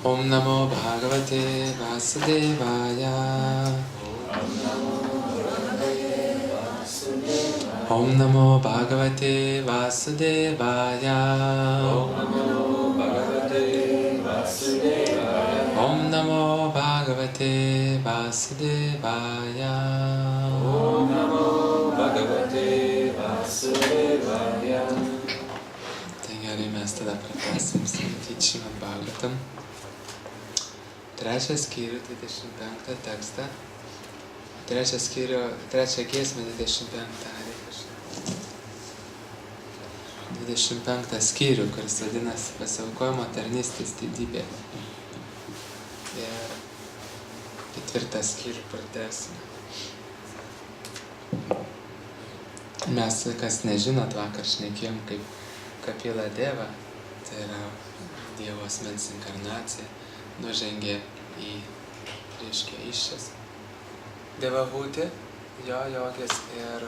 Om Namo Bhagavate Vasudevaya. Om Namo Bhagavate Vasudevaya. Om Namo Bhagavate Vasudevaya. Om Namo Bhagavate Vasudevaya. Tai gerai, mes tada pratęsim skaityti Šrimad Bhagavatam. Trečią skyrių, 25 tekstą. Trečią giesmę, 25 skyrių, kuris vadinasi pasiaukojimo tarnystės didybė. Ir ketvirtą skyrių pratęsime. Mes, kas nežinot, vakar šnekėjom, kaip Kapila Deva, tai yra Dievo asmens inkarnacija, nužengė į, reiškia, iššias Devahutį, jo jogės, ir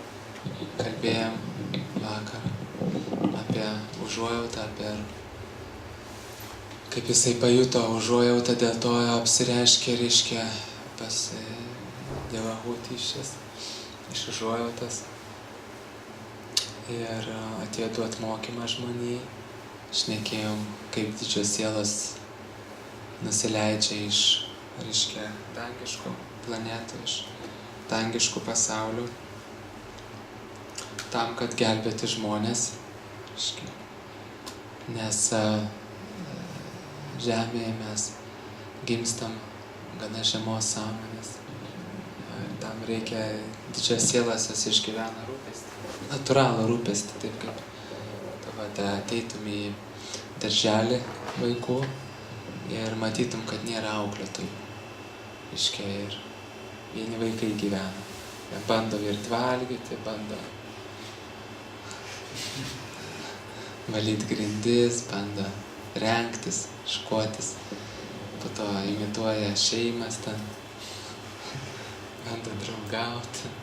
kalbėjom vakar apie užuojautą, apie kaip jisai pajuto užuojautą, dėl to apsireiškė, reiškia, pas Devahutį iššias, iš užuojautas. Ir atėjo duot mokymą žmonijai. Šnekėjom, kaip didžios sielos nusileidžia iš, reiškia, dangiškų planetų, iš dangiškų pasaulių, tam, kad gelbėti žmonės, reiškia. Nes žemėje mes gimstam gana žemos sąmonės. Tam reikia didžios sielos, jos išgyvena rūpestį, natūralų rūpestį, taip kaip ateitum į darželį vaikų ir matytum, kad nėra auklėtojų. Reiškia, ir vieni vaikai gyvena. Jie bando virti valgyti, bando valyti grindis, bando rengtis, škotis. Po to imituoja šeimas ten, bando draugauti.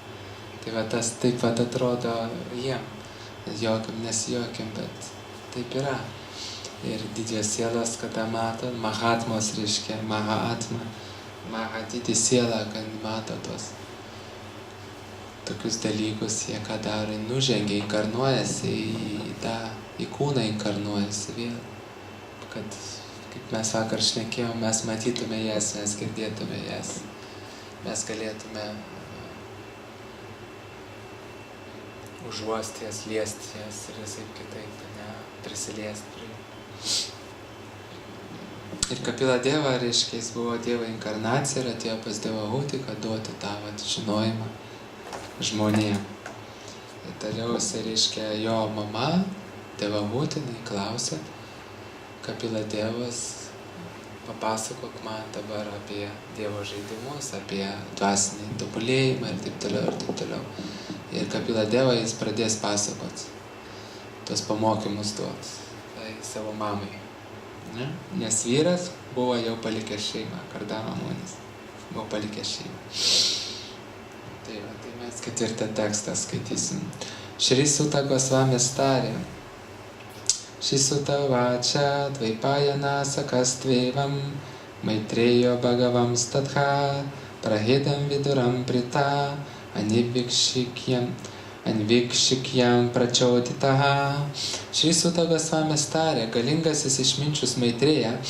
Tai va tas taip pat atrodo jiem. Jokiam, nesijokiam, bet taip yra. Ir didžios sielos, kada mato, Mahatmos reiškia, Mahatma, Mahadidį sielą, kad mato tos tokius dalykus, jie ką daro, nužengia, inkarnuojasi į kūną, inkarnuojasi vėl. Kad, kaip mes vakar šnekėjom, mes matytume jas, mes girdėtume jas, mes galėtume užuosti jas, liesti jas ir visai kitaip, ne, prisiliesti prie jų. Ir Kapila Deva, reiškia, jis buvo Dievo inkarnacija ir atėjo pas Devahutį, kad duotų tą žinojimą žmonėm. Ir toliausiai, reiškia, jo mama, Devahutį, klausė, Kapila Devas, papasakok man dabar apie Dievo žaidimus, apie dvasinį tobulėjimą ir taip toliau, ir taip toliau. Ir Kapila Deva jis pradės pasakot, tos pamokymus duot savo mamai. Ne? Nes vyras buvo jau palikęs šeimą, Kardama Munis buvo palikęs šeimą. Tai mes ketvirtą tekstą skaitysim. Šri Suta Gosvamis tarė, Šri Suta vača dvaipajana sakastvevam Maitrejo Bhagavam statha prahidam viduram prita Anvikšikyam pračioditaha. Šri Suta Gosvamis tarė, galingasis išminčius Maitreja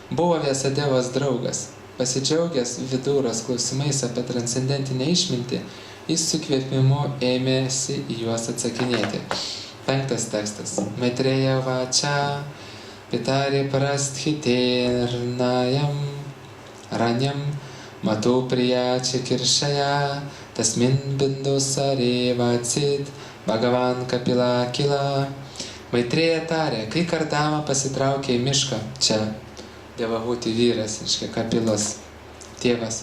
buvo Vyasadevos draugas. Pasidžiaugęs Vidūros klausimais apie transcendentinę išmintį, jis su kvėpimu ėmėsi į juos atsakinėti. 5 tekstas. Maitreja vača pitari prasthiternayam ranyam Matu priya chikirshaya tasmin bindu sareva cit Bhagavan Kapila kila. Maitreja tarė, kai Kardama pasitraukė į mišką, čia Devahutį vyras, reiškia Kapilos tėvas.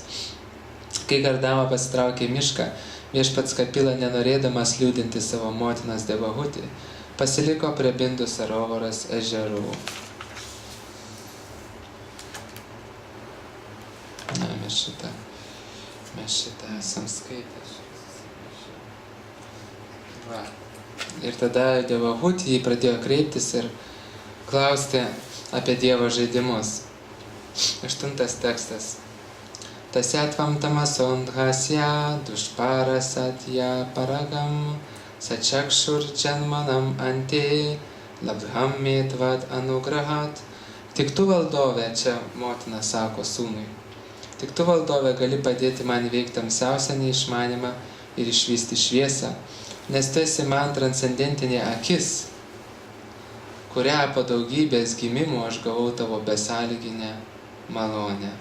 Kai Kardama pasitraukė į mišką, viešpats Kapila, nenorėdamas liūdinti savo motinos Devahutį, pasiliko prie Bindų Sarovaros ežerų. Na, mes šitą esam skaitę. Va. Ir tada Devahutį jį pradėjo kreiptis ir klausti apie Dievo žaidimus. 8 tekstas. Tasyatvam tamasondhasya dushparasatya paragam sachakshur janmanam ante labdham metvad anugrahat. Tik tu valdove, čia motina sako sūnui, tik tu valdove gali padėti man įveikti tamsiausią neišmanimą ir išvysti šviesą, nes tu esi man transcendentinė akis, kurią po daugybės gimimų aš gavau tavo besąlyginę malonę.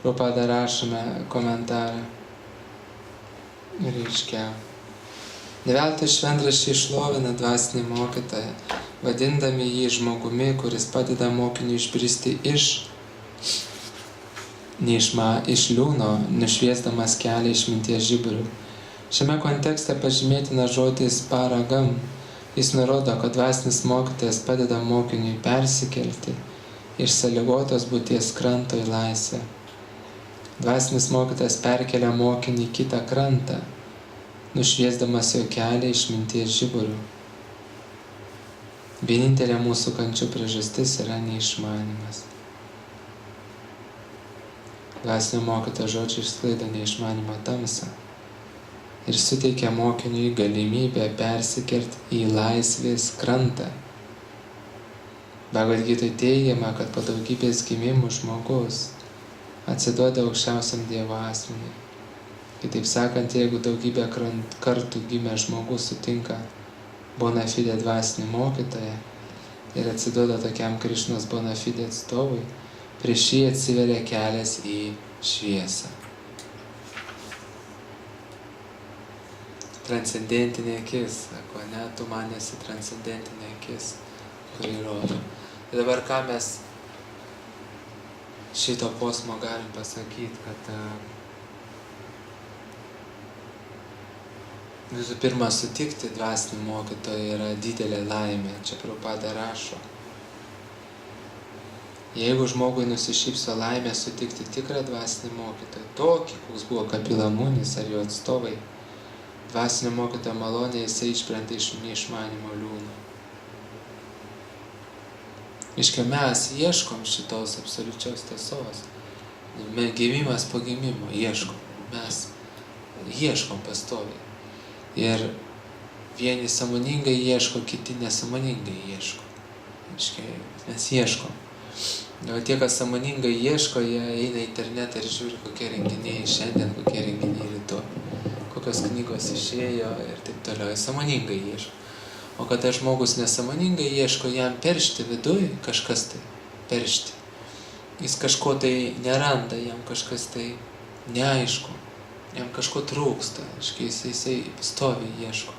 Prabhupada rašome komentarą ir reiškia. Ne veltui šventraščiai šlovina dvasinį mokytoją, vadindami jį žmogumi, kuris padeda mokiniui išbristi iš liūno, nušviesdamas kelią išminties žiburių. Šiame kontekste pažymėtina žodis paragam. Jis nurodo, kad dvasinis mokytojas padeda mokiniui persikelti iš sąlygotos būties kranto į laisvę. Dvasinis mokytojas perkelia mokinį į kitą krantą, nušviesdamas jo kelią išminties žiburių. Vienintelė mūsų kančių priežastis yra neišmanimas. Dvasinio mokytojo žodžiai išsklaido neišmanimo tamsą ir suteikia mokiniui galimybę persikelti į laisvės krantą. Bhagavad Gitoj teigiama, kad po daugybės gimimų žmogus atsiduoda aukščiausiam Dievo asmeniui. Kitaip sakant, jeigu daugybę kartų gimę žmogus sutinka bona fide dvasinį mokytoją ir atsiduoda tokiam Krišnos bona fide atstovui, prieš jį atsiveria kelias į šviesą. Transcendentinė akis, sako, ne, tu man esi transcendentinė akis, kuri rodo. Ir dabar ką mes šito posmo galim pasakyti, kad visų pirma sutikti dvasinį mokytoją yra didelė laimė. Čia Prabhupada rašo. Jeigu žmogui nusišypso laimė sutikti tikrą dvasinį mokytoją, tokį, koks buvo Kapila Munis ar jo atstovai, dvasinio mokytojo malonė jisai išbrenda iš neišmanimo liūno. Iškia mes ieškom šitos absoliučios tiesos. Gimimas po gimimo ieškom. Mes ieškom pastoviai. Ir vieni sąmoningai ieško, kiti nesąmoningai ieško. Iškia, mes ieškom. O tie, kas sąmoningai ieško, jie eina į internetą ir žiūri, kokie renginiai šiandien, kokie renginiai rytoj, kokios knygos išėjo ir taip toliau. Sąmoningai ieško. O kada žmogus nesąmoningai ieško, jam peršti viduj kažkas tai peršti. Jis kažko tai neranda, jam kažkas tai neaišku, jam kažko trūksta, jisai stovi ieško.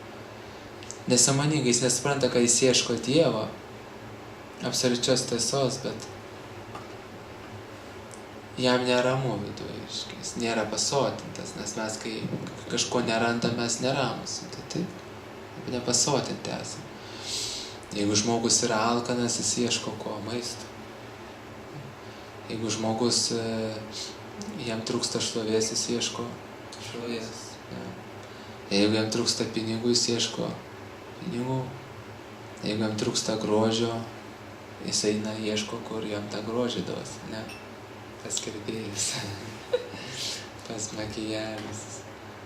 Nesąmoningai jis nesupranta, kad jis ieško Dievo, absoliučios tiesos, bet jam neramu viduj, jis nėra pasotintas, nes mes, kai kažko nerandam, mes neramus. Tai taip. Nepasotinti esame. Jeigu žmogus yra alkanas, jis ieško ko? Maisto. Jeigu žmogus jam trūksta šlovės, jis ieško šlovės. Ja. Jeigu jam trūksta pinigų, jis ieško pinigų. Jeigu jam trūksta grožio, jis eina ieško, kur jam tą grožį duos. Ne? Tas kirpėjas. Tas makijažas.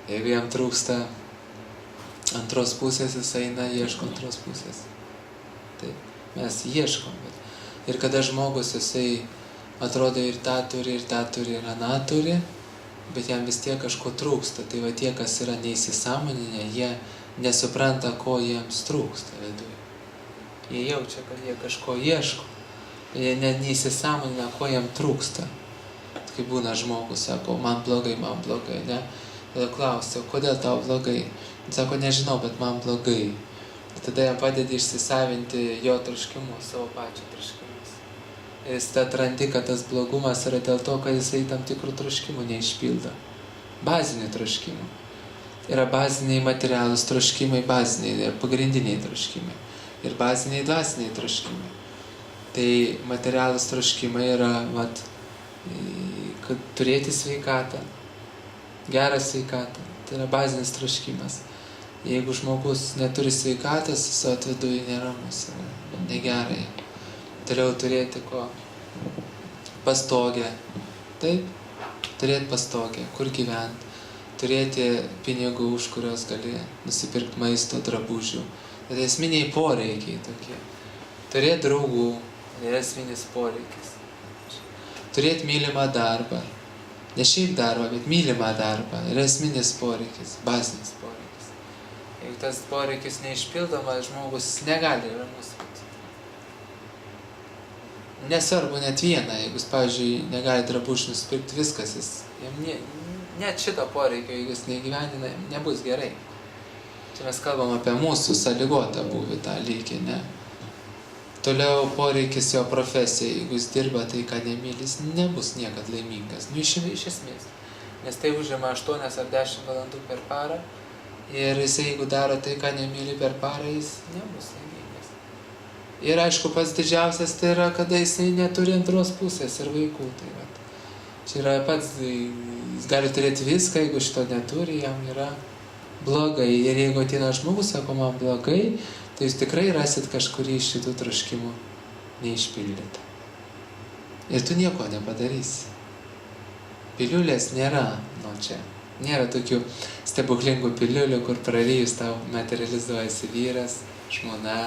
Jeigu jam trūksta antros pusės, jis eina, ieško antros pusės. Taip, mes ieškom. Ir kada žmogus, jisai atrodo ir tą turi, ir aną turi, bet jam vis tiek kažko trūksta. Tai va tie, kas yra neįsisąmoninę, jie nesupranta, ko jiems trūksta viduj. Jie jaučia, kad jie kažko ieško. Jie net neįsisąmoninę, ko jiem trūksta. Kai būna žmogus, sako, man blogai, ne? Tada klausia, kodėl tau blogai? Sako, nežinau, bet man blogai. Tada jam padedi išsisavinti jo troškimus, savo pačio troškimus. Ir jis atrandi, kad tas blogumas yra dėl to, kad jisai tam tikrų troškimų neišpildo. Bazinių troškimų. Yra baziniai materialūs troškimai, baziniai ir pagrindiniai troškimai. Ir baziniai dvasiniai troškimai. Tai materialūs troškimai yra, kad turėti sveikatą, gerą sveikatą. Tai yra bazinis troškimas. Jeigu žmogus neturi sveikatos, jis viduje neramus yra, negerai. Toliau turėti ko? Pastogę. Taip, turėti pastogę, kur gyventi. Turėti pinigų, už kurios gali nusipirkti maisto, drabužių. Tai esminiai poreikiai tokie. Turėti draugų, yra esminis poreikis. Turėti mylimą darbą. Ne šiaip darbą, bet mylimą darbą. Yra esminis poreikis, bazinis poreikis. Jeigu tas poreikis neišpildomas, žmogus negali ramus būti. Nesvarbu net vieną, jeigu jis, pavyzdžiui, negali drabužių nusipirkti, viskas, jam net šito poreikio, jeigu jis neįgyvendina, nebus gerai. Čia mes kalbam apie mūsų sąlygotą būvį tą lygį, ne? Toliau poreikis jo profesijai, jeigu jis dirba tai, ką nemyli, jis nebus niekad laimingas. Nu, iš esmės. Nes tai užima 8 ar 10 valandų per parą ir jis, jeigu daro tai, ką nemyli per parą, jis nebus laimingas. Ir aišku, pats didžiausias tai yra, kada jisai neturi antros pusės ir vaikų. Tai va. Čia yra pats, jis gali turėti viską, jeigu šito neturi, jam yra blogai. Ir jeigu ateina žmogus, sako, man blogai, tai jūs tikrai rasit kažkurį iš šitų troškimų neišpildytą. Ir tu nieko nepadarysi. Piliulės nėra nuo čia. Nėra tokių stebuklingų piliulių, kur prarijus tau materializuojasi vyras, žmona,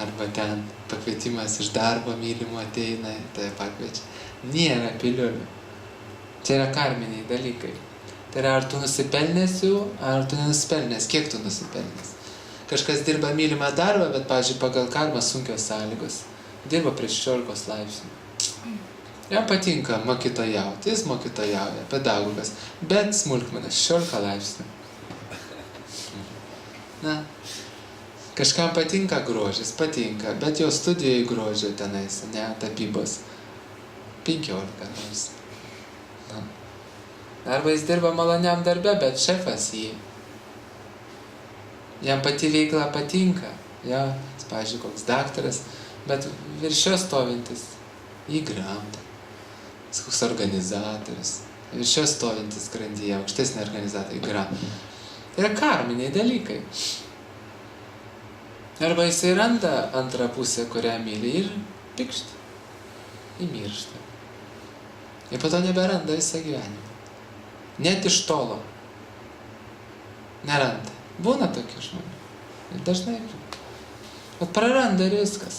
arba ten pakvietimas iš darbo mylimo ateina, tai pakviečia. Nėra piliulių. Čia yra karminiai dalykai. Tai yra, ar tu nusipelnęs jų, ar tu nenusipelnęs, kiek tu nusipelnęs. Kažkas dirba mylimą darbą, bet, pavyzdžiui, pagal karmą sunkios sąlygos. Dirba prie 16 laipsnių. Jam patinka mokytojauti, jis mokytojauja, pedagogas, bet smulkmenas 16 laipsnių. Na, kažkam patinka grožis, patinka, bet jo studijoje grožio tenais, ne tapybos. 15 laipsnių. Na. Arba jis dirba maloniam darbe, bet šefas jį. Jam pati veikla patinka, ja, pavyzdžiui, koks daktaras, bet virš jo stovintis jį gramda. Jis koks organizatorius, virš jo stovintis grandyje, aukštesnė organizatoriai gramda. Tai yra karminiai dalykai. Arba jisai randa antrą pusę, kurią myli ir pikšt, įmiršta. Ir po to neberanda visą gyvenimą. Net iš tolo. Neranda. Būna tokių žmonių. Ir dažnai. Bet praranda ir viskas.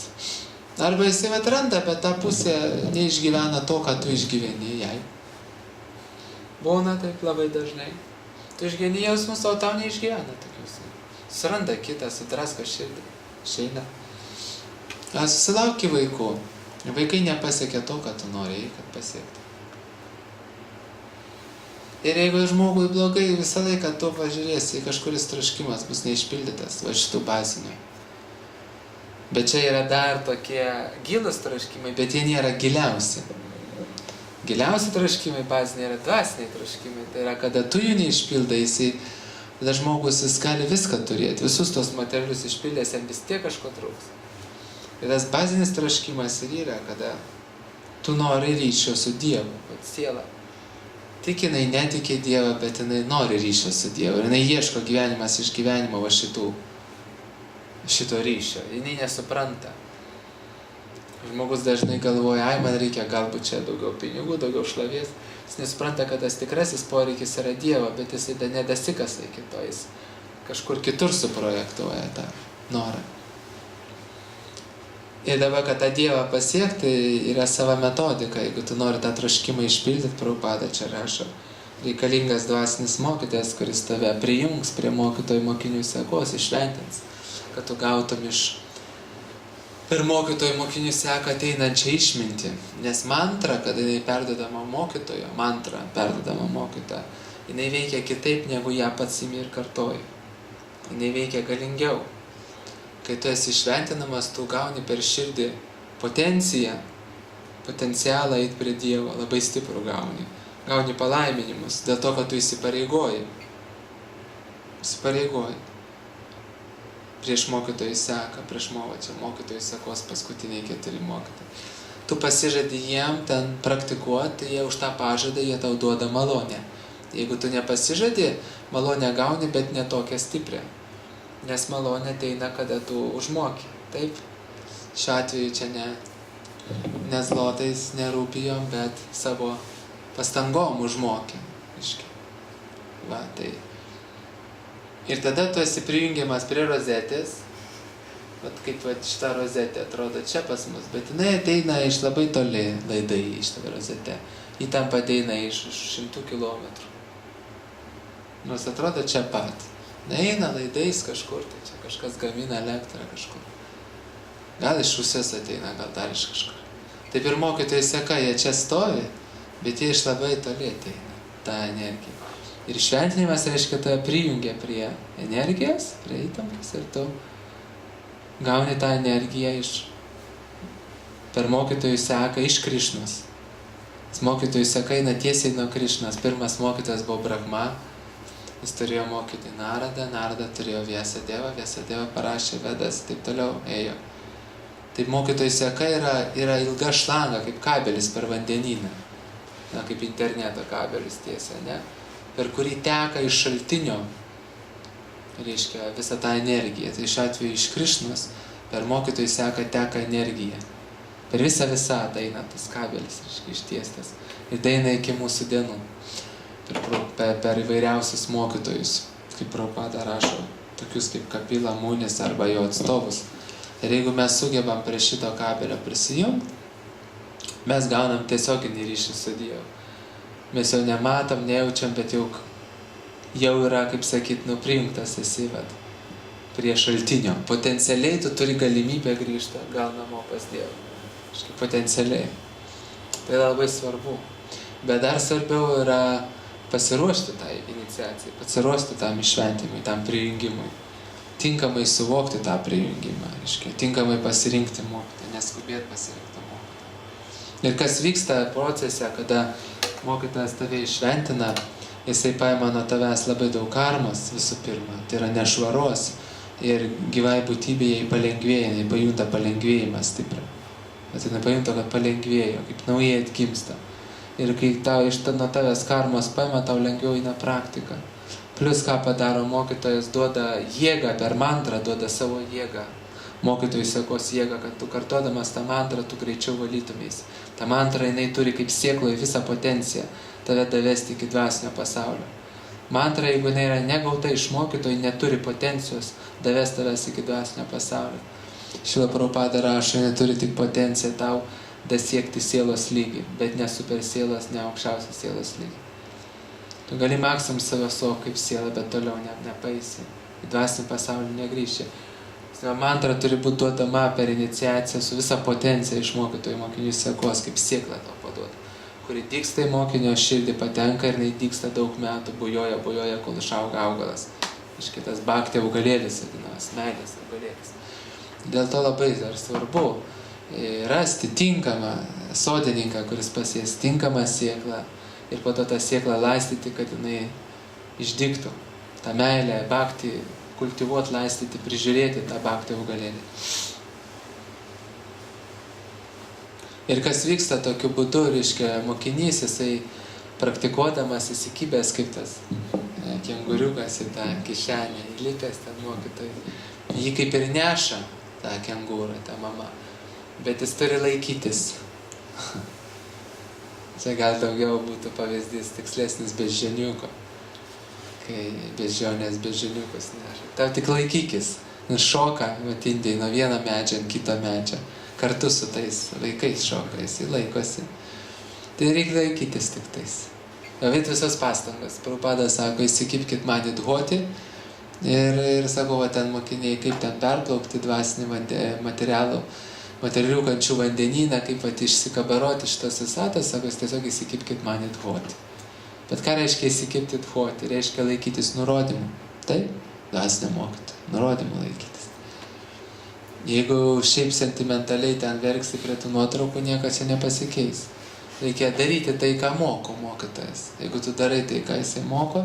Arba jisai atranda, bet tą pusę neišgyvena to, ką tu išgyveni jai. Būna taip labai dažnai. Tu išgyveni jausmus, o tau neišgyvena tokius. Suranda kitą, sudrasko širdį. Šeina. Susilauki vaikų. Vaikai nepasiekia to, ką tu norėjai, kad pasiekti. Ir jeigu žmogui blogai, visą laiką tu pažiūrėsi, kažkuris troškimas bus neišpildytas, va šitų bazinių. Bet čia yra dar tokie gilūs troškimai, bet jie nėra giliausi. Giliausi troškimai baziniai yra dvasiniai troškimai. Tai yra, kada tu jų neišpildai, tada žmogus jis gali viską turėti, visus tos materialius išpildęs, jam vis tiek kažko trūks. Ir tas bazinis troškimas ir yra, kada tu nori ryšio su Dievu, siela. Tik jinai netikė Dievą, bet jinai nori ryšio su Dievu. Ir jinai ieško gyvenimas iš gyvenimo va šito ryšio. Jinai nesupranta. Žmogus dažnai galvoja, ai, man reikia galbūt čia daugiau pinigų, daugiau šlovės. Jis nesupranta, kad tas tikrasis poreikis yra Dievo, bet jis nedasikasa iki to. Jis kažkur kitur suprojektuoja tą norą. Ir dabar, kad tą Dievą pasiekti, yra sava metodika. Jeigu tu nori tą troškimą išpildyti, Prabhupada čia rašo, reikalingas dvasinis mokytojas, kuris tave prijungs prie mokytojų mokinių sekos, išventins, kad tu gautum per mokytojų mokinių seką ateinančią išmintį. Nes mantra, kada jinai perdodama mokytojo, jinai veikia kitaip, negu ją pats imi ir kartoji. Jinai veikia galingiau. Kai tu esi šventinamas, tu gauni per širdį potencialą eiti prie Dievo, labai stiprų gauni. Gauni palaiminimus, dėl to, kad tu įsipareigoji. Prieš mokytojų seką, prieš mokytojų sekos paskutiniai 4 mokytojai. Tu pasižadi jiem ten praktikuoti, jie už tą pažadą, jie tau duoda malonę. Jeigu tu nepasižadi, malonę gauni, bet ne tokią stiprią. Nes malonė ateina, kada tu užmoki. Taip? Šiuo atveju čia ne zlotais, ne rūpijom, bet savo pastangom užmoki. Va, tai. Ir tada tu esi prijungiamas prie rozetės. Vat kaip šita rozetė atrodo čia pas mus, bet jinai ateina iš labai toli laidai iš tą rozetę. Ji tam ateina iš 100 kilometrų. Nors atrodo čia pat. Neina laidais kažkur, tai čia kažkas gamina elektrą kažkur. Gal iš Rusijos ateina, gal dar iš kažkur. Taip ir mokytojai seka, jie čia stovi, bet jie iš labai toli ateina, tą energiją. Ir šventinimas reiškia tave prijungia prie energijos, prie įtampos ir tu gauni tą energiją per mokytojų seką iš Krišnos. Mokytojų seka eina tiesiai nuo Krišnos. Pirmas mokytojas buvo Brahma, jis turėjo mokyti Naradą, Narada turėjo Vyasadevą, Vyasadeva parašė Vedas, taip toliau ėjo. Taip mokytojų seka yra ilga šlanga, kaip kabelis per vandenyną. Na, kaip interneto kabelis tiesa, ne? Per kurį teka iš šaltinio, reiškia, visą tą energiją. Tai šiuo atveju iš Krišnos per mokytojų seką teka energija. Per visą visatą eina tas kabelis, reiškia, ištiestas. Ir tai eina iki mūsų dienų. Per įvairiausius mokytojus, kaip Prabhupada rašo, tokius kaip Kapila Munis arba jo atstovus. Ir jeigu mes sugebam prie šito kabelio prisijungti, mes gaunam tiesioginį ryšį su Dievu. Mes jau nematom, nejaučiam, bet jau yra, kaip sakyt, prijungtas esi prie šaltinio. Potencialiai tu turi galimybę grįžti gal namo pas Dievą. Kažkaip potencialiai. Tai labai svarbu. Bet dar svarbiau yra pasiruošti tai iniciacijai, pasiruošti tam išventimui, tam prijungimui. Tinkamai suvokti tą prijungimą, tinkamai pasirinkti mokytoją, neskubėti pasirinkti mokytoją. Ir kas vyksta procese, kada mokytojas tave išventina, jisai paima nuo tavęs labai daug karmos visų pirma, tai yra nešvaros ir gyvai būtybėje palengvėja, jinai pajunta palengvėjimą stiprią. Bet jinai pajunta, kad palengvėjo, kaip naujai atgimsta. Ir kai nuo tavęs karmos paima, tau lengviau eina praktika. Plius ką padaro mokytojas, duoda jėgą per mantrą, duoda savo jėgą. Mokytojų sekos jėgą, kad tu kartodamas tą mantrą, tu greičiau valytumės. Ta mantra, jinai turi kaip sėkloje visą potenciją tave davesti iki dvasinio pasaulio. Mantra, jeigu jinai yra negauta iš mokytojų, neturi potencijos davesti tavęs iki dvasinio pasaulio. Šila Prabhupada rašo, neturi tik potenciją tau dasiekti sielos lygį, bet ne super sielos, ne aukščiausią sielos lygį. Tu gali maksimum save savo kaip sielą, bet toliau nepaisi. Į dvasinį pasaulį negrįši. Mantra turi būti duodama per iniciaciją su visa potencija iš mokytojų mokinių sekos, kaip sėkla tau paduoda, kuri dygsta į mokinio širdį, patenka ir dygsta daug metų, bujoja, kol išauga augalas. Iš kitas bhakti augalėlis, vadinamas, meilės augalėlis. Dėl to labai dar svarbu rasti tinkamą sodininką, kuris pasies tinkamą sėklą ir po to tą sėklą laistyti, kad jinai išdygtų. Ta meilė, bhakti, kultivuoti, laistyti, prižiūrėti tą bhakti augalėlį. Ir kas vyksta tokiu būdu, reiškia, mokinys, jisai praktikuodamas įsikibęs kaip tas kenguriukas į tą kišenę, įlipęs ten mokytojai. Jį kaip ir neša tą kengūrą, tą mamą, bet jis turi laikytis. Čia gal daugiau būtų pavyzdys tikslesnis beždžioniuko, kai beždžionės beždžioniukus neša. Tau tik laikykis, ir šoka, matindai, nuo vieno medžio ant kito medžio. Kartu su tais vaikais šoka, jisai laikosi. Tai reikia laikytis tik tais. Vėt visos pastangos. Prabhupada sako, įsikibkit man į dhoti. Ir sako, va ten mokiniai, kaip ten perplaukti dvasinį materialių kančių vandenyną, kaip va išsikabaroti šitos visatos, sako, tiesiog įsikibkit man į dhoti. Bet ką reiškia įsikibti dhoti? Reiškia laikytis nurodymų. Taip, dvasinio mokytojo, nurodymų laikytis. Jeigu šiaip sentimentaliai ten verksi prie tų nuotraukų, niekas čia nepasikeis. Reikia daryti tai, ką moko mokytojas. Jeigu tu darai tai, ką jisai moko,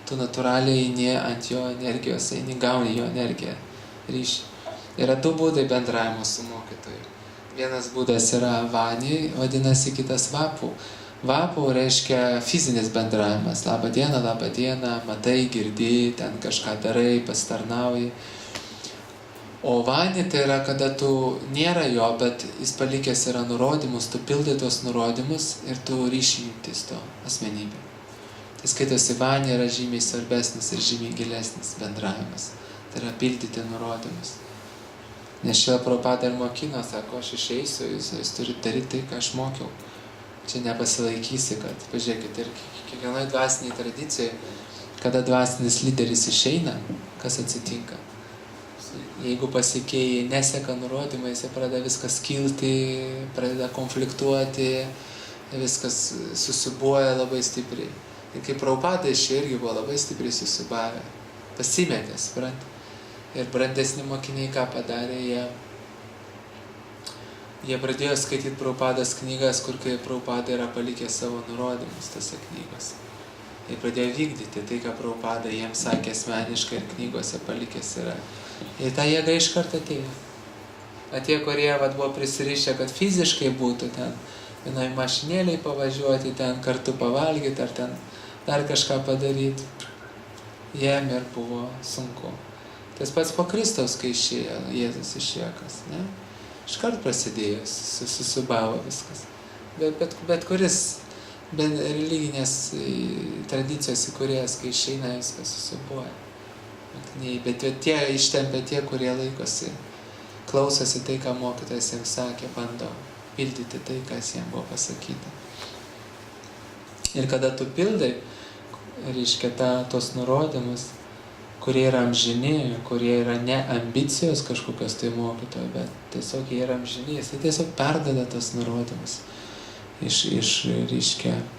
tu natūraliai eini ant jo energijos, gauni jo energiją, ryšį. Yra du būdai bendravimo su mokytoju. Vienas būdas yra vani, vadinasi kitas vapu. Vapau reiškia fizinis bendravimas. Labą dieną, matai, girdi, ten kažką darai, pasitarnauji. O vanį tai yra, kada tu nėra jo, bet jis palikęs yra nurodymus, tu pildai tos nurodymus ir tu ryšį jungtis to asmenybė. Tai skaitosi, vanį yra žymiai svarbesnis ir žymiai gilesnis bendravimas. Tai yra pildyti nurodymus. Nes šia Prabhupada ir mokino, sako, aš išeisiu, jūs turite daryti tai, ką aš mokiau. Čia nepasilaikysi, kad, pažiūrėkit, ir kiekvienai dvasiniai tradicijai, kada dvasinis lyderis išeina, kas atsitinka? Jeigu pasikėjai neseka nurodymais, jie pradeda viskas kilti, pradeda konfliktuoti, viskas susibuoja labai stipriai. Ir kaip Prabhupada išėjo irgi buvo labai stipriai susibavę, pasimetė, suprantate. Ir brandesni mokiniai ką padarė, jie pradėjo skaityti Prabhupados knygas, kur kai Prabhupada yra palikęs savo nurodymus tose knygose. Jie pradėjo vykdyti tai, ką Prabhupada jiems sakė asmeniškai ir knygose palikęs yra. Ir ta jėga iš karto atėjo. O tie, kurie buvo prisirišę, kad fiziškai būtų ten, vienoj mašinėliai pavažiuoti, ten kartu pavalgyti ar ten dar kažką padaryti, jiem ir buvo sunku. Tas pats po Kristaus, kai išėjo, Jėzus išėjo kas, ne? Iškart prasidėjo, susibavo viskas. Bet kuris, religinės tradicijos įkūrėjas, kai išeina, viskas susibuoja. Bet tie ištempia tie, kurie laikosi, klausosi tai, ką mokytojas jiems sakė, bando pildyti tai, kas jiems buvo pasakyta. Ir kada tu pildai, reiškia tos nurodymus, kurie yra amžini, kurie yra ne ambicijos kažkokios tai mokytojo, bet tiesiog jie yra amžini, jis tiesiog perdada tas nurodymus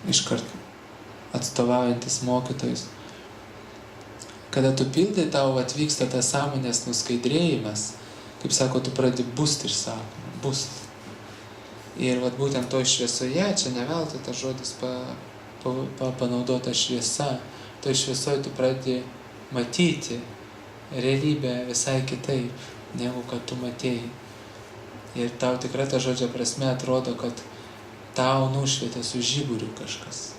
iškart atstovaujantis mokytojus. Kada tu pildai, tau atvyksta tas sąmonės nuskaidrėjimas, kaip sako, tu pradedi bust iš sapno, bust. Ir būtent to šviesoje, čia ne veltui tas žodis panaudota šviesa, to šviesoje tu pradedi matyti realybę visai kitaip, negu kad tu matėjai. Ir tau tikrai ta žodžio prasme atrodo, kad tau nušvietė su žiburiu kažkas.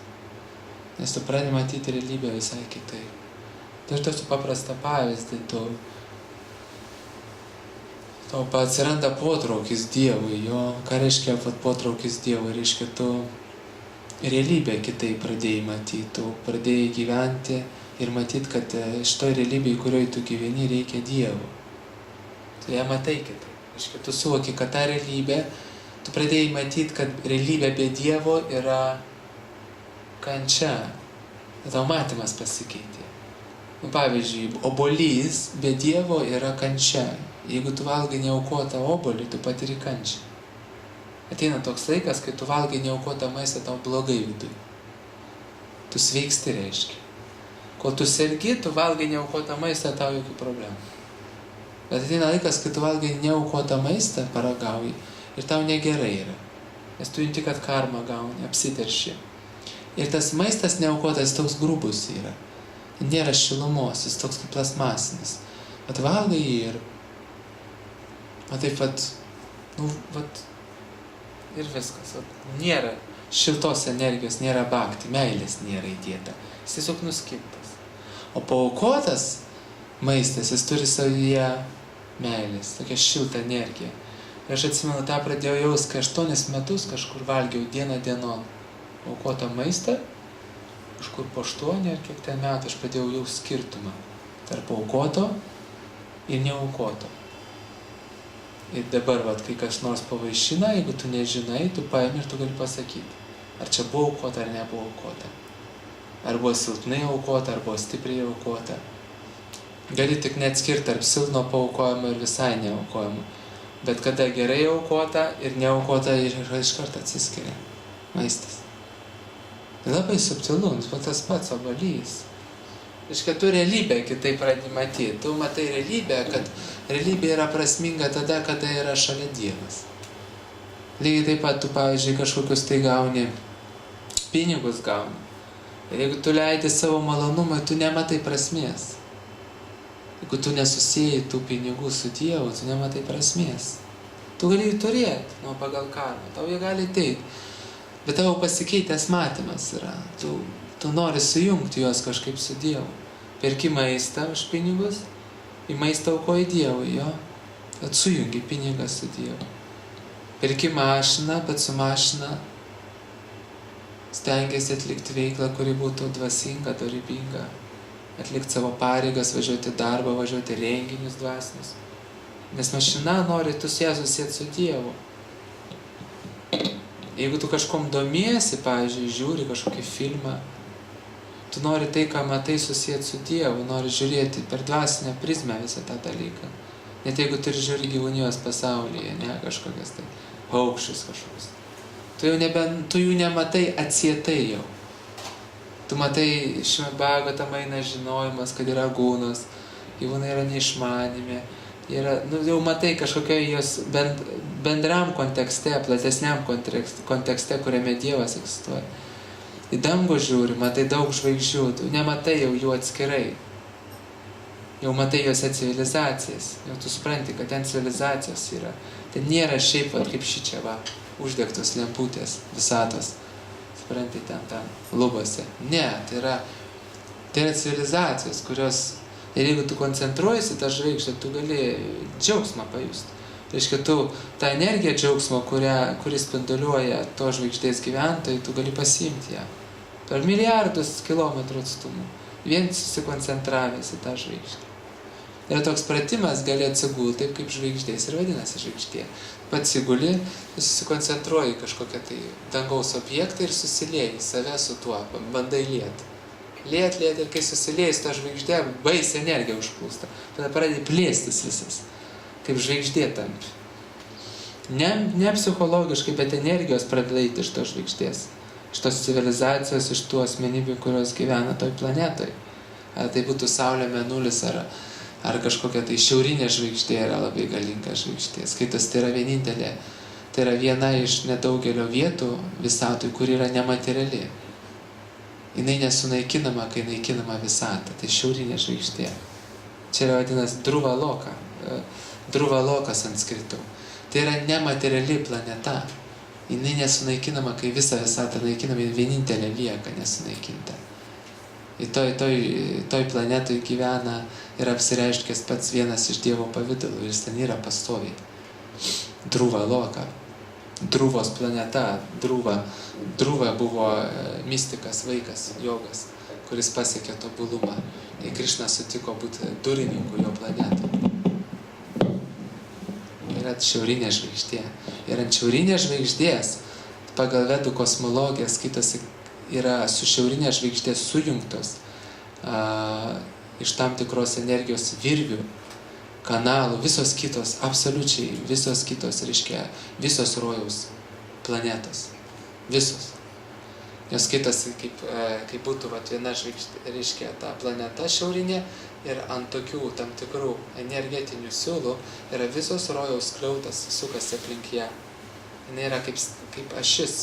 Nes tu pradedi matyti realybę visai kitaip. Tai aš tosiu paprastą pavyzdį, tau atsiranda potraukis Dievui, jo, ką reiškia potraukis Dievui, reiškia tu realybę kitaip pradėjai matyti, tu pradėjai gyventi ir matyti, kad šitoj realybėje, kurioje tu gyveni, reikia Dievo. Tu ją matai kitaip. Reiškia, tu suvoki, kad ta realybė, tu pradėjai matyti, kad realybė be Dievo yra kančia. Tau matymas pasikeitė. Pavyzdžiui, obuolys be Dievo yra kančia. Jeigu tu valgai neaukotą obuolį, tu patiri kančią. Ateina toks laikas, kai tu valgai neaukotą maistą, tau blogai vidui. Tu sveiksti, reiškia. Kol tu sergi, tu valgai neaukotą maistą, tau jokių problemų. Bet ateina laikas, kai tu valgai neaukotą maistą, paragauji, ir tau negerai yra. Nes tu junti, kad karmą gauni, apsiterši. Ir tas maistas neaukotas toks grubus yra. Nėra šilumos, jis toks kaip plasmasinis. Valgai jį ir ir viskas. Nėra šiltos energijos, nėra bhakti, meilės nėra įdėta. Jis tiesiog nuskiptas. O paaukotas maistas, jis turi savyje meilės, tokia šilta energija. Ir aš atsimenu, tą pradėjau jaust, kai 8 metus kažkur valgiau dieną dienon aukotą maistą, kažkur po 8 ar kiek ten metų aš pradėjau jaust skirtumą tarp aukoto ir neaukoto. Ir dabar, kai kas nors pavaišina, jeigu tu nežinai, tu paimi ir tu gali pasakyti, ar čia buvo aukota ar nebuvo aukota. Ar buvo silpnai aukota, ar buvo stipriai aukota. Gali tik neatskirti tarp silpno paaukojimo ir visai neaukojimo. Bet kada gerai aukota ir neaukota, iš karto atsiskiria maistas. Labai subtilus, tas pats obuolys. Reiškia, tu realybę kitaip pradedi matyti. Tu matai realybę, kad realybė yra prasminga tada, kada yra šalia Dievas. Lygiai taip pat tu, pavyzdžiui, kažkokius tai gauni, pinigus gauni. Ir jeigu tu leidi savo malonumą, tu nematai prasmės. Jeigu tu nesusijai tų pinigų su Dievu, tu nematai prasmės. Tu gali jų turėti, pagal karmą, tau jie gali ateiti. Bet tavo pasikeitęs matymas yra. Tu nori sujungti juos kažkaip su Dievu. Perki maistą už pinigus, į maistą aukoji Dievui, jo. Bet sujungi pinigą su Dievu. Perki mašiną, bet su mašina stengiasi atlikti veiklą, kuri būtų dvasinga, dorybinga. Atlikti savo pareigas, važiuoti į darbą, važiuoti į renginius dvasinius. Nes mašina nori tu ją susėti su Dievu. Jeigu tu kažkom domiesi, pavyzdžiui, žiūri kažkokį filmą, tu nori tai, ką matai, susėti su Dievu, nori žiūrėti per dvasinę prizmę visą tą dalyką. Net jeigu tu ir žiūri gyvūnijos pasaulyje, ne kažkokias tai paukščius kažkokius. Tu jų nematai atsietai jau. Tu matai, šiame Bhagavatam eina žinojimas, kad yra gūnos, gyvūnai yra neišmanimi, jau matai kažkokiai jos bendram kontekste, platesniam kontekste, kuriame Dievas egzistuoja. Į dangų žiūri, matai daug žvaigždžių, tu nematai jau jų atskirai. Jau matai jose civilizacijas, jau tu supranti, kad ten civilizacijos yra. Ten nėra šiaip, kaip šičia, uždegtos lemputės, visatos. Supranti, ten lubose. Ne, tai yra civilizacijos, kurios, ir jeigu tu koncentruojasi tą žvaigždę, tu gali džiaugsmą pajusti. Reiškia, tu tą energiją džiaugsmo, kuris spinduliuoja to žvaigždės gyventojai, tu gali pasiimti ją. Per milijardus kilometrų atstumų. Vien susikoncentravęs į tą žvaigždę. Ir toks pratimas gali atsigulti taip kaip žvaigždės ir vadinasi žvaigždė. Pats įguli, susikoncentruoji kažkokią tai dangaus objektą ir susilieji save su tuo, bandai lieti. Liet, ir kai susilieji su tą žvaigždė, baisi energija užplūsta. Tada pradedi plėstis visas, kaip žvaigždė tampi. Ne psichologiškai, bet energijos pradeda eiti iš tos žvaigždės. Iš tos civilizacijos, iš tų asmenybių, kurios gyvena toj planetoj. Ar tai būtų Saulė, Mėnulis, ar kažkokia tai šiaurinė žvaigždė yra labai galinga žvaigždė. Skaitos, tai yra vienintelė, tai yra viena iš nedaugelio vietų visatui, kuri yra nemateriali. Jinai nesunaikinama, kai naikinama visata. Tai šiaurinė žvaigždė. Čia yra vadinas Dhruva Loka. Dhruva Loka sanskritu. Tai yra nemateriali planeta. Jinai nesunaikinama, kai visą visatą naikinama, vienintelė lieka nesunaikinta. Į toj planetoj gyvena ir apsireiškęs pats vienas iš Dievo pavydalų, ir jis ten yra pastoviai. Dhruva Loka. Druvos planeta. Dhruva buvo mistikas, vaikas, jogas, kuris pasiekė tobulumą. Ir Krišna sutiko būti durininku jo planetą. Yra šiaurinė žvaigždė. Ir ant šiaurinės žvaigždės, pagal vedų kosmologiją, skaitosi, yra su šiaurinė žvaigždė sujungtos iš tam tikros energijos virvių, kanalų, visos kitos, absoliučiai visos kitos, reiškia, visos rojaus planetos. Visos. Jos skaitosi, kaip būtų viena žvaigždė, reiškia, ta planeta šiaurinė, ir ant tokių tam tikrų energetinių siūlų yra visos rojaus skliautas sukasi aplink ją. Jis yra kaip ašis.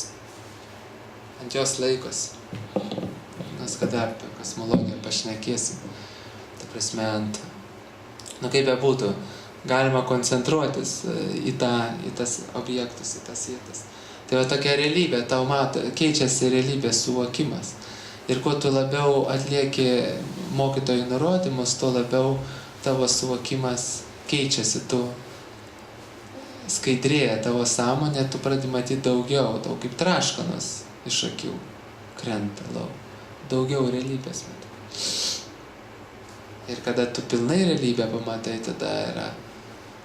Ant jos laikosi. Mes kada apie kosmologiją pašnekėsim. Ta prasme, kaip bebūtų, galima koncentruotis į tas objektus, į tas vietas. Tai va tokia realybė, tau keičiasi realybės suvokimas. Ir kuo tu labiau atlieki mokytojų nurodymus, tuo labiau tavo suvokimas keičiasi, tu skaidrėja tavo sąmonė, tu pradedi matyti daugiau, tau kaip traškanos iš akių krenta lauk. Daugiau realybės matai. Ir kada tu pilnai realybę pamatai, tada yra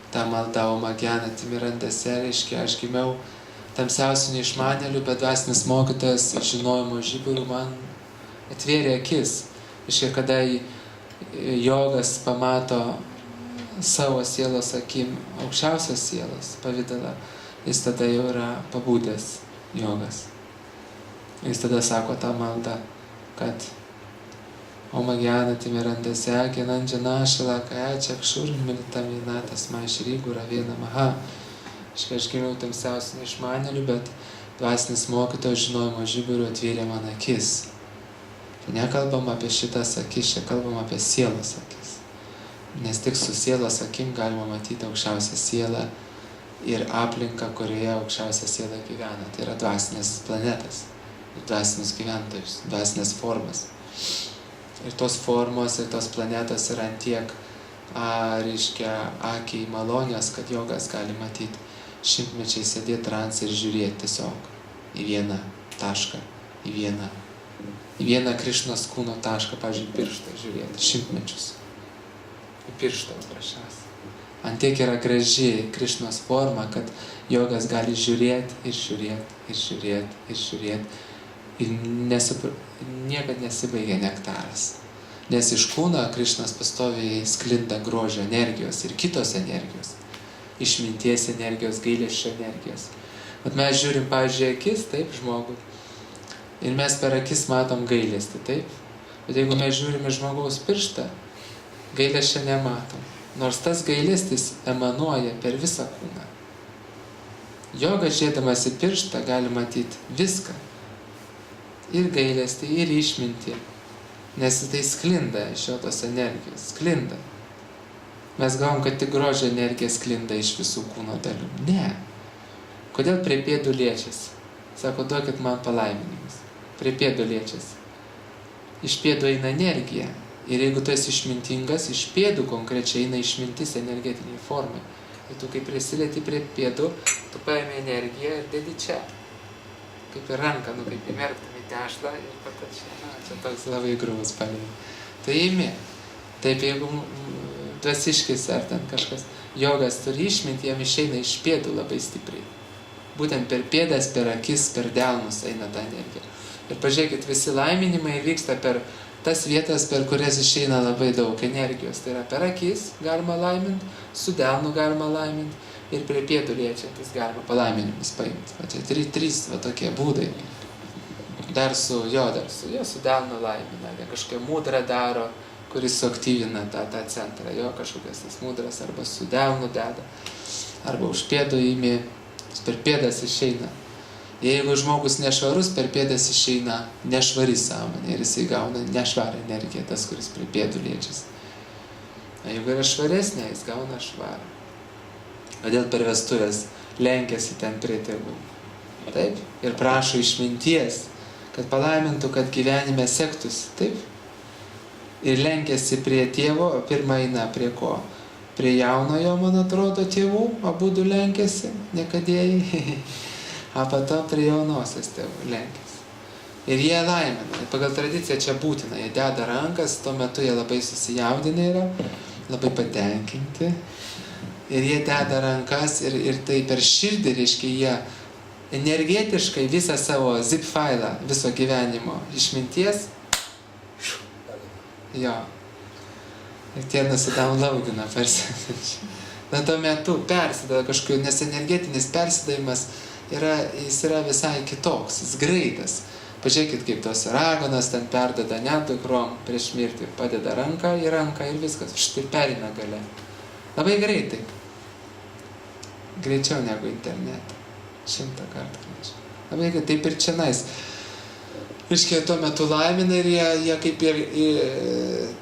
ta malda Om Gyanati Mirandase, reiškia, aš gimiau tamsiausių neišmanėlių, bet dvasinis mokytojas žinojimo žiburių man atvėrė akis. Reiškia, kada jogas pamato savo sielos akim aukščiausios sielos pavidalą, jis tada jau yra pabudęs jogas. Jis tada sako tą maldą, kad Om Gyanati Mirandase Gyananjana Shalakaya Chakshurmilitam Tasmai Shri Gurave Namaha. Aš gimiau tamsiausių neišmanėlių, bet dvasinis mokytojas žinojimo žiburių atvėrė man akis. Nekalbam apie šitas akis, čia kalbam apie sielos akis. Nes tik su sielos akim galima matyti aukščiausią sielą ir aplinką, kurioje aukščiausia siela gyvena. Tai yra dvasinės planetas, dvasinius gyventojus, dvasinės formas. Ir tos formos ir tos planetos yra antiek, reiškia, akiai malonios, kad jogas gali matyti šimtmečiai sėdėti transe ir žiūrėti tiesiog į vieną tašką, į vieną Krišnos kūno tašką, pavyzdžiui, pirštą žiūrėti, šimtmečius. Į pirštą paprasčiausiai. Antiek yra graži Krišnos forma, kad jogas gali žiūrėti ir žiūrėti ir žiūrėti ir žiūrėti. Ir niekad nesibaigia nektaras. Nes iš kūno Krišnos pastoviai sklinda grožio energijos ir kitos energijos. Išminties energijos, gailesčio energijos. Bet mes žiūrim, pavyzdžiui, akis, taip, žmogų. Ir mes per akis matom gailestį, taip. Bet jeigu mes žiūrime žmogaus pirštą, gailesčio nematom. Nors tas gailestis emanuoja per visą kūną. Jogas žiūrėdamas į pirštą gali matyti viską. Ir gailestį, ir išmintį. Nes tai sklinda iš jo tos energijos. Sklinda. Mes gavom, kad tik grožio energija sklinda iš visų kūno dalių. Ne. Kodėl prie pėdų liečiasi? Sako, duokit man palaiminimus. Prie pėdų liečiasi. Iš pėdų eina energija. Ir jeigu tu esi išmintingas, iš pėdų konkrečiai eina išmintis energetiniai formai. Ir tu kai prisilieti prie pėdų, tu paimi energiją ir dedi čia. Kaip ir ranką, kaip įmerktum į tešlą ir patačiai. Čia toks labai grūvus palėjai. Tai įmi. Taip, jeigu dvasiškis ar ten kažkas, jogas turi išminti, jam išeina iš pėdų labai stipriai. Būtent per pėdas, per akis, per delnus eina ta energija. Ir pažiūrėkit, visi laiminimai vyksta per tas vietas, per kurias išeina labai daug energijos. Tai yra per akis galima laiminti, su delnu galima laiminti ir prie pėdų liečiantis galima palaiminimus paimti. Va čia trys va tokie būdai. Dar su delnu laimina, kažkokia mūdra daro, kuris suaktyvina tą centrą, jo kažkokias tas mūdras arba su delnu deda, arba už pėdų įmi, per pėdas išeina. Jeigu žmogus nešvarus, per pėdas išeina nešvari sąmonė ir jisai gauna nešvarą energiją, tas, kuris prie pėdų liečiasi. O jeigu yra švaresnė, jis gauna švarą. Kodėl per vestuvės lenkiasi ten prie tėvų? Taip? Ir prašo išminties, kad palaimintų, kad gyvenime sektųsi. Taip? Ir lenkiasi prie tėvo, pirmą eina prie ko? Prie jaunojo, man atrodo, tėvų, abudu lenkiasi, nekadėjai. A po to prie jaunosios tėvų lenkiasi. Ir jie laimina. Ir pagal tradiciją čia būtina. Jie deda rankas, tuo metu jie labai susijaudinę yra, labai patenkinti. Ir jie deda rankas ir tai per širdį, reiškia, jie energetiškai visą savo zip failą viso gyvenimo išminties jo. Ir tie nusidownloadina per sekundę. Na tuo metu persideda kažkokiu, nes energetinis persidavimas jis yra visai kitoks, jis greitas. Pažiūrėkit, kaip tos raganos ten perdeda netikrom prieš mirtį, padeda ranką į ranką ir viskas, štai perina gale. Labai greitai. Greičiau negu internetą. 100 kartų greičiau. Labai greitai, taip ir čionais. Iškia, tuo metu laimina ir jie kaip ir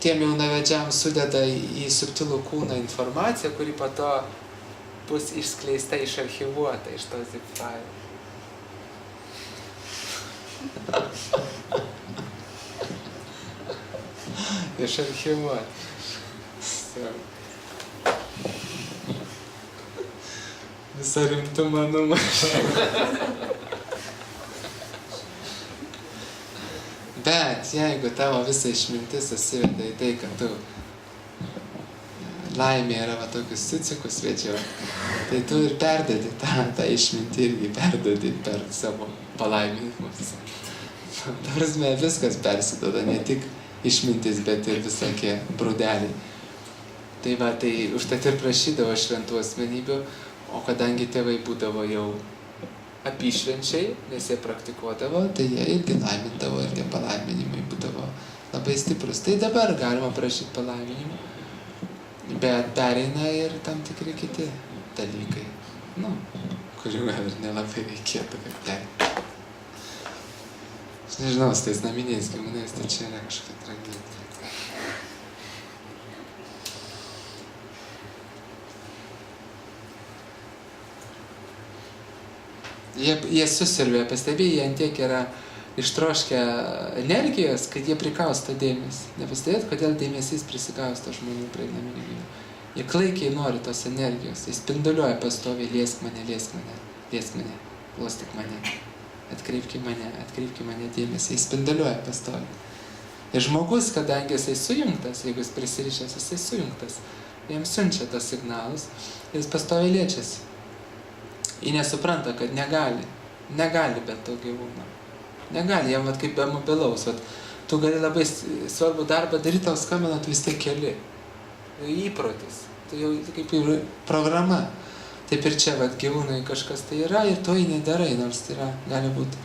tiem jaunavedžiams sudeda į subtilų kūną informaciją, kuri po to bus išskleista, išarchyvuota iš to zip failo. Išarchyvuota. Visą rimtumą numažė. Bet jeigu tavo visa išmintis susiveda į tai, kad tu laimė yra va tokius cicikus vedžioti, tai tu ir perdedi tą išmintį irgi perdedi per savo palaiminimus. Ta prasme, viskas persiduoda, ne tik išmintis, bet ir visokie brūdeliai. Tai va, tai užtat ir prašydavo šventų asmenybių, o kadangi tėvai būdavo jau apyšvenčiai, nes jie praktikuodavo, tai jie irgi laimindavo ir tie palaiminimai būdavo labai stiprus. Tai dabar galima prašyti palaiminimų, bet pereina ir tam tikri kiti dalykai, kurių gal ir nelabai reikėtų kaip perėti. Aš nežinau, su tais naminiais gyvūnais, tai čia yra kažkokia tragedija. Jie susilvė, pastebėjai, jie antiek yra ištroškę energijos, kad jie prikausto dėmesį. Nepastebėt, kodėl dėmesys prisikausto žmonių prieinaminių gyvų. Jie klaikiai nori tos energijos, jie spinduliuoja pastoviai, liesk mane, glostyk mane, atkreipki mane dėmesį, jie spinduliuoja pastoviai. Ir žmogus, kadangi jisai sujungtas, jeigu jis prisirišęs, jisai sujungtas, jiems siunčia tas signalus, jis pastoviai liečiasi. Jie nesupranta, kad negali be to gyvūno. Negali, jam vat, kaip be mobilaus. Vat, tu gali labai svarbų darbą daryti, tau skambina, tu vis tiek keli. Įprotis. Tai jau kaip ir programa. Taip ir čia vat, gyvūnai kažkas tai yra ir to jį nedarai, nors tai yra, gali būti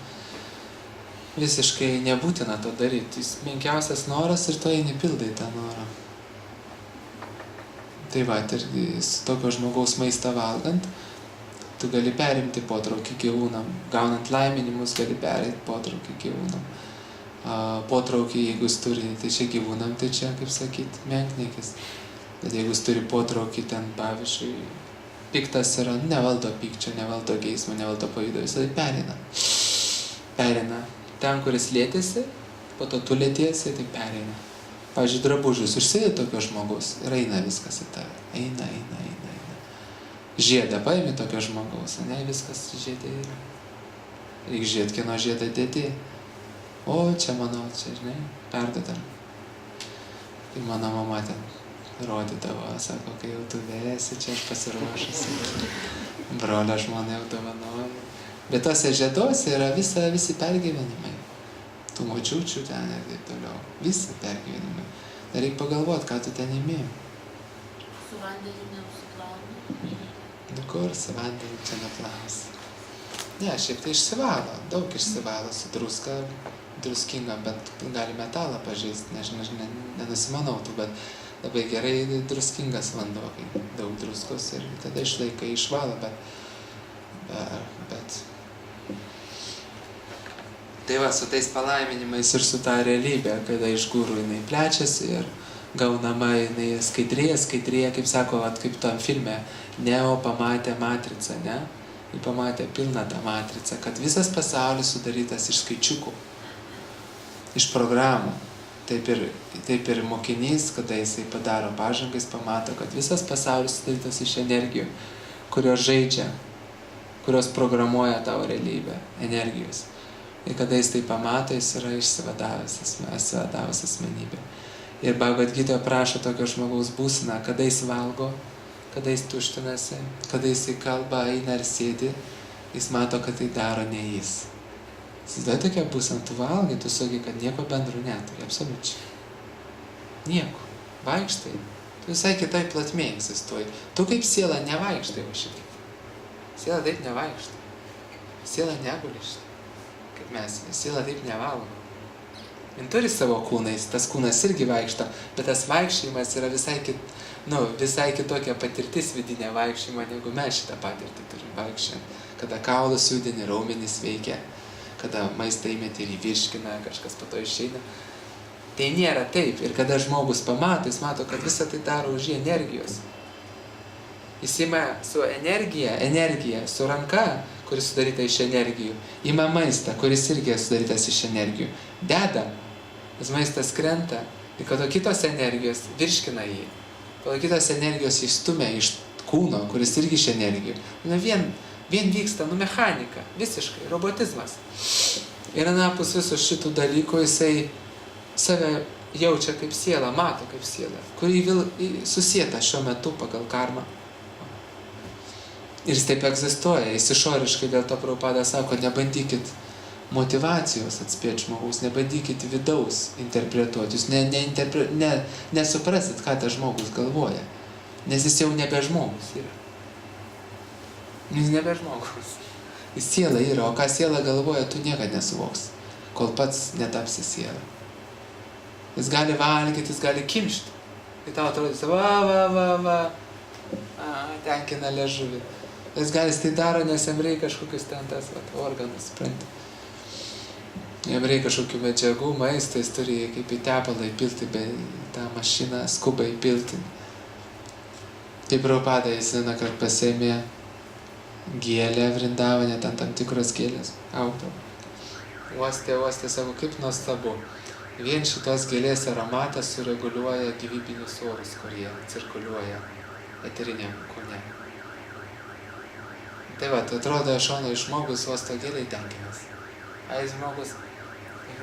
visiškai nebūtina to daryti. Jis menkiausias noras ir to jį nepildai tą norą. Tai va, ir su tokio žmogaus maistą valgant, tu gali perimti potraukį gyvūnam. Gaunant laiminimus gali perimti potraukį gyvūnam. Potraukį, jeigu jis turi, tai čia gyvūnam, tai čia, kaip sakyt, menkniekis. Bet jeigu jis turi potraukį ten, pavyzdžiui, piktas yra, nevaldo pykčio, nevaldo geismo, nevaldo pavydo, visai pereina. Ten, kuris lėtėsi, po to tu lėtėsi, tai pereina. Pavyzdžiui, drabužius užsidė tokio žmogus ir eina viskas į tave. Eina. Žiedą paimi tokio žmogaus, ne, viskas žiedė yra. Reikia žiūrėti, kieno žiedą dėti. O, čia mano, čia, žinai, perduodam. Tai mano mama ten rodydavo, sako, kai jau tu vėsi, čia aš pasiruošusi. Brolio žmona jau dovanoja. Bet tose žieduose yra visi pergyvenimai. Tų močiučių ten ir taip toliau. Visi pergyvenimai. Dar reikia pagalvoti, ką tu ten imi. Su vandeniu neusiplauni? Nu kur su vandeniu čia neplaus? Ne, šiaip tai išsivalo. Daug išsivalo su druska. Druskinga, bet gali metalą pažeisti. Nenusimanautų, bet labai gerai druskingas vanduo, kai daug druskos ir tada išlaikai išvalo, bet tai va, su tais palaiminimais ir su ta realybė, kada iš gurų jinai plečiasi ir gaunama jinai skaidrėja, kaip sako, vat, kaip tam filme, Neo pamatė matricą, ne? Jis pamatė pilną tą matricą, kad visas pasaulis sudarytas iš skaičiukų, iš programų. Taip ir mokinys, kada jisai padaro pažangą, jis pamato, kad visas pasaulis sudarytas iš energijų, kurios žaidžia, kurios programuoja tavo realybę, energijos. Ir kada jis tai pamato, jis yra išsivadavęs asmenybė. Ir Bhagavad Gita prašo tokio žmogaus būseną, kada jis valgo, kada jis tuštinasi, kada jis kalba, eina ir sėdi, jis mato, kad tai daro ne jis. Įsivaizduoji tokia būsena, tu valgai, tu suvoki, kad nieko bendro neturi, absoliučiai. Nieko. Vaikštai. Tu visai kitai platmėj egzistuoji. Tu kaip siela nevaikštai va šitaip. Siela taip nevaikštai. Siela neguli šitaip. Kaip mes. Siela taip nevalgo. Jin turi savo kūnais, tas kūnas irgi vaikšto, bet tas vaikščiojimas yra visai kitokia patirtis vidinė vaikščiojimo, negu mes šitą patirtį turim vaikščiojant. Kada kaulus judini, raumenys veikia, kada maistą įmeti ir įvirškina, kažkas po to išeina. Tai nėra taip. Ir kada žmogus pamato, jis mato, kad visą tai daro už jį energijos. Jis ima su energija, su ranka, kuris sudaryta iš energijų. Ima maistą, kuris irgi sudarytas iš energijų. Deda, tas maistas krenta ir kad kitos energijos virškina jį. Kad kitos energijos išstumia iš kūno, kuris irgi iš energijų. Vien vyksta, mechanika, visiškai, robotizmas. Ir anapus visų šitų dalykų jisai save jaučia kaip siela, mato kaip siela, kuri susieta šiuo metu pagal karmą. Ir jis taip egzistuoja, jis išoriškai dėl to Prabhupada sako, nebandykit motivacijos atspėti žmogaus, nebandykit vidaus interpretuoti, jūs nesuprasit, ką tas žmogus galvoja, nes jis jau nebe žmogus yra. Jis nebe žmogus. Jis siela yra, o ką siela galvoja, tu niekada nesuvoks, kol pats netapsi siela. Jis gali valgyti, jis gali kimšti. Tai tau atrodys, tenkina liežuvį. Jis tai daro, nes jam reikia kažkokius ten tas organus, supranti. Jam reikia kažkokių medžiagų, maisto, jis turi kaip į tepalą įpilti, bet tą mašiną skuba įpilti. Tai Prabhupada jis vieną kartą pasėmė gėlė Vrindavane, ten tam tikros gėlės augdavo. Uostė, sako, kaip nuostabu. Vien šitos gėlės aromatas sureguliuoja gyvybinius orus, kurie cirkuliuoja eteriniam kūne. Tai va, atrodo, šono iš žmogus uosto gėlę tenkinas. Žmogus,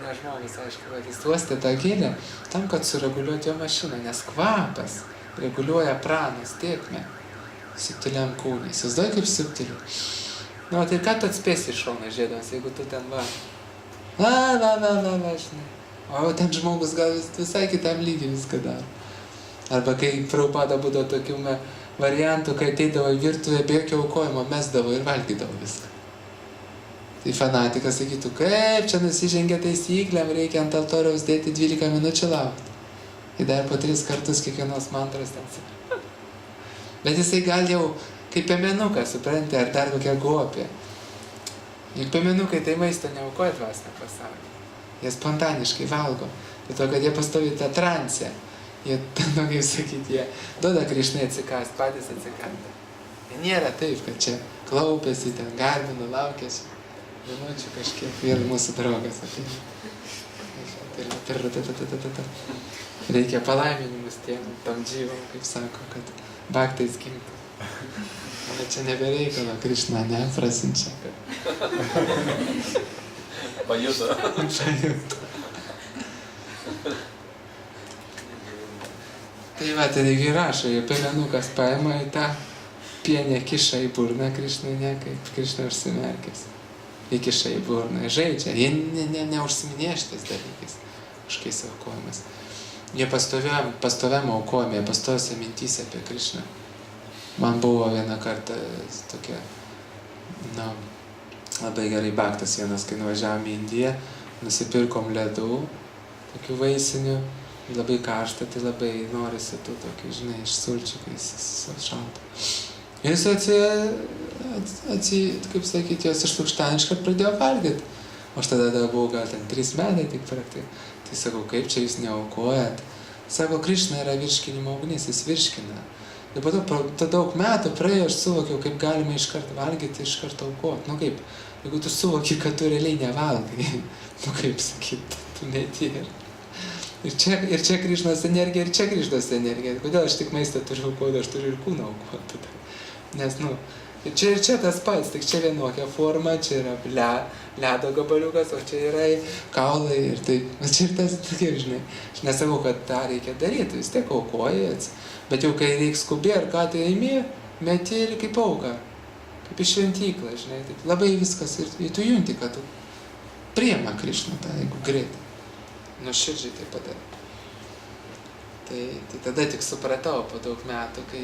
ne žmogus, aišku, kad jis uostė tą gėlę tam, kad sureguliuoti jo mašiną, nes kvapas reguliuoja pranos tėkmę subtiliam kūnui. Įsivaizduoji, kaip subtiliai. Nu, tai ką tu atspėsi iš šono žiedams, jeigu tu ten va, žinai. O ten žmogus gal visai kitam lygiai viską daro. Arba kai Prabhupada būdavo tokių variantų, kai ateidavo į virtuvę, be jokio aukojimo mesdavo ir valgydavo viską. Tai fanatikas sakytų, kaip čia nusižengia taisyklėm, reikia ant altoriaus dėti 12 minučių laukti. Ir dar po 3 kartus kiekvienos mantros ten sakė. Bet jisai gal jau kaip piemenukas, supranti, ar dar kokia gopė. Juk piemenukai tai maisto neaukoja dvasinio pasaulio. Jie spontaniškai valgo. Tai to, kad jie pastovi tą transę. Jie, kaip sakyti, jie duoda Krišnai atsikast, patys atsikanda. Jie nėra taip, kad čia klaupėsi, ten garbina, laukėsi. Minučių kažkiek vėl mūsų draugas ateina. Reikia palaiminimus tam džyvam, kaip sako, kad baktais gimtų. Bet čia nebereikalo Krišna, ne, prasinčia. Pajuto. Tai va, tai irgi rašo, jie piemenukas paima į tą pienę, kiša į burną Krišnai, ne, kaip Krišna užsimerkęs. Įkiša į burną, žaidžia. Jie neužsiminėja šitais dalykais, kažkokiais aukojimas. Jie pastoviam aukojame, jie pastoviuose mintyse apie Krišną. Man buvo vieną kartą tokia, labai gerai baktas vienas, kai nuvažiavome į Indiją, nusipirkom ledų, tokių vaisinių, labai karšta, tai labai norisi tų tokių, žinai, iš sulčių, kai jis šalta. Jis kaip sakyti, jos išlukštan iškart pradėjo valgyti. O aš tada buvau gal ten 3 metai tik praktai. Tai sakau, kaip čia jūs neaukojat? Sako, Krišna yra virškinimo ugnis, jis virškina. Ir po to daug metų praėjo, aš suvokiau, kaip galima iškart valgyti, iškart aukoti. Nu kaip, jeigu tu suvoki, kad tu realiai nevalgai, nu kaip sakyti, tu netyri. Ir čia Krišnos energija, ir čia Krišnos energija. Kodėl aš tik maistą turiu aukoti, aš turiu ir kūną aukoti. Nes, ir čia tas pats, tik čia vienokia forma, čia yra ledo gabaliukas, o čia yra kaulai ir taip. Čia ir tas, kaip žinai, aš nesakau, kad tą reikia daryti, vis tiek aukoji, bet jau kai reikia skubėti, ar ką tai imi, meti ir kaip auką, kaip į šventyklą, žinai, taip labai viskas ir tu junti, kad tu priima Krišną tą, jeigu greitai, nuoširdžiai tai padarė. Tai tada tik supratau po daug metų, kai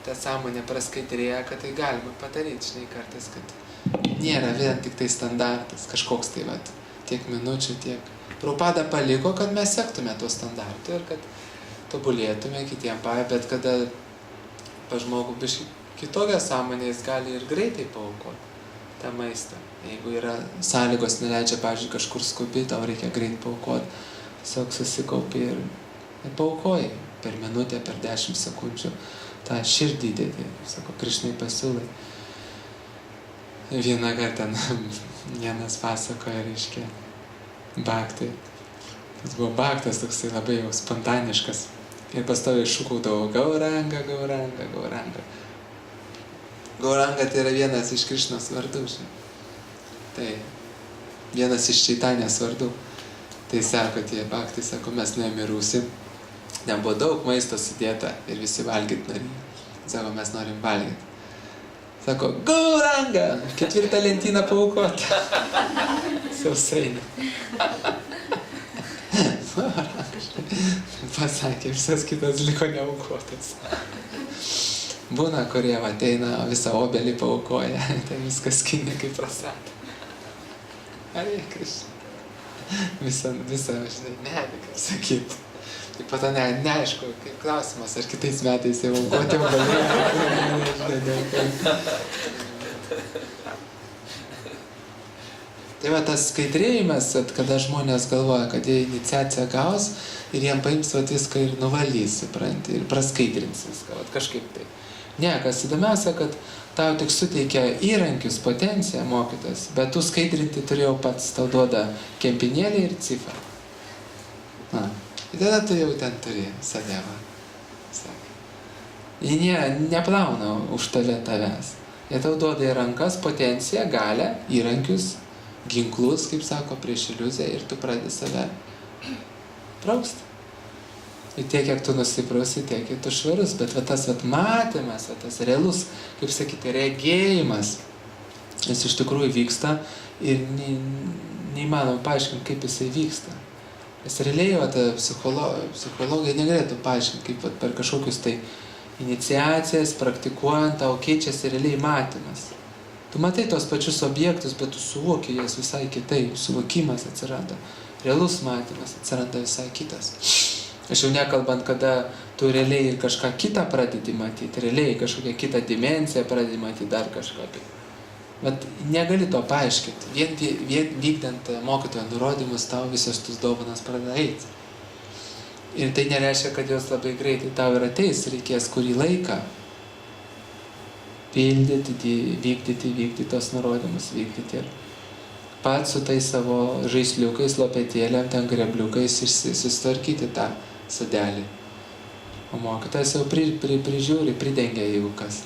ta sąmonė praskaidrėja, kad tai galima padaryti, žinai, kartais, kad nėra vien tik tai standartas, kažkoks tai, vat, tiek minučių, tiek. Prabhupada paliko, kad mes sektume to standartų ir kad tobulėtume kitiem bet kada pa žmogų biškai kitokią sąmonę jis gali ir greitai paaukoti tą maistą. Jeigu yra sąlygos neleidžia, pavyzdžiui, kažkur skubėti, tau reikia greit paaukoti, tiesiog susikaupi ir paaukoji per minutę, per 10 sekundžių. tą širdį dėti, sako, Krišnai pasiūlai. Vieną kartą vienas pasakoja, reiškia, bhaktai. Tas buvo bhaktas toksai labai jau spontaniškas. Ir pastoviai šūkaudavo Gauranga, Gauranga, Gauranga. Gauranga tai yra vienas iš Krišnos vardų, žinai. Tai vienas iš Čaitanės vardų. Tai sako, tie bhaktai, sako, mes nuėjome į Rūsį. Ten buvo daug maisto sudėta ir visi valgyt norėjo. Sako, mes norim valgyti. Sako, Gauranga! 4 lentyną paaukota. Sausainį. Pasakė, visas kitas liko neaukotas. Būna, kurie ateina, visą obelį paaukoja, ten viskas skinė kaip prasata. Arė, Krišna. Visą, žinai, medį, kaip sakyt. Taip pat neaišku, kaip klausimas, ar kitais metais jau aukoti galėjo. Tai va tas skaidrėjimas, kada žmonės galvoja, kad jie iniciaciją gaus ir jiem paims viską ir nuvalys, supranti, ir praskaidrins viską, kažkaip tai. Ne, kas įdomiausia, kad tau tik suteikia įrankius, potenciją mokytas, bet tu skaidrinti turėjau pats, tau duoda kempinėlį ir cifrą. Na, ir tada tu jau ten turi save, va. Jie neplauna už tavęs. Jie tau duoda į rankas potenciją, galią, įrankius, ginklus, kaip sako, prieš iliuziją ir tu pradedi save prausti. Ir tiek, kiek tu nusiprausi, tiek, kiek tu švarus. Bet va tas matymas, va tas realus, kaip sakyti, regėjimas, jis iš tikrųjų vyksta ir neįmanoma paaiškinti, kaip jisai vyksta. Nes realiai va, psichologai negalėtų paaiškinti, kaip va, per kažkokius tai iniciacijas, praktikuojant, tau keičiasi realiai matymas. Tu matai tos pačius objektus, bet tu suvoki jas visai kitaip, suvokimas atsiranda. Realus matymas atsiranda visai kitas. Aš jau nekalbant, kada tu realiai kažką kitą pradedi matyti, realiai kažkokią kitą dimensiją pradedi matyti, dar kažką. Bet negali to paaiškinti. Vien vykdant mokytojo nurodymus, tau visos tus dovanas pradeda eiti. Ir tai nereiškia, kad jos labai greitai tau ir ateis, reikės kurį laiką pildyti, vykdyti tos nurodymus, vykdyti ir pats su tai savo žaisliukais, lopetėlėm, ten grebliukais susitvarkyti tą sodelį. O mokytojas jau prižiūri, pridengia, jeigu kas.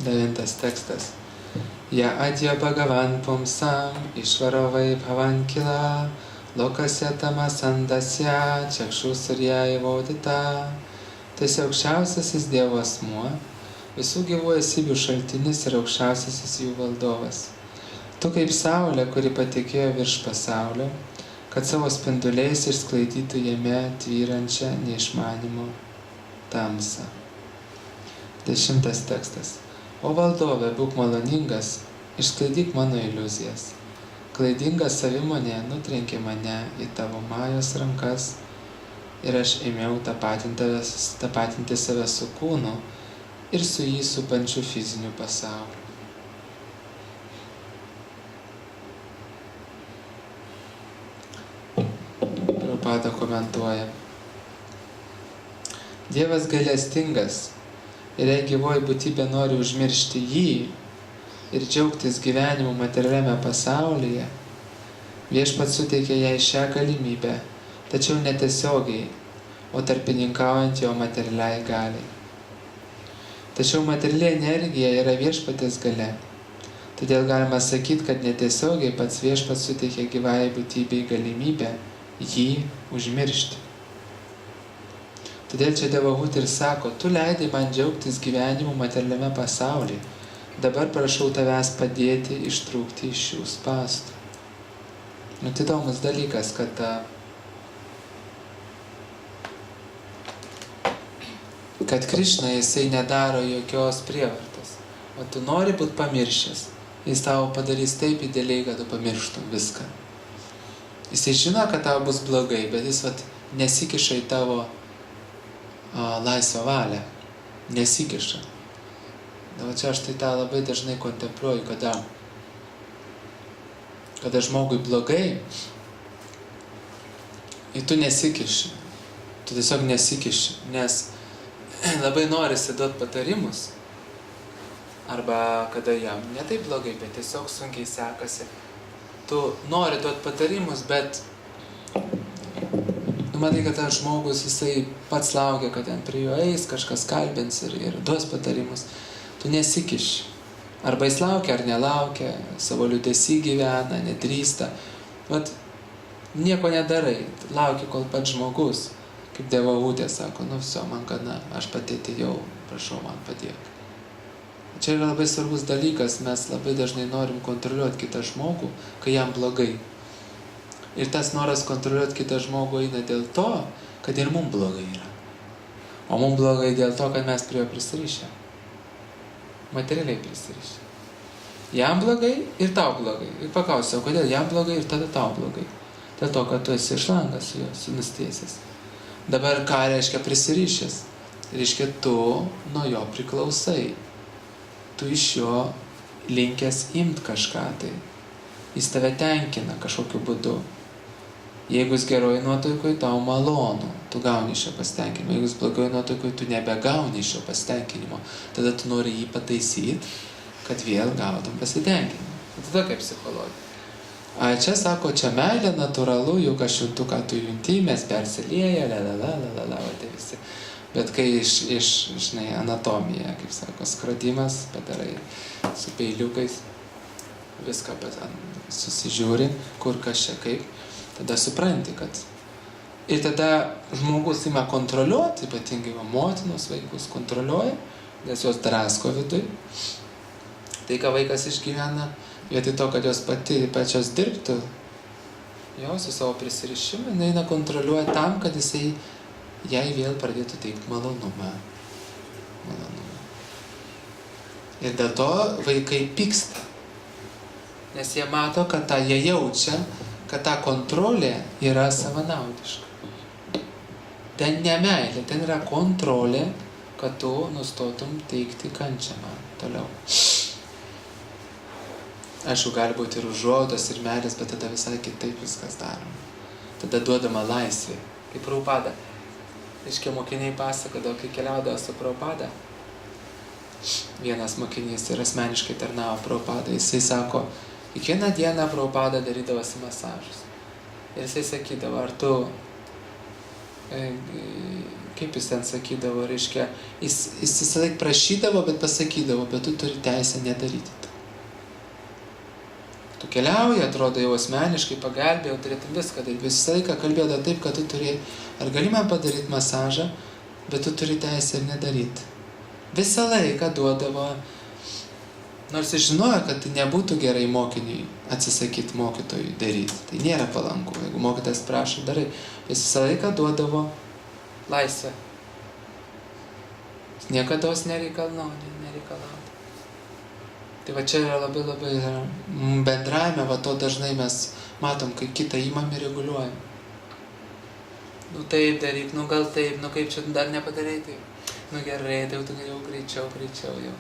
Devintas tekstas. Ya adya bhagavan pumsam išvarovai bhavan kila lokasya tamasandasya čakšų surjai vaudita. Tai esi aukščiausiasis Dievo asmuo, visų gyvų esybių šaltinis ir aukščiausiasis jų valdovas. Tu kaip saulė, kuri patekėjo virš pasaulio, kad savo spinduliais išsklaidytų jame tvyrančią neišmanimo tamsą. 10 tekstas. O valdove, būk maloningas, išsklaidyk mano iliuzijas. Klaidinga savimonė nutrenkė mane į tavo majos rankas ir aš ėmiau tapatinti save su kūnu ir su jį supančiu fiziniu pasauliu. Prabhupada komentuoja. Dievas gailestingas ir jei gyvoji būtybė nori užmiršti jį ir džiaugtis gyvenimu materialiame pasaulyje, viešpats suteikia jai šią galimybę, tačiau netiesiogiai, o tarpininkaujant jo materialiai galiai. Tačiau materiali energija yra viešpatės galia. Todėl galima sakyti, kad netiesiogiai pats viešpats suteikia gyvai būtybei galimybę jį užmiršti. Todėl čia Devahuti ir sako, tu leidai man džiaugtis gyvenimu materialiame pasaulyje. Dabar prašau tavęs padėti ištrūkti iš šių spąstų. Tai įdomus dalykas, kad Krišna jisai nedaro jokios prievartos. O tu nori būti pamiršęs, jis tau padarys taip idealiai, kad tu pamirštum viską. Jisai žino, kad tau bus blogai, bet jis nesikiša į tavo laisvą valią. Nesikiša. Čia aš tai tą labai dažnai kontempliuoju, kada žmogui blogai, ir tu nesikiši. Tu tiesiog nesikiši, nes labai norisi duoti patarimus. Arba kada jam ne taip blogai, bet tiesiog sunkiai sekasi. Tu nori duoti patarimus, bet matai, kad tas žmogus, jisai pats laukia, kad ten prie jo eis, kažkas kalbins ir duos patarimus. Tu nesikiši. Arba jis laukia ar nelaukia, savo liūdesį gyvena, nedrįsta. Nieko nedarai, lauki, kol pats žmogus, kaip Devahutė sako, viso, man gana, aš pati atėjau, prašau, man padėk. Čia yra labai svarbus dalykas, mes labai dažnai norim kontroliuoti kitą žmogų, kai jam blogai. Ir tas noras kontroliuoti kitą žmogų eina dėl to, kad ir mums blogai yra. O mums blogai dėl to, kad mes prie jo prisirišę. Materialiai prisirišę. Jam blogai ir tau blogai. Ir paklausiau, kodėl jam blogai ir tada tau blogai. Dėl to, kad tu esi šlangas su juo, nustiesęs. Dabar ką reiškia prisirišęs? Reiškia, tu nuo jo priklausai. Tu iš jo linkęs imt kažką tai. Jis tave tenkina kažkokiu būdu. Jeigu jis geroj nuotaikoj, tau malonu, tu gauni šio pasitenkinimo. Jeigu jis blogoj nuotaikoj, tu nebegauni šio pasitenkinimo. Tada tu nori jį pataisyti, kad vėl gautum pasitenkinimą. Tada kaip psichologija. A čia sako, čia meilė natūralu, juk aš juntu, ką tu junti, mes persilieja, tai visi. Bet kai žinai, anatomija, kaip sako, skrodimas, padarai su peiliukais, viską susižiūri, kur kas čia kaip, tada supranti, kad... Ir tada žmogus ima kontroliuoti, ypatingai motinos vaikus kontroliuoja, nes jos drasko viduj. Tai, ką vaikas išgyvena, vietoj to, kad jos pačios dirbtų, jo, su savo prisirišimu, jinai eina kontroliuoja tam, kad jisai jai vėl pradėtų teikti malonumą. Ir dėl to vaikai pyksta. Nes jie mato, kad jie jaučia, kad ta kontrolė yra savanaudiška. Ten ne meilė, ten yra kontrolė, kad tu nustotum teikti kančią man toliau. Aišku, gali būti ir užuojautos, ir meilės, bet tada visai kitaip viskas daroma. Tada duodama laisvė. Kaip Prabhupada. Reiškia, mokiniai pasakodavo, kai keliaudavo su Prabhupada. Vienas mokinys ir asmeniškai tarnavo Prabhupada. Jisai sako, kiekvieną dieną Prabhupada darydavosi masažus. Ir jisai sakydavo, ar tu, kaip jis ten sakydavo, reiškia, jis visą laik prašydavo, bet pasakydavo, bet tu turi teisę nedaryti. Tu keliauji, atrodo jau asmeniškai, pagalbėjau, turėtum viską daryti. Visą laiką kalbėjo taip, kad tu turi, ar gali man padaryti masažą, bet tu turi teisę ir nedaryti. Visą laiką duodavo, nors jis žinojo, kad tai nebūtų gerai mokiniui atsisakyti mokytojui daryti. Tai nėra palanku, jeigu mokytojas prašo, darai. Jis visą laiką duodavo laisvę. Niekada nereikalauja. Tai va čia yra labai bendravime, va to dažnai mes matom, kai kitą įmam ir reguliuojam. Nu taip daryk, nu gal taip, nu kaip čia dar nepadarai taip. Nu gerai, tai tu jau greičiau jau.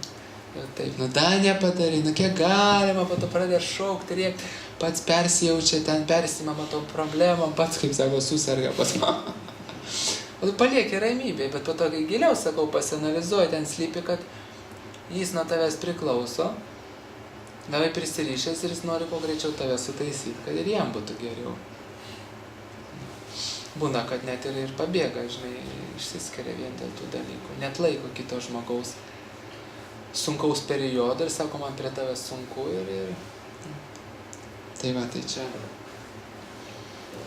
Jau taip, nu dar nepadarai, nu kiek galima, po to pradė šaukti, rėkti, pats persijaučia ten, persimama tom problemom, pats, kaip sako, suserga pas man. O tu palieki ramybėj, bet po to, kai giliau, sakau, pasianalizuoji, ten slypi, kad jis nuo tavęs priklauso, labai prisirišęs ir jis nori kuo greičiau tave sutaisyti, kad ir jam būtų geriau. Būna, kad net ir pabėga, žinai, išsiskiria vien dėl tų dalykų. Net laiko kito žmogaus sunkaus periodo ir sako, man prie tavęs sunku ir... Tai va, tai čia.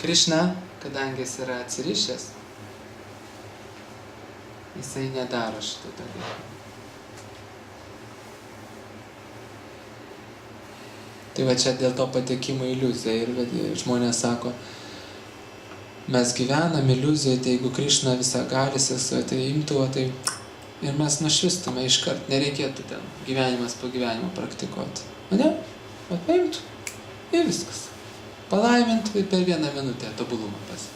Krišna, kadangi jis yra atsirišęs, jisai nedaro šitą dalyką. Tai va čia dėl to patekimo iliuziją ir žmonės sako, mes gyvenam iliuzijoje, tai jeigu Krišna visagalis tai imtų, tai ir mes nušvistume iškart, nereikėtų ten gyvenimas po gyvenimo praktikuoti. O ne? O paimtų ir viskas. Palaimintų ir per 1 minutę tobulumą pas.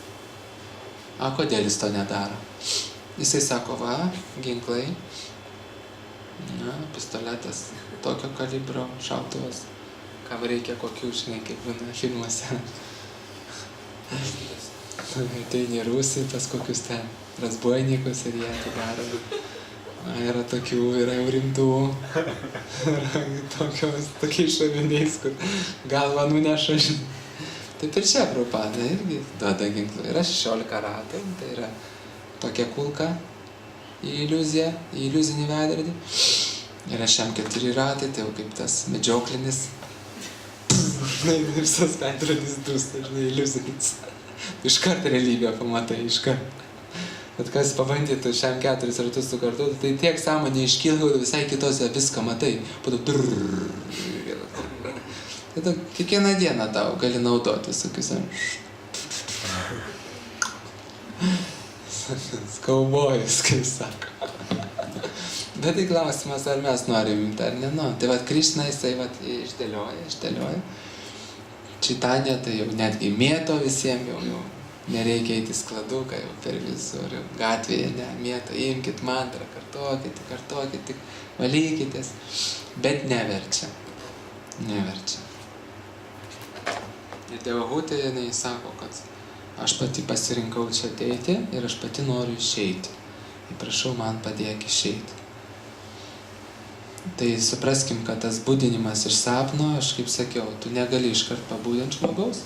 A, kodėl jis to nedaro? Jisai sako, va, ginklai, na, pistoletas, tokio kalibro, šautuvas. Kam reikia kokių, žinai, kaip būna filmuose. Ateini Rusai, pas kokius ten razbojnikus ir jie tai daro. Yra tokių, yra jau rimtų. Tokiais šoviniais, kur galva nuneša. Taip ir čia Prabhupada irgi duoda ginklų. Yra 16 ratai, tai yra tokia kulka į iliuziją, į iliuzinį veidrodį. Yra šiam 4 ratai, tai jau kaip tas medžioklinis. Visas veidrodis dūsta, žinai, iliuzinis. Iškart realybę pamatai, iškart. Bet kas pabandytų šiam 4 ratus sukartuoti, tai tiek sąmonė iškyla, visai kitose viską matai. Po to tai kiekvieną dieną tau gali naudoti visokius. Kaubojus, kaip sako. Bet tai klausimas, ar mes norim imti, ar ne. Tai vat Krišna jisai išdėlioja. Čitanya tai jau netgi mėto visiems, jau nereikia eiti skladuką, jau per visur, gatvėje, ne, mėto, imkit mantrą, kartokit, tik valykitės, bet neverčia. neverčia. Ir Devahutė, jinai sako, kad aš pati pasirinkau čia ateiti ir aš pati noriu išeiti. Ir prašau, man padėk išeiti. Tai supraskim, kad tas būdinimas iš sapno, aš kaip sakiau, tu negali iškart pabūdint žmogaus.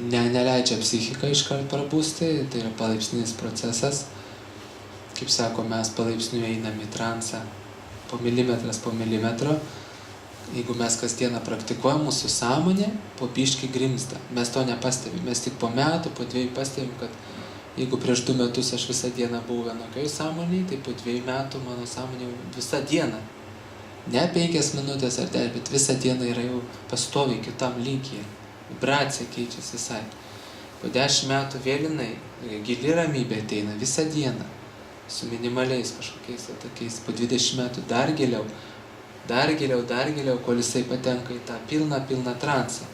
Neleidžia psichika iškart prabusti, tai yra palaipsninis procesas. Kaip sako, mes palaipsniui einam į transą po milimetras po milimetro. Jeigu mes kasdieną praktikuojam, mūsų sąmonė po biškį grimzta. Mes to nepastebim. Mes tik po metų, po 2 pastebim, kad jeigu prieš 2 metus aš visą dieną buvau vienokioj sąmonėj, tai po 2 metų mano sąmonė visą dieną. Ne 5 minutės ar 10, bet visą dieną yra jau pastoviai kitam lygyje. Vibracija keičiasi visai. Po 10 metų vėlinai gili ramybė ateina visą dieną. Su minimaliais kažkokiais tokiais. Po 20 metų dar giliau, kol jisai patenka į tą pilną transą.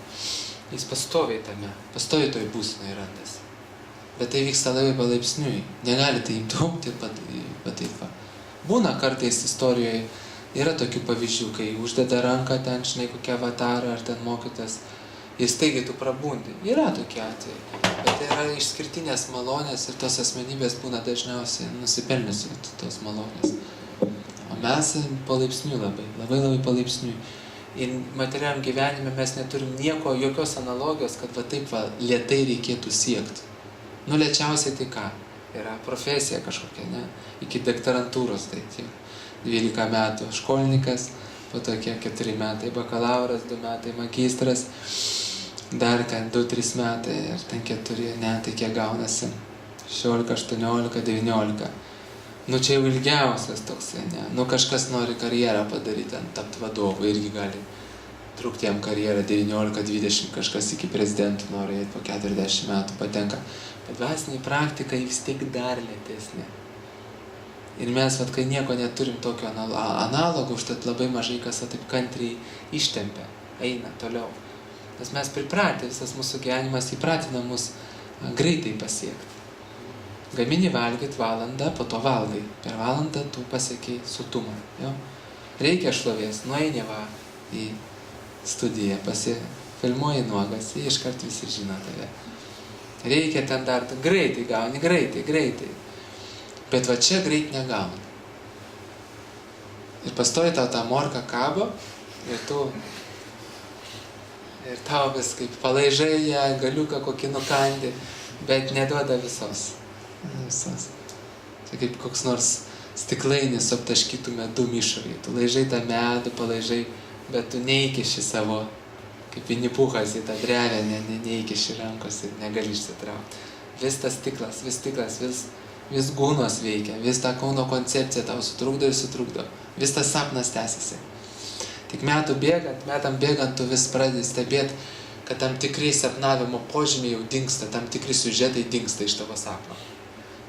Jis pastoviai toj būsenoj randasi. Bet tai vyksta labai palaipsniui. Negalite imti ir taip va. Būna kartais istorijoje, yra tokių pavyzdžių, kai uždeda ranką ten, žinai, kokią avatarą ar ten mokytas, ir staigiai tu prabundi. Yra tokie atvejai. Bet tai yra išskirtinės malonės ir tos asmenybės būna dažniausiai nusipelniusi tos malonės. O mes palaipsniui labai palaipsniui. Ir materialiam gyvenime mes neturim jokios analogijos, kad va taip va lėtai reikėtų siekti. Nu, lėčiausiai tai ką? Yra profesija kažkokia, ne? Iki doktorantūros, tai 12 metų školininkas, po to 4 metai bakalauras, 2 metai magistras, dar 2-3 metai, ir ten 4, ne, tai kiek gaunasi? 16, 18, 19. Nu, čia jau ilgiausias toksai, ne? Nu, kažkas nori karjerą padaryti, ten tapti vadovu, irgi gali trukti jam karjerą 19-20, kažkas iki prezidentų nori eiti po 40 metų patenka. Bet dvasinė praktika vis tiek dar lėtesnė. Ir mes, kai nieko neturim tokio analogo, užtat labai mažai kas taip kantriai ištempia, eina toliau. Nes mes pripratę, visas mūsų gyvenimas įpratina mus greitai pasiekti. Gamini valgyt valandą, po to valgai. Per valandą tu pasiekiai sotumą. Jo? Reikia šlovės, nueini va į studiją, pasifilmuoji nuogas, iškart visi žino tave. Reikia ten dar, greitai gauni, greitai. Bet va čia greit negauni. Ir pastoji tau tą morką kabo ir tau vis kaip palaižai ją, galiuką kokį nukandi, bet neduoda visos. Tai kaip koks nors stiklainis aptaškytų medum išorėje. Tu laižai tą medų, palaižai, bet tu neįkiši savo, kaip vinipuchas į tą drevę, neįkiši rankos ir negali išsitraukti. Vis tas stiklas, vis gūnos veikia, vis ta kūno koncepcija tau sutrukdo ir sutrukdo. Vis tas sapnas tęsiasi. Tik metam bėgant tu vis pradedi stebėti, kad tam tikrai sapnavimo požymiai jau dingsta, tam tikri siužetai dingsta iš tavo sapno.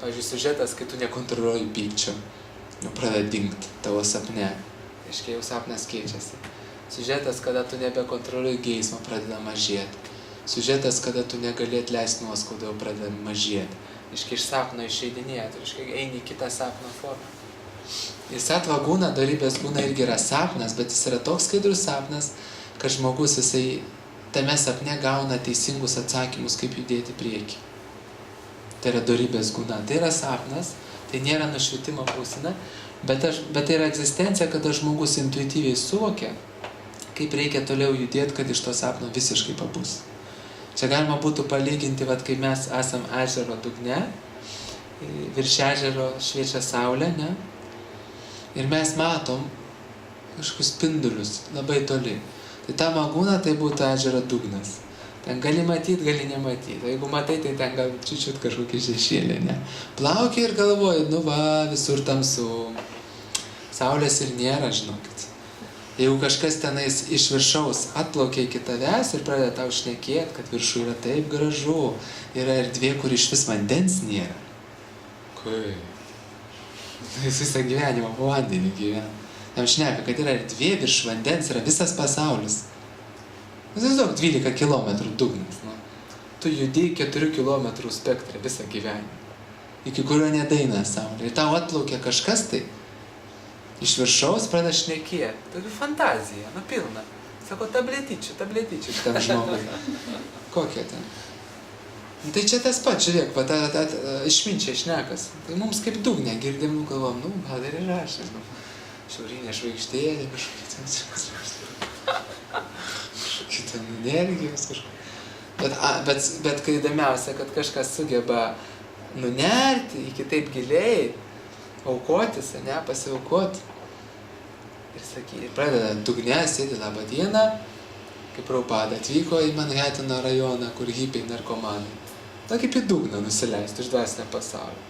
Pavyzdžiui, siužetas, kai tu nekontroliuoji pykčio, jau pradeda dingti tavo sapne. Aiškiai, jau sapnas keičiasi. Siužetas, kada tu nebekontroliuoji geismo, pradeda mažėti. Siužetas, kada tu negali atleisti nuoskaudų, jau pradeda mažėti. Aiškiai, iš sapno išeidinėti, aiškiai, eini į kitą sapno formą. Ir satva guna, dorybės guna irgi yra sapnas, bet jis yra toks skaidrus sapnas, kad žmogus jisai tame sapne gauna teisingus atsakymus, kaip judėti prieki. Tai yra dorybės guna. Tai yra sapnas, tai nėra nušvitimo būsena, bet tai yra egzistencija, kada žmogus intuityviai suvokia, kaip reikia toliau judėti, kad iš to sapno visiškai pabus. Čia galima būtų palyginti, kai mes esam ežero dugne, virš ežero šviečia saulė, ne? Ir mes matom kažkokius spindulius labai toli. Tai ta magūna tai būtų ežero dugnas. Ten gali matyti, gali nematyti. O jeigu matai, tai ten gal čiučiut kažkokį šešėlį, ne? Plaukia ir galvoji, nu va, visur tamsu. Saulės ir nėra, žinokit. Jeigu kažkas tenais iš viršaus atplaukia iki tavęs ir pradeda tau šnekėti, kad viršų yra taip gražu, yra erdvė, kur iš vis vandens nėra. Kaip? Jis visą gyvenimą po vandenį gyvena. Jam šneka, kad yra erdvė virš vandens, yra visas pasaulis. Įsivaizduok 12 km dugnas. Nu. Tu judi 4 km spektrą visą gyvenimą, iki kurio nedaina saulė. Ir tau atplaukia kažkas tai. Iš viršaus pradeda šnekėti. Tokia fantazija, pilna. Sako, tabletyčių tam žmogui. Kokie ten? Tai čia tas pats, žiūrėk, išminčiai šnekas. Tai mums kaip dugne girdim, galvom, gal ir yra, šiaurinė žvaigždėlė, kažkokia ten energijos, bet kai įdomiausia, kad kažkas sugeba nunerti iki taip giliai, aukotis, pasiaukoti. Ir pradeda dugne, sėdi labą dieną, kaip Prabhupada atvyko į Manhatano rajoną, kur hipiai narkomanai. Kaip į dugną nusileisti iš dvasinio pasaulio.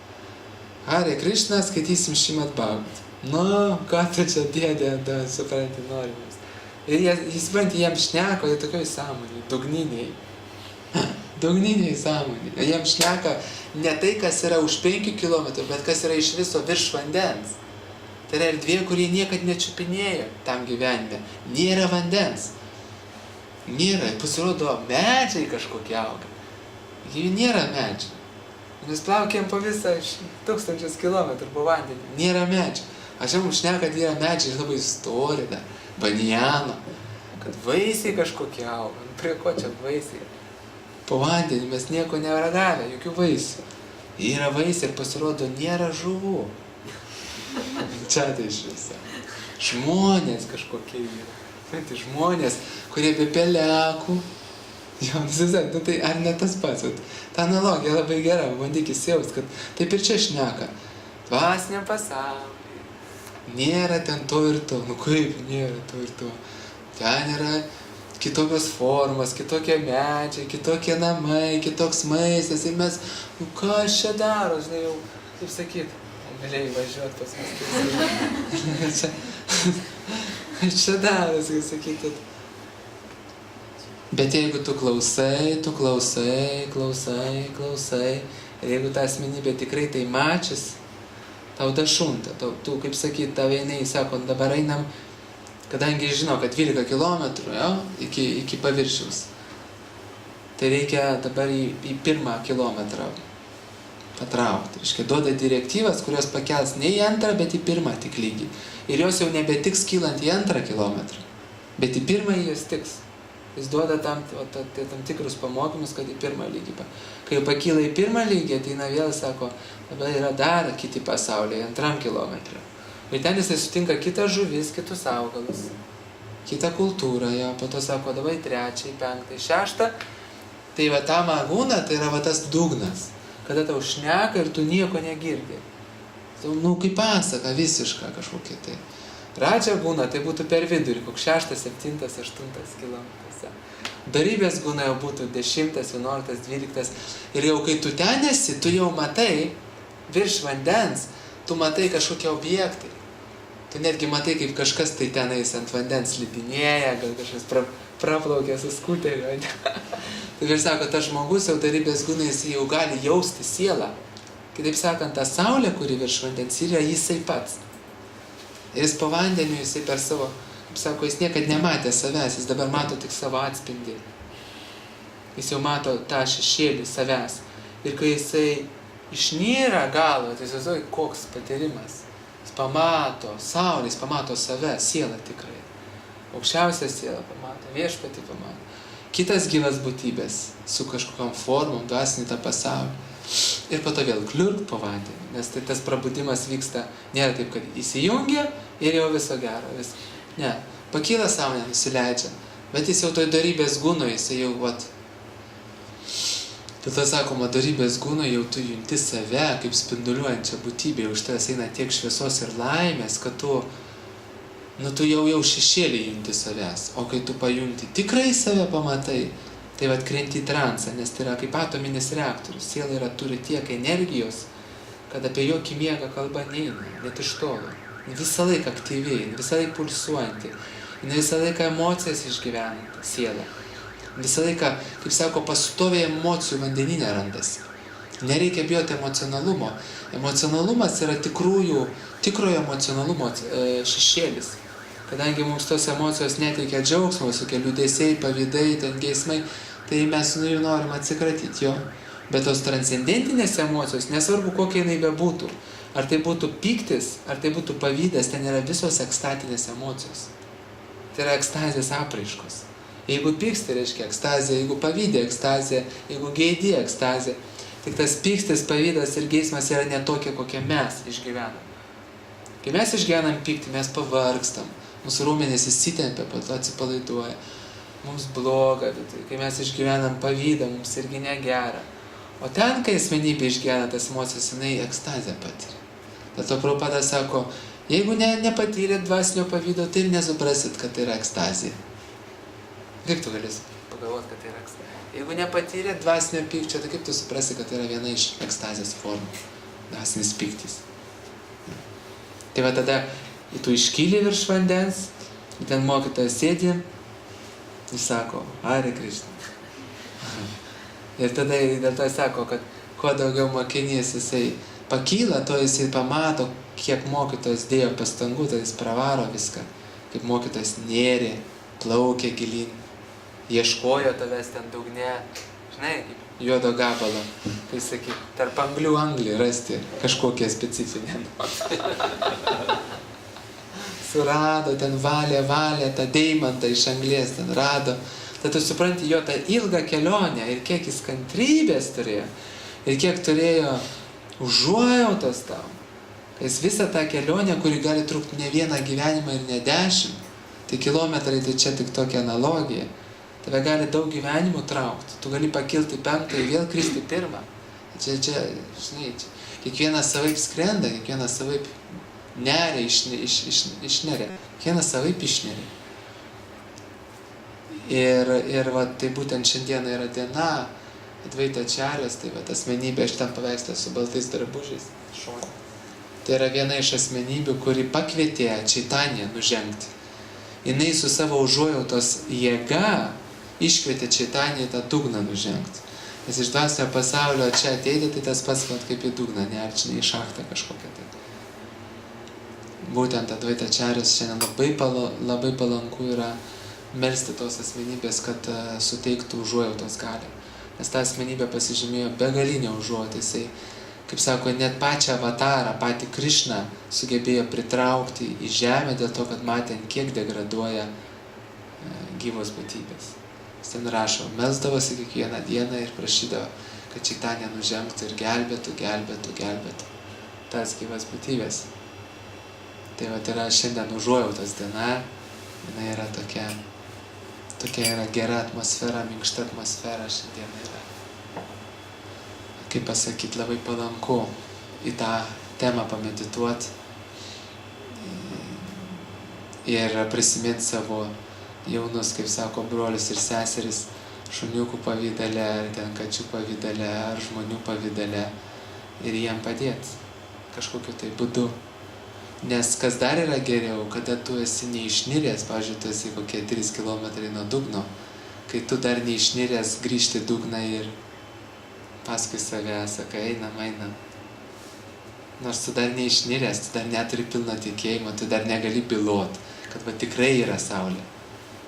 Hare Krishna, skaitysim Šrimad Bhagavatam. Ką tu čia dėdė, supranti, norimas. Ir jis jiems šneka, jie tokioj sąmonėj, dugniniai sąmonėj. Jiems šneka ne tai, kas yra už 5 kilometrų, bet kas yra iš viso virš vandens. Tai yra erdvė, kurie niekad nečiupinėjo tam gyvenime. Nėra vandens. Nėra. Pasirodo, medžiai kažkokie auga. Jų nėra medžių. Mes plaukėm po visą 1000 kilometrų po vandenį. Nėra medžių. Aš jums šneka, kad yra medžiai labai stori, banjano. Kad vaisiai kažkokie auga. Prie ko čia vaisiai? Po vandenį mes nieko neragavę, jokių vaisių. Yra vaisiai ir pasirodo, nėra žuvų. Čia tai iš viso. Žmonės kažkokie yra. Tai žmonės, kurie be pelekų. Tai ar ne tas pats? Ta analogija labai gera, bandyk įsijaust, kad taip ir čia šneka. Dvasiniam pasaulyje. Nėra ten to ir to. Kaip nėra to ir to? Ten yra kitokios formos, kitokie medžiai, kitokie namai, kitoks maistas. Ir mes, kas čia daro, žinai, jau, kaip sakyt, galėjai važiuoti pas mus. Čia darosi, kaip sakyti. Bet jeigu tu klausai, ir jeigu ta asmenybė tikrai tai mačias, tau dašunta, tu, kaip sakyt, tau eini, sako, dabar einam, kadangi žinau, kad 12 kilometrų, iki paviršiaus, tai reikia dabar į 1 kilometrą patraukti. Reiškia, duoda direktyvas, kurios pakels ne į 2, bet į 1 tik lygį. Ir jos jau nebetiks kylant į 2 kilometrą, bet į 1 jos tiks. Jis duoda tam tikrus pamokymus, kad į 1 lygį. Kai pakyla į 1 lygį, ateina vėl, sako, dabar yra dar kiti pasauliai, 2 kilometrą. Ir ten jisai sutinka kitą žuvis, kitus augalus, kitą kultūrą, po to sako, dabar 3, 5, 6. Tai ta magūna, tai yra tas dugnas, kada tau šneka ir tu nieko negirdi. Kaip pasaka, visiška kažkokia tai. Radža gūna, tai būtų per vidurį, koks 6, 7, 8 kilometras. Darybės gūna jau būtų 10, 11, 12. Ir jau kai tu ten esi, tu jau matai, virš vandens, tu matai kažkokie objektai. Tu netgi matai, kaip kažkas tai tenais ant vandens slidinėja, gal kažkas praplaukia su skuteriu. Tai ir sako, tas žmogus jau darybės gūna, jis jau gali jausti sielą. Kitaip sakant, ta saulė, kuri virš vandens, yra jisai pats. Ir jis po vandeniu, jisai per savo, kaip sako, jis niekad nematė savęs, jis dabar mato tik savo atspindį. Jis jau mato tą šešėlį savęs. Ir kai jisai išnyra galvą, tai įsivaizduoji, koks patyrimas. Jis pamato saulę, jis pamato save, sielą tikrai. Aukščiausią sielą pamato, viešpatį pamato. Kitas gyvas būtybės su kažkokiam formom, dvasinį tą pasaulį. Ir po to vėl kliurk po vandenį, nes tai tas prabudimas vyksta, nėra taip, kad įsijungia ir jau viso gero. Ne, pakyla sąmonė, nusileidžia, bet jis jau toj darybės gūno, jisai jau, tada sakoma, darybės gūno jau tu junti save, kaip spinduliuojančią būtybę, už tavęs eina tiek šviesos ir laimės, kad tu jau šešėlį junti savęs, o kai tu pajunti tikrai save pamatai, tai krenti į transą, nes tai yra kaip atominis reaktorius. Siela turi tiek energijos, kad apie jokį miegą kalba neina, net iš tolo. Visą laiką aktyviai, visą laiką pulsuojanti, visą laiką emocijas išgyvenanti siela. Visą laiką, kaip sako, pastoviai emocijų vandeninė randasi. Nereikia bijoti emocionalumo. Emocionalumas yra tikrojo emocionalumo šešėlis. Kadangi mums tos emocijos neteikia džiaugsmo, visokie liūdesiai, pavydai, geismai, tai mes jų norim atsikratyti jo. Bet tos transcendentinės emocijos, nesvarbu kokia jinai bebūtų, Ar tai būtų pyktis, ar tai būtų pavydas, ten yra visos ekstatinės emocijos. Tai yra ekstazės apraiškos. Jeigu pyksti, reiškia ekstazė, jeigu pavydė ekstazė, jeigu geidi ekstazė. Tik tas pyktis, pavydas ir geismas yra ne tokie, kokie mes išgyvenam. Kai mes išgyvenam pyktį, mes pavargstam, mūsų raumenys įsitempia, po to atsipalaiduoja. Mums bloga, bet kai mes išgyvenam pavydą, mums irgi negera. O ten, kai asmenybė išgyvena tas emocijas, jinai ekstazę patiria. Dėl to Prabhupada sako, jeigu nepatyrėt dvasinio pavydo, tai nesuprasit, kad tai yra ekstazija. Kaip tu galėsi pagalvoti, kad tai yra ekstazija? Jeigu nepatyrėt dvasinio pykčio, tai kaip tu suprasi, kad tai yra viena iš ekstazijos formų. Dvasinis pyktis. Tai va tada tu iškyli virš vandens, ten mokytojas sėdi, jis sako, Hare Krishna. Ir tada dėl to sako, kad kuo daugiau mokinys jisai pakyla, to jisai pamato, kiek mokytojas dėjo pastangų, tai jis pravaro viską. Kaip mokytojas nėrė, plaukė gilyn, ieškojo tavęs ten dugne, žinai, kaip juodo gabalo, kai sakyk, tarp anglių anglį rasti kažkokią specifinę. Surado, ten valė tą deimantą iš anglies, ten rado. Tad tu supranti jo tą ilgą kelionę ir kiek jis kantrybės turėjo, ir kiek turėjo užuojautos tau. Jis visą tą kelionę, kuri gali trukti ne vieną gyvenimą ir ne 10, tai kilometrai tai čia tik tokia analogija. Tave gali daug gyvenimų traukti. Tu gali pakilti 5 ir vėl kristi 1. Čia, žinai, kiekvienas savaip skrenda, kiekvienas savaip neria, išneria. Kiekvienas savaip išneria. Ir va, tai būtent šiandien yra diena, Advaita Ačarjos, tai va, asmenybė šitam paveikslė su baltais drabužiais šone. Tai yra viena iš asmenybių, kuri pakvietė Čaitanją nužengti. Jinai su savo užuojautos jėga iškvietė Čaitanją į tą dugną nužengti. Nes iš dvasinio pasaulio čia ateiti, tai tas pats kaip į dugną, nerčinį į šachtą kažkokią tai. Būtent Advaita Ačarjos šiandien labai palanku yra melsti tos asmenybės, kad suteiktų užuojautos galią. Nes ta asmenybė pasižymėjo begalinę užuojautą. Jisai, kaip sako, net pačią avatarą, patį Krišną sugebėjo pritraukti į žemę dėl to, kad matė, kiek degraduoja gyvos būtybės. Jis ten rašo, melsdavosi kiekvieną dieną ir prašydavo, kad Čaitanija nužengtų ir gelbėtų tas gyvas būtybės. Tai va, yra šiandien užuojautos diena, jinai yra tokia yra gera atmosfera, minkšta atmosfera šiandien yra. Kaip pasakyti, labai palanku į tą temą pamedituoti ir prisiminti savo jaunus, kaip sako, brolius ir seseris, šuniukų pavydale, ar ten kačių pavydale, ar žmonių pavydale ir jiem padėti kažkokiu tai būdu. Nes kas dar yra geriau, kada tu esi neišniręs, pavyzdžiui, tu esi kokie 3 kilometrai nuo dugno, kai tu dar neišniręs grįžti dugną ir paskui save sakai, einam. Nors tu dar neišniręs, tu dar neturi pilno tikėjimo, tu dar negali bylot, kad va tikrai yra saulė.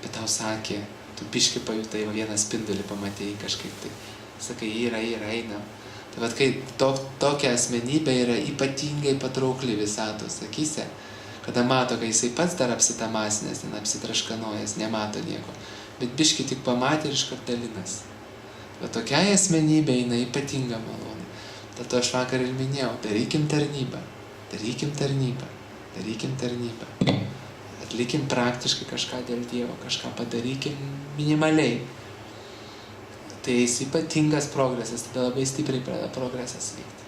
Bet tau sakė, tu biškį pajutai, vieną spindulį pamatėjai kažkaip tai. Sakai, yra, einam. Tai vat, kai tokia asmenybė yra ypatingai patraukli visatos akyse, kada mato, kai jisai pats dar apsitamasinės, apsitraškanojęs, nemato nieko, bet biškį tik pamatė ir iškart dalinas. Bet tokiai asmenybė eina ypatinga malonė. Dėl to aš vakar ir minėjau, darykim tarnybą. Atlikim praktiškai kažką dėl Dievo, kažką padarykim minimaliai. Tai jis ypatingas progresas, tada labai stipriai pradeda progresas vykti.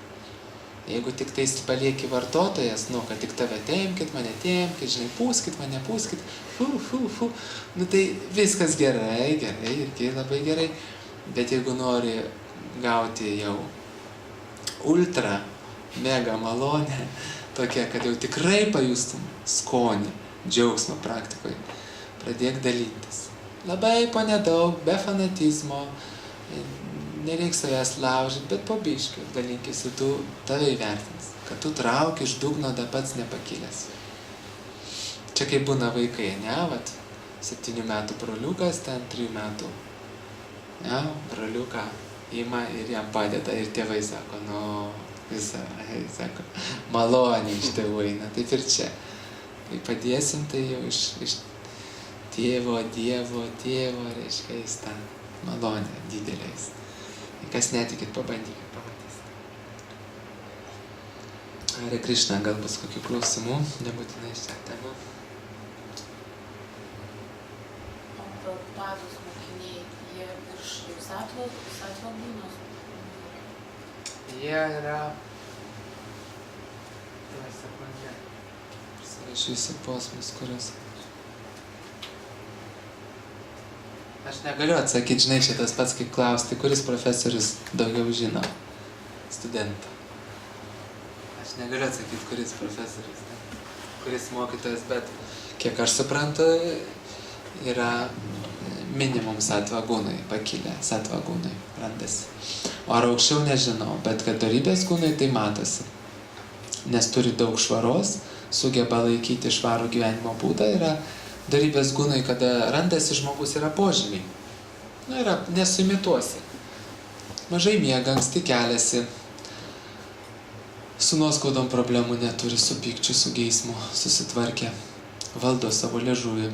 Jeigu tik tais palieki vartotojas, kad tik tave teimkit, mane teimkit, žinai, pūskit, mane pūskit, tai viskas gerai, irgi labai gerai. Bet jeigu nori gauti jau ultra, mega malonę, tokia, kad jau tikrai pajustum skonį, džiaugsmą praktikoje, pradėk dalintis. Labai po nedaug, be fanatizmo, nereiks savęs laužyti, bet po biškį dalinkis ir tu tave įvertins, kad tu trauki iš dugno da pats nepakilęs. Čia kaip būna vaikai, ne, 7 metų broliukas, ten 3 metų. Ne, broliuką ima ir jam padeda ir tėvai sako, visą, sako, malonė iš tėvų eina. Taip ir čia. Kai padėsim, tai jau iš tėvo, reiškia, jis tą malonę dideliais. Kas netikit, pabandykit, pamatysite. Hare Krishna, gal bus kokių klausimų, nebūtinai šią temą. O Prabhupados mokiniai, jie virš jau sattva būnos? Jie yra... Sekundę. Surašysiu posmus, kurios... Aš negaliu atsakyti, žinai, šitas pats kaip klausti, kuris profesorius daugiau žino studentą. Aš negaliu atsakyti, kuris profesorius, ne? Kuris mokytojas, bet kiek aš suprantu, yra minimum sattva gūnai pakilę, sattva gūnai randasi. O ar aukščiau nežinau, bet kad dorybės gūnai tai matosi. Nes turi daug švaros, sugeba laikyti švarų gyvenimo būdą, yra dorybės gūnai, kada randasi žmogus, yra požymiai. Yra, nesuimituosi. Mažai miega, anksti keliasi. Su nuoskaudom problemų neturi, su pykčiu, su geismu, susitvarkė. Valdo savo liežuvį.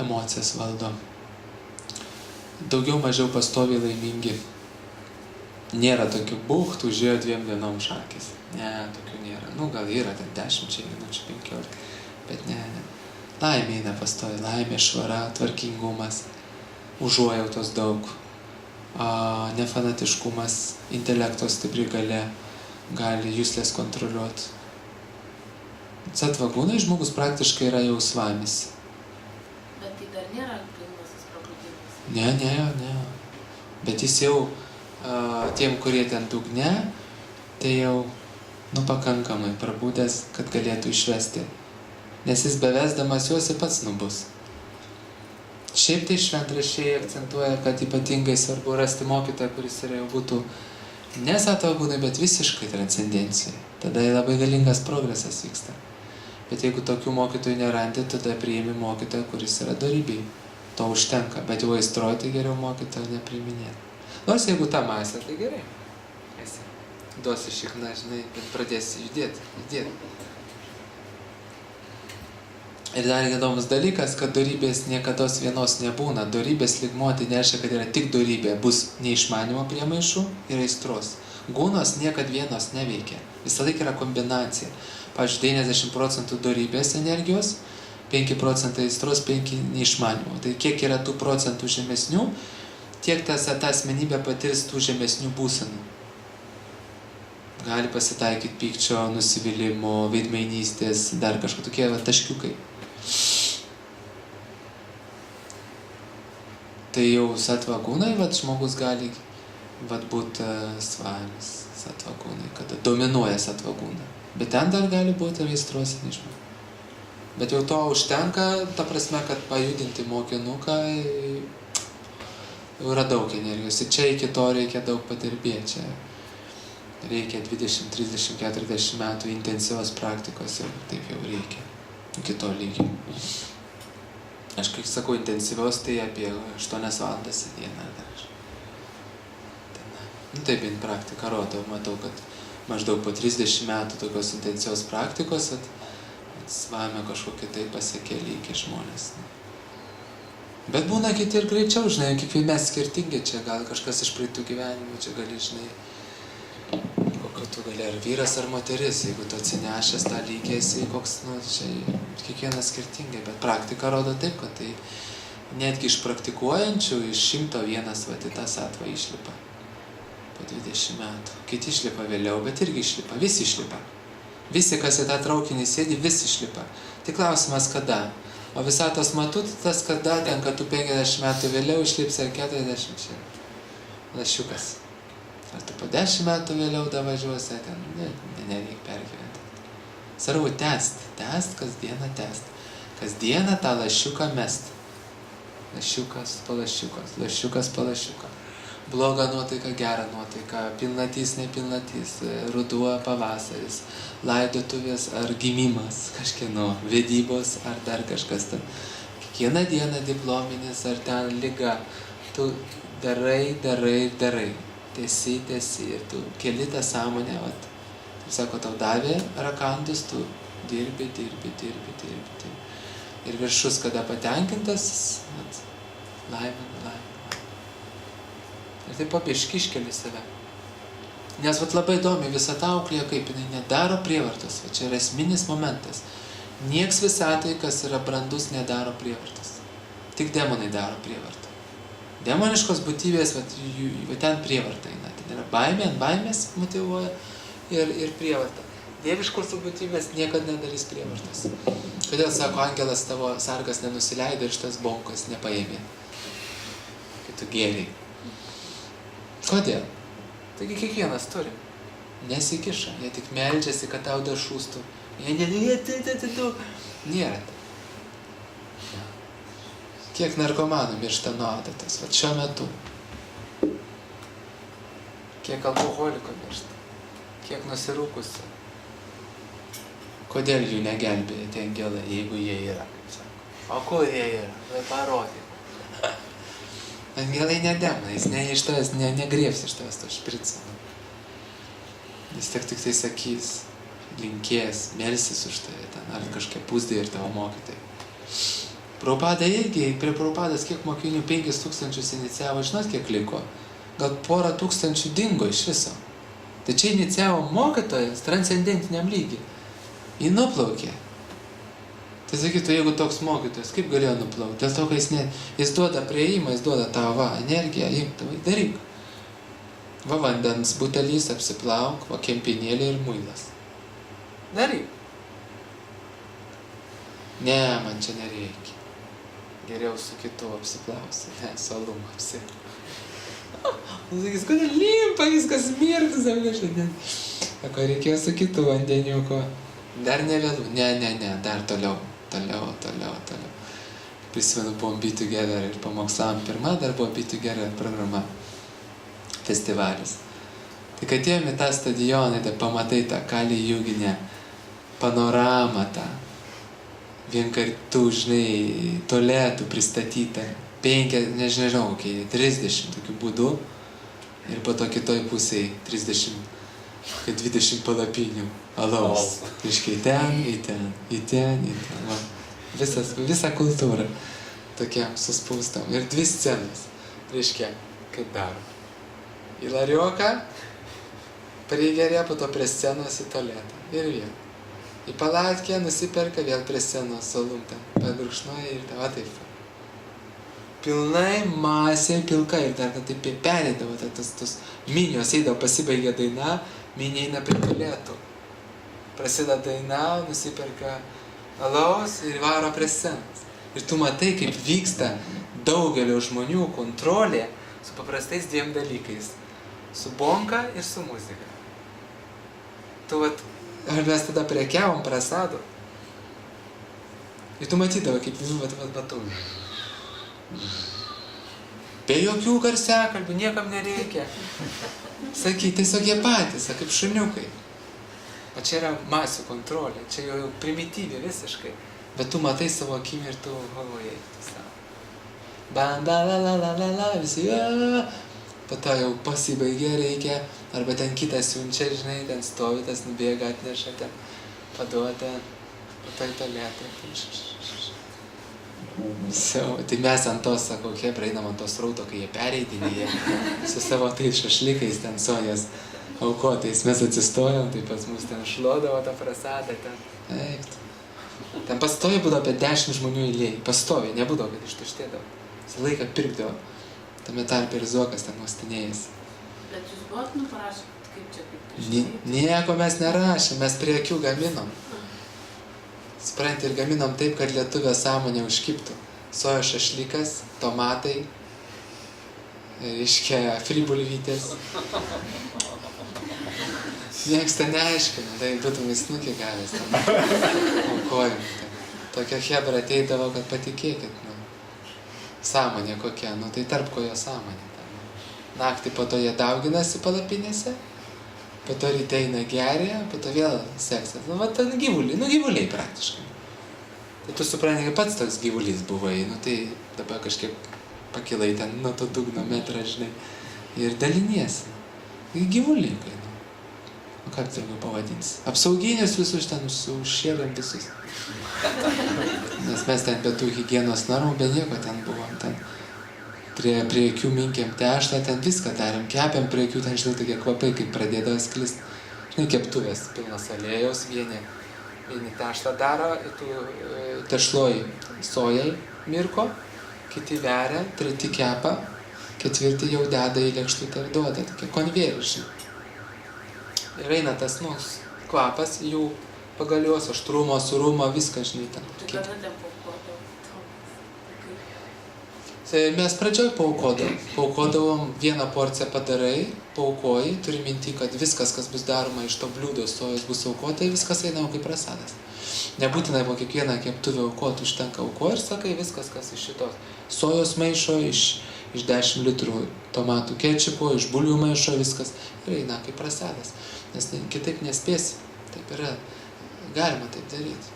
Emocijas valdo. Daugiau mažiau pastoviai laimingi. Nėra tokių buchtų, žiūrėjo 2 dienom šakės. Ne, tokių nėra. Gal yra ten 10 minučių, 15, bet ne. Laimė eina pastovi, laimė, švara, tvarkingumas, užuojautos daug, nefanatiškumas, intelekto stipri galia, gali juslės kontroliuoti. Sattva gūnai žmogus praktiškai yra jau svamis. Bet tai dar nėra pilnasis prabudimas? Ne. Bet jis jau, tiem, kurie ten dugne, tai jau, pakankamai prabudęs, kad galėtų išvesti. Nes jis bevesdamas juos ir pats nubus. Šiaip tai šventraščiai akcentuoja, kad ypatingai svarbu rasti mokytoją, kuris yra jau būtų ne sattva gūnai, bet visiškai transcendencijai. Tada labai galingas progresas vyksta. Bet jeigu tokių mokytojų nerandi, tada priimi mokytoją, kuris yra dorybėj. To užtenka, bet jau aistroj, tai geriau mokytoją nepriiminėti. Nors jeigu tą masę, tai gerai. Duosi šikną, žinai, bet pradėsi judėti. Ir dar įdomus dalykas, kad dorybės niekados vienos nebūna. Dorybės lygmuo tai nereiškia, kad yra tik dorybė. Bus neišmanimo priemaišų ir aistros. Gūnos niekad vienos neveikia. Visą laiką yra kombinacija. Pavyzdžiui, 90% dorybės energijos, 5% aistros, 5% neišmanimo. Tai kiek yra tų procentų žemesnių, tiek ta asmenybė patirs tų žemesnių būsenų. Gali pasitaikyti pykčio, nusivylimų, veidmainystės, dar kažko tokie taškiukai. Tai jau sattva gūnai, žmogus gali būti svamis sattva gūnai, kada dominuoja sattva gūna. Bet ten dar gali būti ir aistros nežinau. Bet jau to užtenka, ta prasme, kad pajudinti mokinuką jau yra daug energijos. Ir čia iki to reikia daug padirbėti. Čia reikia 20, 30, 40 metų intensyvios praktikos ir taip jau reikia. Iki to lygio. Aš kai sakau intensyvios, tai apie 8 valandas į dieną dar. Taip, praktika rodo, matau, kad maždaug po 30 metų tokios intensyvios praktikos svame kažkokie tai pasiekė lygį žmonės. Bet būna kiti ir greičiau, žinai, kiekvien mes skirtingi, čia gal kažkas iš praeitų gyvenimų, čia gali, žinai, kokio tu gali ar vyras ar moteris, jeigu tu atsinešęs tą lygį esi, koks, čia kiekvienas skirtingai, bet praktika rodo taip, kad tai netgi iš praktikuojančių iš 101 į tą sattva išlipa po 20 metų. Kiti išlipa vėliau, bet irgi išlipa, visi išlipa. Visi, kas į tą traukinį sėdi, visi išlipa. Tai klausimas kada? O visatos matut, tas kada ten, kad tu 50 metų vėliau išlipsi ar 40 čia. Lašiukas. Ar tu po 10 metų vėliau davažiuosi, ten nereik pergyventi. Svarbu tęst, kasdieną tęst. Kasdieną tą lašiuką mest. Lašiukas po lašiukos, lašiukas po lašiuką. Bloga nuotaika, gera nuotaika, pilnatys, nepilnatys, ruduo, pavasaris, laidotuvės ar gimimas kažkieno, vedybos ar dar kažkas ten. Kiekvieną dieną diplominis ar ten liga. Tu darai. tesi ir tu keli tą sąmonę, vat. Sako, tau davė rakandus, tu dirbi. Ir viršus, kada patenkintas, vat, laimė. Ir taip pabiški iškeli save. Nes vat labai įdomi visą tą auklėje, kaip jinai nedaro prievartos. Va čia yra esminis momentas. Nieks visatai, kas yra brandus, nedaro prievartos. Tik demonai daro prievartą. Demoniškos būtybės, va ten prievarta eina. Ten yra baimė, ant baimės motyvuoja ir prievarta. Dieviškos būtybės niekada nedarys prievartos. Kodėl, sako, angelas tavo sargas nenusileido ir šitas bonkas nepaėmė, kai tu gėriai. Kodėl? Taigi kiekvienas turi. Nesikiša, jie tik meldžiasi, kad tau dašūstų. Nėra tai. Kiek narkomanų miršta nuo adatos, vat šiuo metu. Kiek alkoholiko miršta. Kiek nusirūkusių. Kodėl jų negelbėja tie angelai, jeigu jie yra, kaip sako. O kur jie yra? Vai parodė. Angelai ne demonai, jis iš tavęs negriebs iš tavęs to špricą. Jis tik tai sakys, linkės, melsis už tave ten, ar kažkaip pusdė ir tavo mokytojai. Prabhupada irgi, prie Prabhupadas kiek mokinių 5000 inicijavo, žinot kiek liko? Gal 1000 dingo iš viso. Tai čia inicijavo mokytojas transcendentiniam lygiui. Jį nuplaukė. Tai sakytų, jeigu toks mokytojas, kaip galėjo nuplaukti? Dėl to, kad jis duoda prieimą, jis duoda tavo energiją, imtavai, daryk. Va vandens butelys, apsiplauk, va kempinėlė ir muilas. Daryk. Ne, man čia nereikia. Geriau su kitu apsiplausi, ne, salumą apsiplausi. Sakys, kodėl limpa, viskas mirtas, apgašai. Ako reikėjo su kitu vandeniuko. Dar ne vėlų, ne, dar toliau. Prisimenu, buvom Be Together ir pamokslavom. Pirma dar buvo Be Together programa, festivalis. Tai kad atėjome į tą stadioną, tai pamatai tą Kali Juginę panoramą, tą vienkartų, žinai, tualetų pristatytą, 30 tokių būdų ir po to kitoj pusėj 20 palapinių alaus. Iškai į ten. Va. Visa kultūra tokia suspaustam. Ir 2 scenas. Reiškia, kaip daro. Į larioką, prigeria, po to prie scenos į tualetą. Ir vėl. Į palatkę nusiperka, vėl prie scenos salumtą. Pagurkšnoja ir tava taip. Pilnai masė, pilka. Ir dar taip perėdavo. Tos minios eidavo, pasibaigė daina, minė eina prie tualetų. Prasideda daina, nusiperka alaus ir varo prie scenos. Ir tu matai, kaip vyksta daugelio žmonių kontrolė su paprastais 2 dalykais. Su bonka ir su muzika. Tu vat, ar mes tada prekiavom prasadu. Ir tu matydavo, kaip matau. Be jokių garsiakalbių, niekam nereikia. Saky, tiesiog jie patys, kaip šuniukai. O čia yra masių kontrolė, čia jau primityvi visiškai. Bet tu matai savo akimi ir tu galvoji, tu savo. Banda, la, visi, po to jau pasibaigė reikia, arba ten kitas siunčia, žinai, ten stovi, tas nubėga, atneša ten, paduoda, po to į tualetą. Tai mes ant tos, sakau, praeinam ant tos rauto, kai jie pereidinėja su savo tais šašlikais ten sojas aukotais. Mes atsistojom, tai pas mus ten šlodavo tą prasadą ten. Eiktų. Ten pastovi būdavo apie 10 žmonių eilėj. Pastovi, nebūdavo, kad ištuštėdavo. Visą laiką pirkdavo. Tame tarpe ir Zuokas ten uostinėjęs. Bet jūs buvot nuparašę, kaip čia kaip Nieko mes nerašėm, mes prie akių gaminom. Supranti, ir gaminom taip, kad lietuvio sąmonė užkiptų. Sojo šašlykas, tomatai, reiškia fribulvytės. Niekas ten neaiškino, tai būtum įsnukį gavęs ten. Aukojimų. Tokia hebra ateidavo, kad patikėkit, sąmonė kokia, tai tarp ko jo sąmonė. Naktį po to jie dauginasi palapinėse, po to ryte eina geria, po to vėl seksas. Va, ten gyvuliai praktiškai. Tai tu supranti, kad pats toks gyvulys buvai, tai dabar kažkaip pakilai ten nuo to dugno metrą, žinai, ir daliniesi. Gyvulingai. O kaip daugiau pavadins? Apsauginis visus ten užšėlėm visus. Nes mes ten be tų higienos normų, be nieko ten buvom. Ten prie akių minkėm tešlą, ten viską darėm. Kepėm prie akių, ten žinai, tokie kvapai, kaip pradėdavo sklist. Žinai, keptuvės pilnas aliejaus, vieni tešlą daro, tešloj sojai mirko, kiti veria, treti kepa, ketvirti jau deda į lėkštutę ir duoda. Tokie konvejeriai, žinai. Ir eina tas, kvapas jų pagalios, aštrumo, surumo, viską, žinai, ten. Tu kada ten paukodavo? Mes pradžioj paukodavom vieną porciją padarai, paukoji, turi minti, kad viskas, kas bus daroma iš to bliūdo sojos bus aukota, viskas eina kaip prasadas. Nebūtinai po kiekvieną keptuvę aukoti užtenka aukoji ir sakai viskas, kas iš šitos sojos maišo, iš 10 litrų tomatų kečupo, iš bulvių maišo, viskas ir eina kaip prasadas. Nes kitaip nespėsi, taip yra, galima taip daryti.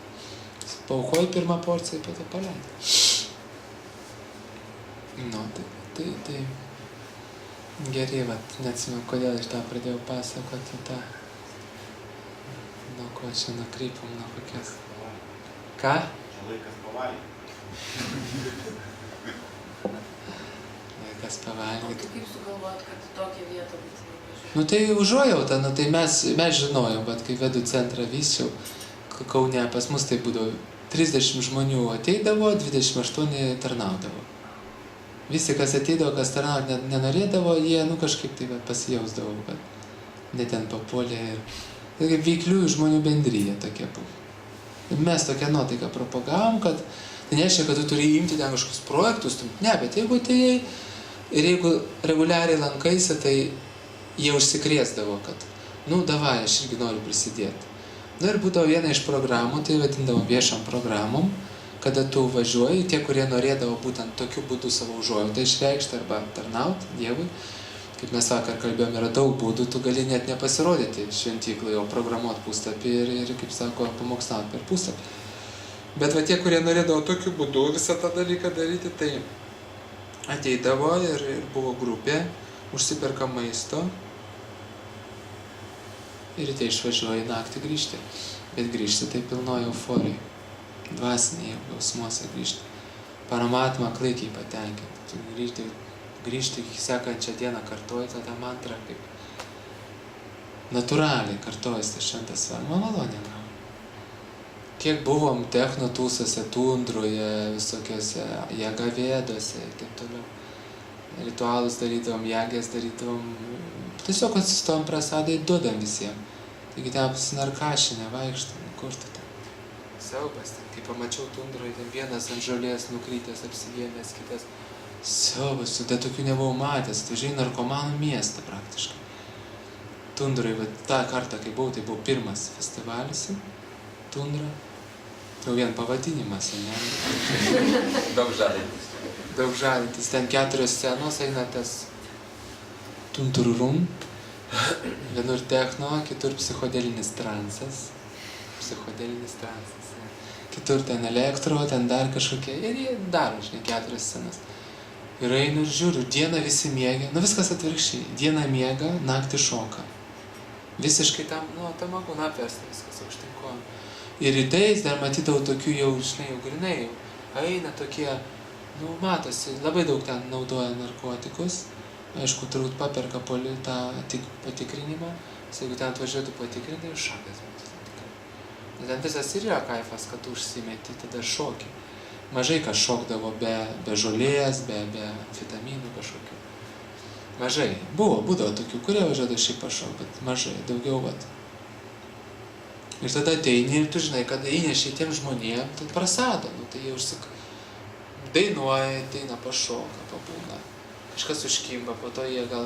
Paukoji pirmą porciją, po to paleidai. Tai geri, neatsimenu, kodėl aš tą pradėjau pasakoti, nuo ko čia nukrypom, nuo kokias. Ką? Čia laikas pavalgyti. Laikas pavalgyti. O tu kaip sugalvot, kad tokią vietą būtinai važiuoji? Tai užuojauta, tai mes žinojom, bet kai vedų centrą vysčiau, Kaune pas mus tai būdavo 30 žmonių ateidavo, 28 tarnaudavo. Visi, kas ateidavo, kas tarnauti nenorėdavo, jie kažkaip tai pasijausdavo, kad ne ten papuolė ir veikliųjų žmonių bendryje tokia buvo. Ir mes tokią nuotaiką propagavom, kad tai nereiškia, kad tu turi imti ten kažkokius projektus, ne, bet jeigu atėjai ir jeigu reguliariai lankaisi, tai jie užsikrėsdavo, kad davai, aš irgi noriu prisidėti. Ir būdavo viena iš programų, tai vadindavom viešam programom, kada tu važiuoji, tie, kurie norėdavo būtent tokiu būdu savo užuojautą išreikšti arba tarnauti Dievui, kaip mes vakar kalbėjom, yra daug būdų, tu gali net nepasirodyti šventyklai, o programuoti puslapį ir kaip sako, pamokslauti per puslapį. Bet tie, kurie norėdavo tokiu būdu visą tą dalyką daryti, tai ateidavo ir buvo grupė, užsiperka maisto ir tai išvažiuoja naktį grįžti. Bet grįžti tai pilnoji euforija. Dvasiniai jausmuose grįžti. Paramatma klaikiai patenkinti. Tu grįžti sekančią dieną kartuoji tą mantrą, kaip natūraliai kartuojas tą šventas man malonė gavo. Kiek buvom technotūsose, tundroje, visokiose jagavėdose ir taip toliau. Ritualus darydavom, jagės darydavom. Tiesiog atsistojom prasadai, duodam visiems. Taigi ten narkašinė vaikštam, kur tu ten? Siaubas, kai pamačiau tundroje, ten vienas ant žolės nukrytęs, apsivienęs, kitas. Siaubas, tai tokių nebuvau matęs, tai žinai, narkomanų miestą praktiškai. Tundroje, tą kartą, kai buvau, tai buvo pirmas festivalis, tundra. Jau vien pavadinimas, ne? Daug žadantis. Daug žadantis, ten 4 scenos eina tas tuntururum, vienur techno, kitur psichodelinis transas. Kitur ten elektro, ten dar kažkokie, ir jie daro, žinai, 4 scenas. Ir einu ir žiūriu, dieną visi miega, viskas atvirkščiai, dieną miega, naktį šoka. Visiškai tam agūna apversta, viskas aukštinko. Ir rytais dar matydavau tokių jau, žinai, jau grinai, jau eina tokie, matosi, labai daug ten naudoja narkotikus. Aišku, turbūt paperka tą patikrinimą, jeigu ten atvažiuotų patikrinti, ir šakas būtų. Ten visas ir yra kaifas, kad tu užsimeti, tada šoki. Mažai kas šokdavo be žolės, be vitaminų kažkokių. Mažai. Būdavo tokių, kurie važiuodavo šiaip pašok, bet mažai, daugiau vat. Ir tada ateini ir tu žinai, kad įneši tiem žmonėm, tai prasado, tai jie dainuoja, ateina pašoka, pabūna. Kažkas užkimba, po to jie gal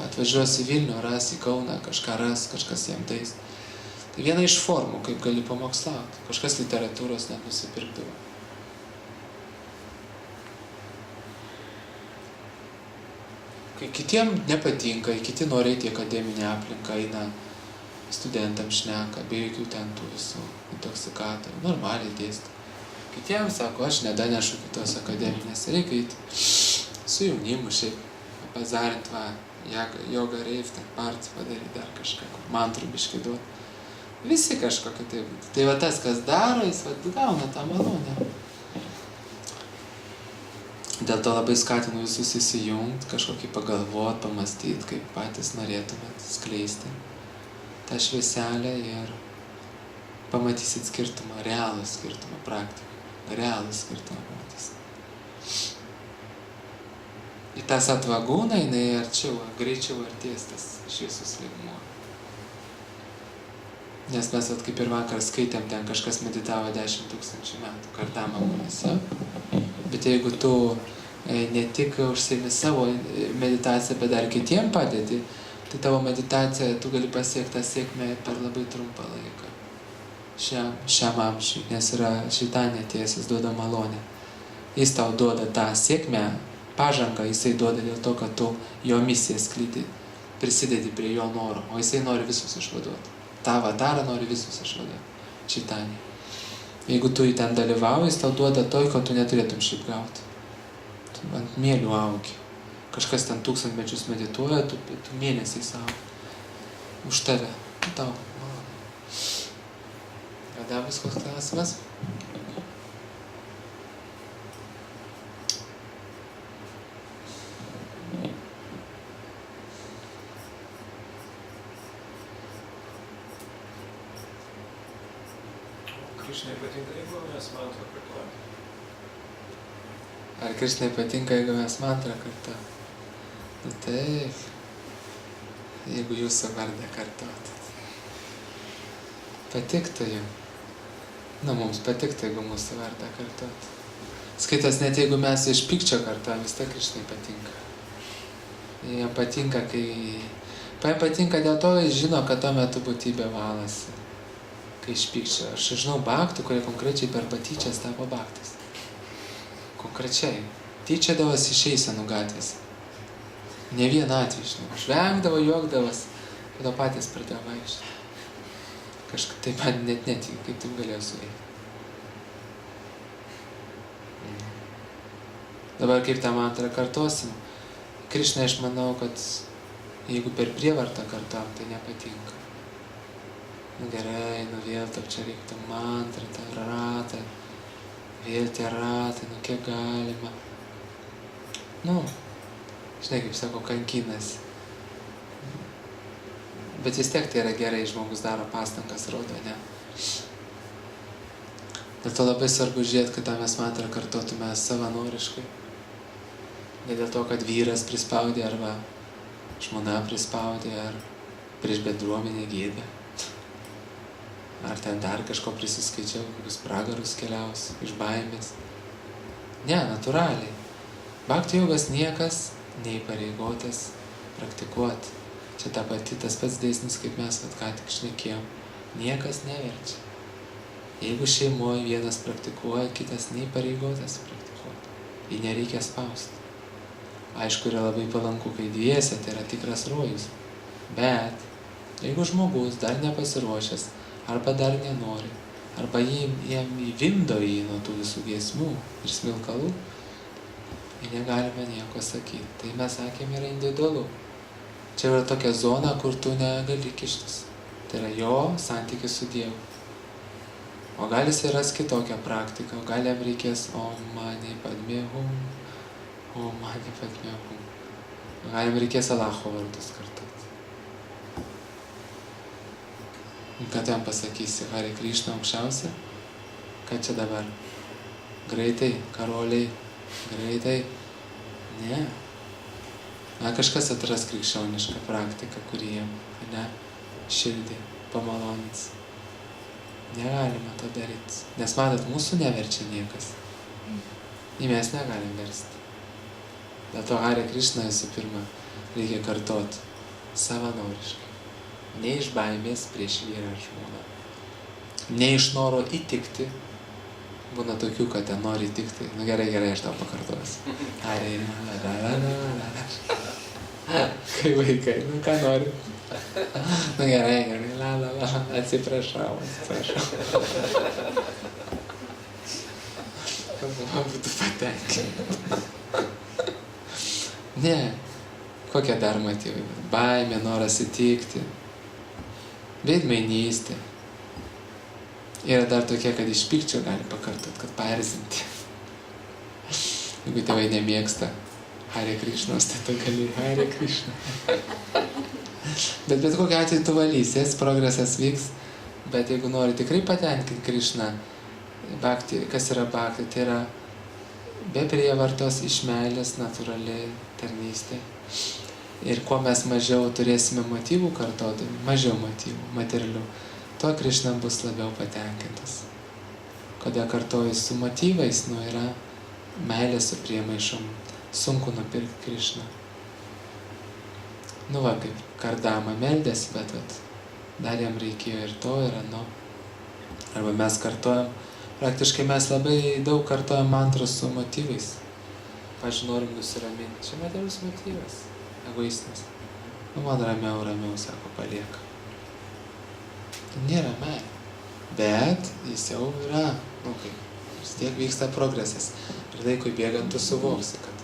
atvažiuos į Vilnių, ras į Kauną, kažką ras, kažkas jiem dais. Tai viena iš formų, kaip gali pamokslauti. Kažkas literatūros net nusipirkdavo. Kai kitiem nepatinka, kiti nori eiti į akademinę aplinką, eina studentams šneka, be jokių ten tų visų intoksikatų, normaliai dėsto. Kitiems sako, aš nedanešu kitos akademinės, reikia eiti su jaunimu šiaip, bazarint, Yoga rave, ten partį padaryti, dar kažką, mantrų biškį duoti. Visi kažkokie taip. Tai va tas, kas daro, jis va gauna tą malonę. Dėl to labai skatinu visus įsijungti, kažkokį pagalvoti, pamastyti, kaip patys norėtumėt skleisti tą švieselę ir pamatysit skirtumą, realų skirtumą praktiką. Realų skirtumą pamatysit. Į tą satvagūną jinai arčiau, greičiau artės tas šviesus lygmuo. Nes mes, kaip ir vakar skaitėm, ten kažkas meditavo 10 000 metų kartamamūnėse. Bet jeigu tu ne tik užsiimi savo meditaciją, bet dar kitiem padedi, tai tavo meditacija, tu gali pasiekti tą sėkmę per labai trumpą laiką. Šiam amžiui, nes yra šitanė tiesis, duoda malonę. Jis tau duoda tą sėkmę, pažangą, jisai duoda dėl to, kad tu jo misiją sklydi, prisidedi prie jo noro, o jisai nori visus išvaduoti. Ta avatarą nori visus išvaduoti. Šitanė. Jeigu tu į ten dalyvauji, jis tau duoda to, ko tu neturėtum šiaip gauti. Tu ant mėlių augi. Kažkas ten 1000 mečius medituoja, tu mėnesiais augi. Už tave. Tau. Kada bus koks klausimas? Krišnai patinka, jeigu mes mantrą kartuojame? Ar Krišnai patinka, jeigu mes mantrą kartuojame? Nu taip. Jeigu jūsų vardą kartuotų. Patiktų jum. Nu, mums patiktų, jeigu mūsų vardą kartuotų. Skaitas, net jeigu mes iš pykčio kartuojame, vis tiek Krišnai patinka. Jam patinka, patinka dėl to, jis žino, kad tuo metu būtybė valasi. Kai iš pykčio. Aš žinau baktų, kurie konkrečiai per patyčias tapo baktais. Konkrečiai. Tyčiadavas iš eisenų gatvėse. Ne vieną atvejį žinau. Žvengdavo, juokdavas, tada patys pradėjo vaikščioti. Kažkaip taip man net netikiu, kaip taip galėjo suveikti. Dabar kaip tą mantrą kartosim. Krišnai, aš manau, kad jeigu per prievartą kartuojam, tai nepatinka. Nu gerai, nu vėl taip čia reiktų mantrą, tą ratą, vėl tie ratai, nu kiek galima. Nu, žinai, kaip sako, kankinasi. Bet vis tiek tai yra gerai, žmogus daro pastangas, rodo, ne? Dėl to labai svarbu žiūrėti, kad tą mes mantrą kartuotume savanoriškai. Ne dėl to, kad vyras prispaudė, arba žmona prispaudė, ar prieš bendruomenę gėdą. Ar ten dar kažko prisiskaičiau, kokius pragarus keliaus, iš baimės. Ne, natūraliai. Bhakti jogas niekas neįpareigotas praktikuoti. Čia ta pati, tas pats dėsnis, kaip mes ką tik šnekėjom. Niekas neverčia. Jeigu šeimoje vienas praktikuoja, kitas neįpareigotas praktikuoti. Jį nereikia spausti. Aišku, yra labai palanku, kai dviese, tai yra tikras rojus. Bet, jeigu žmogus dar nepasiruošęs, arba dar nenori, arba jam įvimdo jį nuo tų visų giesmių ir smilkalų, ir negalime nieko sakyti. Tai mes sakėm, yra individualu. Čia yra tokia zona, kur tu negali kištis. Tai yra jo santykis su Dievu. O gal jis ras kitokią praktiką, o gal jam reikės Om Mani Padme Hum, Om Mani Padme Hum. O gal jam reikės Allaho vardus kartoti. Kad jam pasakysi Hare Krishna aukščiausia, kad čia dabar greitai, karoliai, greitai. Ne. Kažkas atras krikščionišką praktiką, kurį jam, ne, širdį pamalonins. Negalima to daryti. Nes matot, mūsų neverčia niekas. Ir mes negalim versti. Dėl to Hare Krishna visų pirma reikia kartoti savanoriškai. Ne iš baimės prieš vyrą ar žmoną. Ne iš noro įtikti. Būna tokių, kad ten nori įtikti. Nu gerai, aš tau pakartosiu. Kai vaikai, nu ką nori. Nu gerai, atsiprašau. Kad mama būtų patenkinta. Ne. Kokie dar motyvai? Baimė, noras įtikti, veidmainystė. Yra dar tokie, kad iš pykčio gali pakartot, kad paerzinti. Jeigu tėvai nemėgsta Hare Krishnos, tai tu gali Hare Krishna. Bet kokiu atveju tu valysies, progresas vyks, bet jeigu nori tikrai patenkinti Krishną, bhakti, kas yra bhakti, tai yra be prievartos, iš meilės, natūrali tarnystė. Ir kuo mes mažiau turėsime motyvų kartodami, mažiau motyvų, materialių, tuo Krishna bus labiau patenkintas. Kada kartoji su motyvais, yra meilė su priemaišom, sunku nupirkti Krishną. Va, kaip Kardama meldėsi, bet dar jam reikėjo ir to, ir ano. Arba mes kartojam, praktiškai mes labai daug kartojam mantros su motyvais. Pavyzdžiui, norim nusiraminti. Čia materialus motyvas, egoistinis. Man ramiau, sako, palieka. Tai nėra meilė. Bet jis jau yra, vis tiek vyksta progresas. Ir laikui bėgant tu suvoksi, kad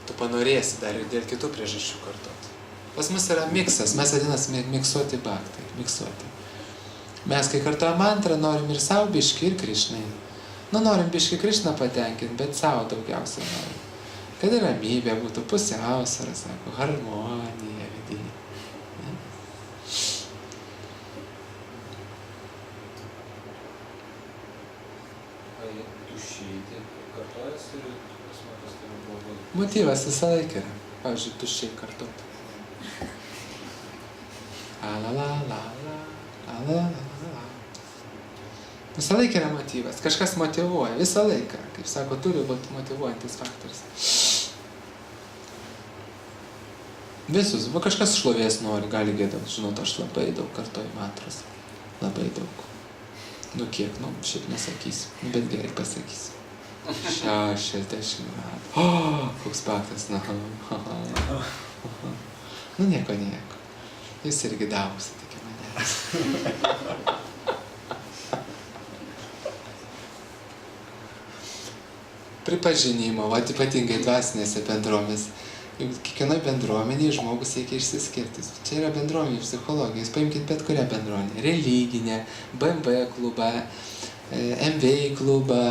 tu panorėsi dar ir dėl kitų priežasčių kartoti. Pas mus yra miksas, mes vadinasi miksuoti bhaktai, miksuoti. Mes, kai kartuojam mantrą, norim ir savo biškį, ir Krishnai. Norim biškį Krishną patenkinti, bet savo daugiausiai norim. Kad ir ramybė būtų, pusiausvara, sako, harmonija vidinė. Ne? Tuščiai kartojasi ir tas matas tai buvo. Motyvas visą laiką yra. Pavyzdžiui, tuščiai kartoti. Visą laiką yra motyvas. Kažkas motyvuoja. Visą laiką. Kaip sako, turi būti motyvuojantis faktorius. Visus. Kažkas šlovės nori, gali gėdot. Žinot, aš labai daug kartoju mantras. Labai daug. Kiek, šiaip nesakysiu. Bet gerai pasakysiu. 60 metų. Koks paktas. Nieko. Jūs irgi dausi, tik manęs. Pripažinimo, ypatingai dvasinėse bendruomenėse. Kiekvienoje bendruomenėje žmogus siekia išsiskirti. Čia yra bendruomenė psichologija. Jūs paimkite bet kurią bendruomenę. Religinę, BMB klubą, MV klubą,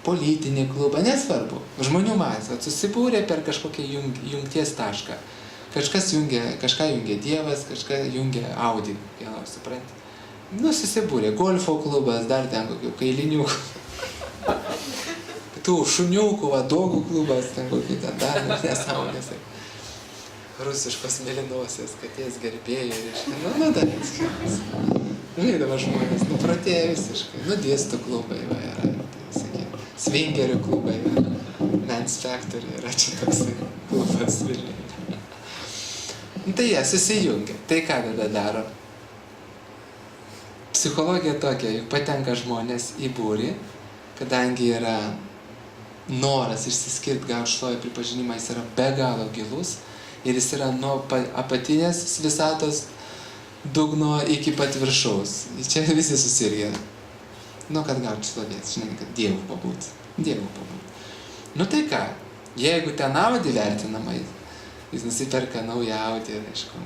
politinį klubą, nesvarbu. Žmonių masė, susibūrė per kažkokią jungties tašką. Kažką jungia Dievas, kažką jungia Audi, supranti. Susibūrė. Golfo klubas, dar ten kokių kailinių. Tų šuniukų, dogų klubas, ten kokį ten dar nesąmonės. Rusiškos mėlynosios katės gerbėjai, reiškia, dar atskiras. Dabar žmonės, pratėjo visiškai. Nudėstų klubai, yra, swingerių klubai, Men's Factory, yra čia toksai klubas Vilniuje. Tai jie susijungia. Tai ką tada daro? Psichologija tokia, juk patenka žmonės į būrį, kadangi yra noras išsiskirti, gauti šlovę pripažinimą, jis yra be galo gilus ir jis yra nuo apatinės visatos dugno iki pat viršaus. Čia visi susirgė. Kad gauti šlovės, žinai, kad Dievu pabūti. Tai ką, jeigu ten Audi vertinama, jis nusiperka naują Audi, aišku,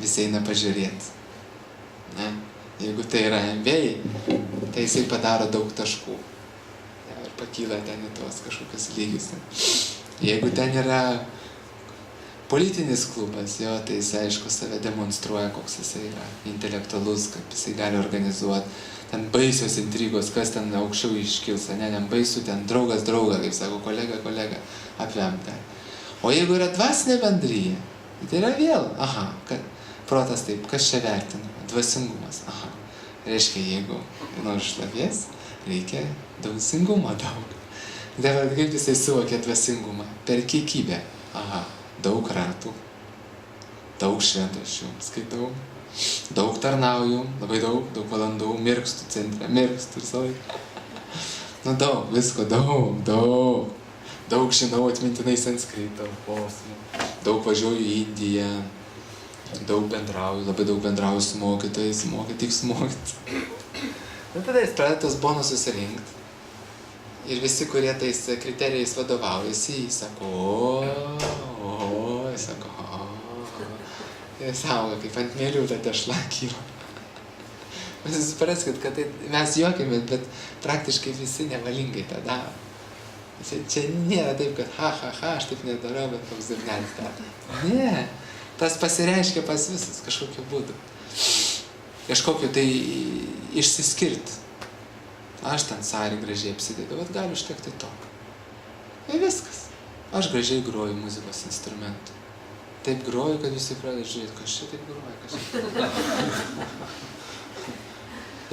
visi eina pažiūrėti. Jeigu tai yra MV, tai jisai padaro daug taškų. Pakyla ten į tuos kažkokius lygius. Jeigu ten yra politinis klubas, tai jis aišku save demonstruoja, koks jisai yra intelektualus, kaip jisai gali organizuoti. Ten baisios intrigos, kas ten aukščiau iškils, ne baisu, ten draugas draugą, kaip sako, kolega apvemta. O jeigu yra dvasinė bendryja, tai yra vėl, kad protas taip, kas čia vertina? Dvasingumas, Reiškia, jeigu nori šlovės, reikia dvasingumo daug. Dabar kaip jisai suvokia dvasingumą? Per kiekybę. Daug ratų, daug šventraščių skaitau, daug tarnauju, labai daug valandų, mirkstu centre, visą laiką. Daug, visko, daug. Daug žinau atmintinai sanskrito, daug važiuoju į Indiją, daug bendrauju, labai daug bendrauju su mokytojais, tik smokyti. Tada jis pradeda tos bonusus rinkti. Ir visi, kurie tais kriterijais vadovaujasi, jis sako, jis sako, ir saugo, kaip ant mėlių ta tešla kyla. Mes supraskit, kad tai, mes juokėmės, bet praktiškai visi nevalingai tą daro. Čia nėra taip, kad aš taip nedarau, bet koks durnelis daro. Ne, tas pasireiškia pas visus kažkokiu būdu. Kažkokiu tai išsiskirti. Aš ten sarį gražiai apsidėdu, bet gali užtekti to. Ir viskas. Aš gražiai groju muzikos instrumentų. Taip groju, kad visi pradeda žiūrėti, kas čia taip groja, kas čia.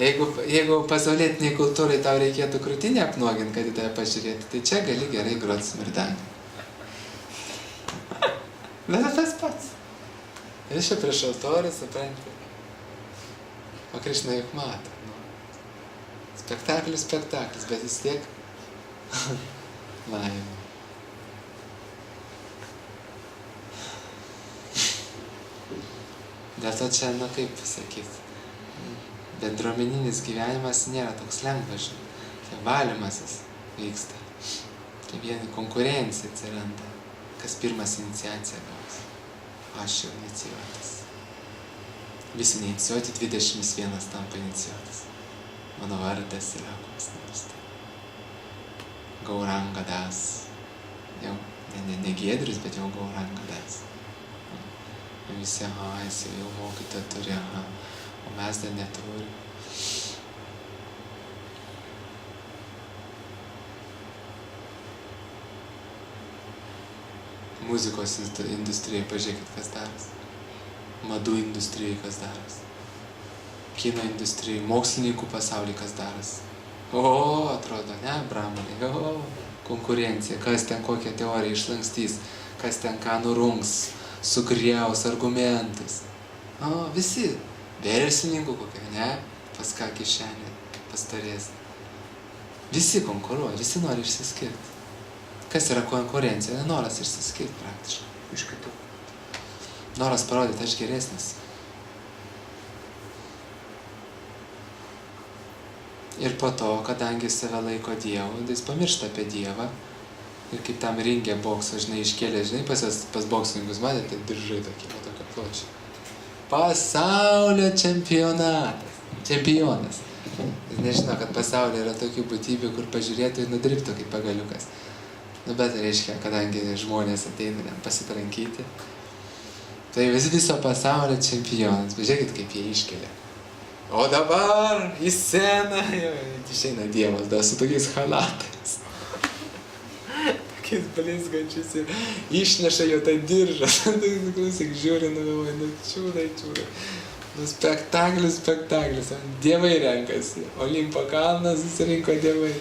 Jeigu pasaulietiniai kultūrai tau reikėtų krūtinę apnuoginti, kad į tave pažiūrėti, tai čia gali gerai groti smirdantį. Bet tas pats. Ir čia prieš altorių, supranti. O Krišna juk mato. Spektaklis, bet vis tiek laimė. Dėl to čia, kaip pasakyti, bendruomeninis gyvenimas nėra toks lengvas, tai valymasis vyksta. Tai vieni konkurencija atsiranda, kas pirmas iniciaciją gaus. Aš jau inicijuotas. Visi neinicijuoti, 21 tampa inicijuotas. Mano vardas yra koks nors. Gauranga Das. Jau, ne Giedrius, bet jau Gauranga Das. Visi, jis jau mokytą turi, o mes dar neturi. Muzikos industrijai pažiūrėkit, kas daras. Madų industrijai, kas daras. Kino industrijai, mokslininkų pasaulyje, kas daras. Atrodo, ne, bramaliai, konkurencija, kas ten kokią teoriją išlankstys, kas ten ką nurungs, sugriaus argumentus. Visi. Verslininkų kokia, ne? Pas ką kišenė pastarės. Visi konkuruoja, visi nori išsiskirti. Kas yra konkurencija? Nenoras išsiskirti praktiškai iš kitų. Noras parodyti, aš geresnis. Ir po to, kadangi save laiko Dievu, jis pamiršta apie Dievą. Ir kaip tam ringė bokso, iškėlė, pas boksininkus matėte, diržai tokie, tokio pločio. Pasaulio čempionatas. Čempionas. Jis nežino, kad pasaulyje yra tokių būtybių, kur pažiūrėtų ir nudriptų kaip pagaliukas. Bet reiškia, kadangi žmonės ateina ten pasitrankyti, tai viso pasaulio čempionas. Pažiūrėkit, kaip jie iškelia. O dabar į sceną išeina Dievas, dar su tokiais halatais. Tokiais blizgančiais ir išneša jo tą diržą. Klausyk, žiūri, čiūdai. Spektaklis. Dievai renkasi. Olimpo kalnas susirinko dievai.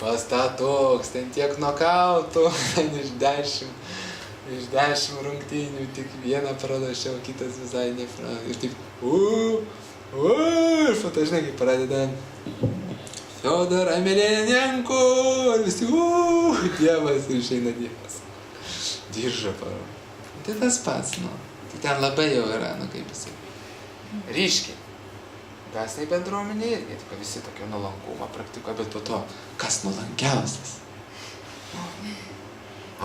Pastatoks, ten tiek nokautų, iš 10 rungtynių, tik vieną pralašiau, kitas visai nepralašiau. Ir taip, ir po to, žinai, kaip pradeda Fiodor Emelianenko, ir visi, Dievas, ir išeina Dievas. Diržą parodo. Tai tas pats, Tai ten labai jau yra, kaip jisai. Ryškiai. Dvasiniai bendruomeniai irgi, tik visi tokio nuolankumą praktikuoja, bet po to, kas nuolankiausias?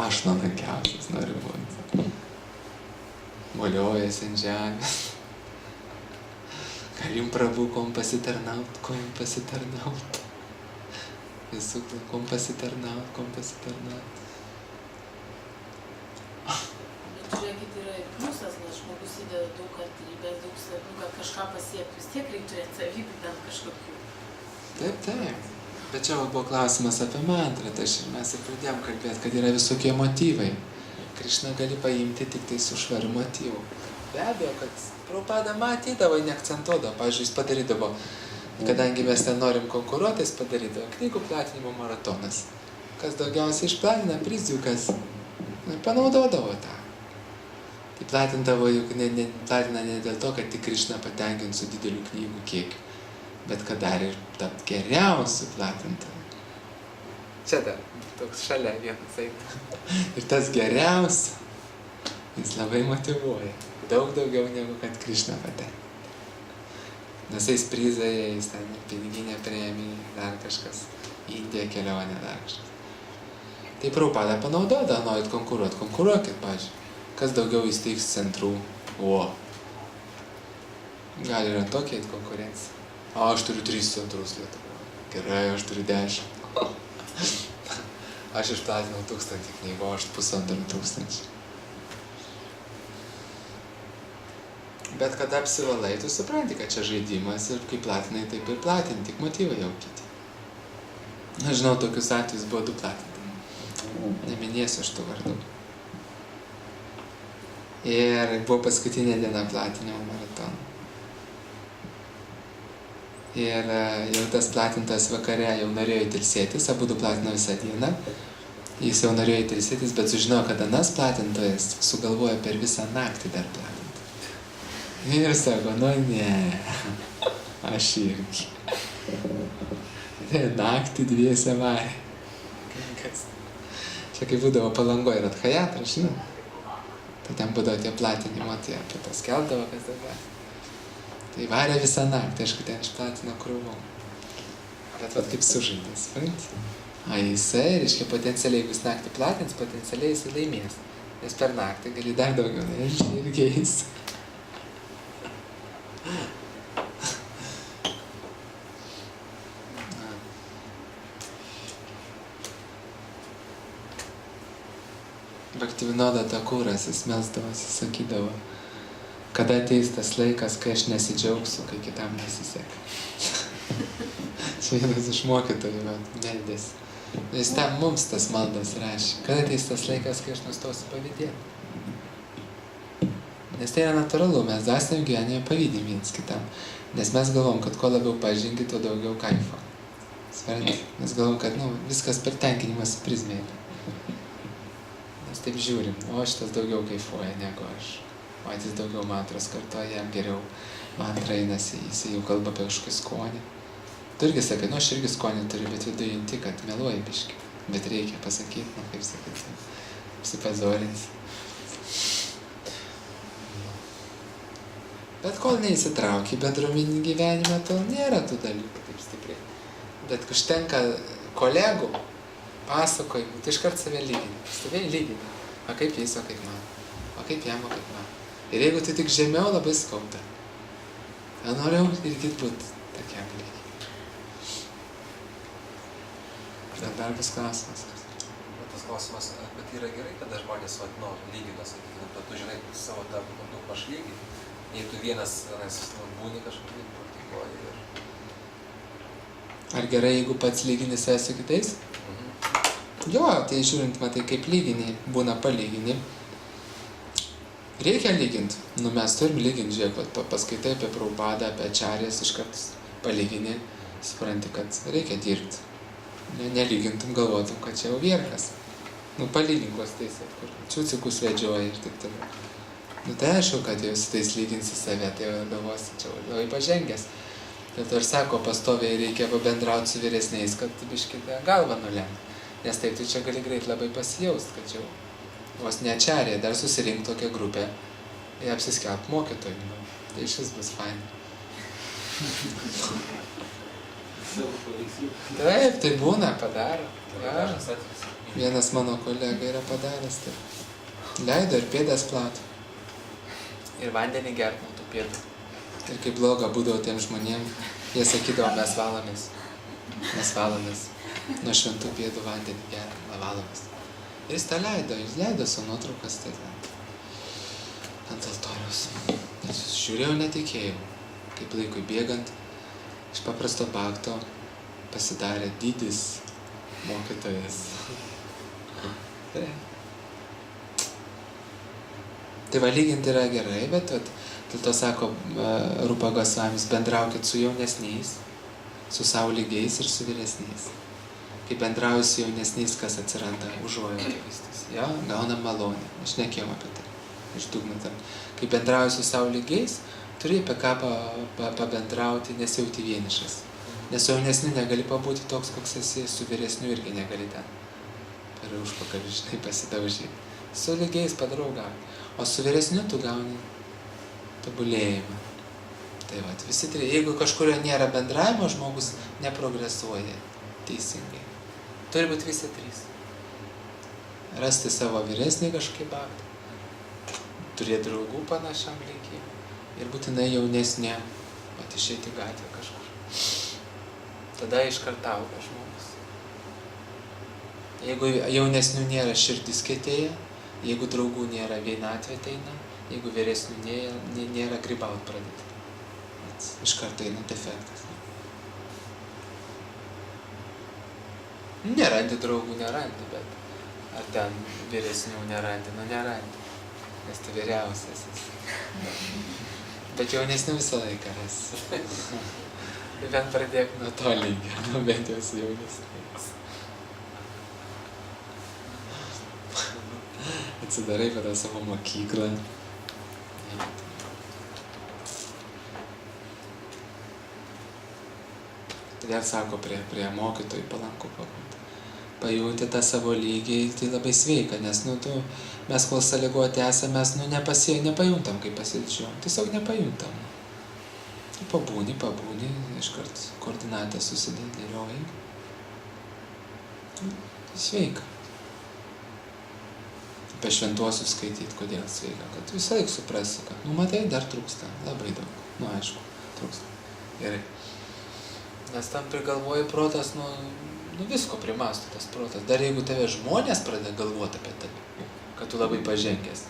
Aš nuolankiausias noriu būti. Moliojas ant žemės. Gal jums prabu, kom pasitarnaut. Visų, kom pasitarnaut. Bet žiūrėkit, yra ir pliusas, nes žmogus įdeda daug kantrybės, daug savybių, kad kažką pasiekti. Vis tiek reikia turėti savybių bent kažkokių. Taip. Bet čia buvo klausimas apie mantrą, tai mes ir pradėjom kalbėti, kad yra visokie motyvai. Krišną gali paimti tik tai su švariu motyvu. Be abejo, kad Prabhupada matydavo, neakcentuodavo. Pavyzdžiui, jis padarydavo, kadangi mes ten norim konkuruoti, jis padarydavo knygų platinimo maratonas. Kas daugiausiai išplatina, priziukas. Panaudodavo tą. Tai platindavo, juk platina ne dėl to, kad tik Krišną patenkint su dideliu knygų kiekiu, bet kad dar ir tapt geriausiu platintoju. Čia dar toks šalia vienas eina. Ir tas geriausia, jis labai motyvuoja. Daug daugiau negu kad Krišną patenkinti. Visais prizai, jis ten piniginė premija, dar kažkas. Indija kelionė, dar kažkas. Tai Prabhupada panaudoda, norit konkuruokit, pavyzdžiui. kas daugiau įsteigs centrų. O. Gali ir ant tokia eit konkurencija. O, aš turiu 3 centrus Lietuvoje. Gerai, aš turiu 10. Aš išplatinau 1000 knygų, o aš 1500. Bet kada apsivalai, tu supranti, kad čia žaidimas ir kaip platinai, taip ir platinti, tik motyvai jau kiti. Aš žinau, tokius atvejus buvo 2 platinti. Neminėsiu aš tų vardų. Ir buvo paskutinė diena platinimo maratono. Ir jau tas platintas vakare jau norėjo įtilsėtis, abudu platino visą dieną. Jis jau norėjo įtilsėtis, bet sužinojo, kad anas platintojas sugalvojo per visą naktį dar platinti. Ir sako, nu ne, aš irgi. Naktį 2 varė. Čia kaip būdavo Palangoje ir Atchajatra, žinau. Tai ten būdavo tie platinimo, tie apie tas keldavo, kas dabar. Tai varė visą naktį, aišku, ten išplatino krūvom. Bet vat kaip sužaidė, supranti? A jisai, reiškia, potencialiai, jeigu jis naktį platins, potencialiai jisai laimės. Nes per naktį gali dar daugiau, nežinai, irgi eis. Bhaktivinoda Thakuras, jis melsdavosi, sakydavo, kada ateis tas laikas, kai aš nesidžiaugsiu, kai kitam nesiseka. Čia vienas iš mokytojų meldėsi. Jis tam mums tas maldas rašė. Kada ateis tas laikas, kai aš nustosiu pavydėti. Nes tai yra natūralu, mes dvasiniam gyvenime pavydim viens kitam. Nes mes galvom, kad kuo labiau pažingi, tuo daugiau kaifo. Svarint, mes galvom, kad viskas per tenkinimas prizmėlė. Mes taip žiūrim, o šitas daugiau kaifuoja negu aš. O jis daugiau mantras kartoja, jam geriau mantra einasi, jis jau kalba apie kažkokį skonį. Tu irgi sakai, aš irgi skonį turiu, bet viduje junti, kad meluoji biškį. Bet reikia pasakyti, kaip sakyti, apsipazorinsi. Bet kol neįsitrauki į bendruomeninį gyvenimą, tol nėra tų dalykų taip stipriai. Bet užtenka kolegų, pasakojimų, tai iškart save lygini. Save lygini. O kaip jis, o kaip man. O kaip jam, o kaip man. Ir jeigu tai tik žemiau, labai skauda. Noriu irgi būti tokiam lygiai. Dar bus klausimas. Tas klausimas, bet yra gerai, kada žmonės lygina, sakykime, bet tu žinai savo tą maž lygį. Jei tu vienas būni kažkokį praktikuoji ir... Ar gerai, jeigu pats lygini save su kitais? Jo, tai žiūrint, matai, kaip lygini, būna palygini. Reikia lyginti. Mes turim lyginti, žiūrėk, paskaitai apie Prabhupadą, apie Ačarijas, iškart palygini, supranti, kad reikia dirbti. Nelygintum, galvotum, kad čia jau vierkas. Palygink tais, kur čiucikus vedžioja ir taip toliau. Tai aišku, kad jau su tais lyginsi save, tai jau galvosi, čia labai pažengęs. Bet ir sako, pastoviai reikia pabendrauti su vyresniais, kad biškį galvą nulemti. Nes taip tu čia gali greit labai pasijaust, kad jau vos neačarė, dar susirink tokią grupę ir apsiskelbt mokytojų. Tai šis bus fain. Taip, tai būna, padaro. Ja. Vienas mano kolega yra padaręs tai. Leido ir pėdas platų. Ir vandenį gert nuo tų pėdų. Ir kaip bloga būdavo tiem žmonėm, jie sakydavo, mes valomės. Mes valomės. Nuo šventų pėdų vandenį gert, valomės. Ir jis tą leido su nuotraukas tai ant altoriaus. Ir žiūrėjau, netikėjau, kaip laikui bėgant, iš paprasto bakto pasidarė didis mokytojas. Tai va, lyginti yra gerai, bet dėl to sako Rupa Gosvamis, bendraukit su jaunesniais, su savo lygiais ir su vyresniais. Kai bendrauji su jaunesniais, kas atsiranda užuojauta vaistas. Ja, gaunam malonę. Aš nekėjom apie tai. Iš dugno tam. Kai bendrauji su savo lygiais, turi apie ką pabendrauti, nesijauti vienišas. Nes su jaunesniu negali pabūti toks, koks esi, su vyresniu irgi negali ten per užpakalį, žinai, pasidaužyti. Su lygiais padraugauji. O su vyresniu tu gauni tobulėjimą. Tai va, visi trys. Jeigu kažkurio nėra bendravimo, žmogus neprogresuoja teisingai. Turi būti visi trys. Rasti savo vyresnį kažkaip aktą. turėti draugų panašiam lygiai ir būtinai jaunesnė, vat išeiti į gatvę kažkur. Tada iškart auga žmogus. Jeigu jaunesnių nėra, širdis kietėja, jeigu draugų nėra, vienatvė ateina, jeigu vyresnių nėra, grybaut pradėti. Iš karto eina defektas. Nerandi draugų, nerandi, bet ar ten vyresnių nerandi, nerandi, nes tu vyriausias esi. Bet jaunesnių visą laiką esi. Bent pradėk nuo to lygio, bent jau su jaunesniais. Atsidarai tada savo mokyklą. Todėl sako prie mokytojų palanku pabūti. Pajunti tą savo lygį, tai labai sveika, nes mes kol sąlygoti esame, mes nepajuntam, kaip pasididžiuojam. Tiesiog nepajuntam. Pabūni, iškart koordinatę susidėlioji. Sveika. Apie šventuosius skaityti, kodėl sveika, kad visą laiką suprasi, kad, matai, dar trūksta, labai daug. Aišku, trūksta. Gerai. Nes tam prigalvoji protas, visko primastų tas protas. Dar jeigu tave žmonės pradeda galvoti apie tave, kad tu labai pažengęs.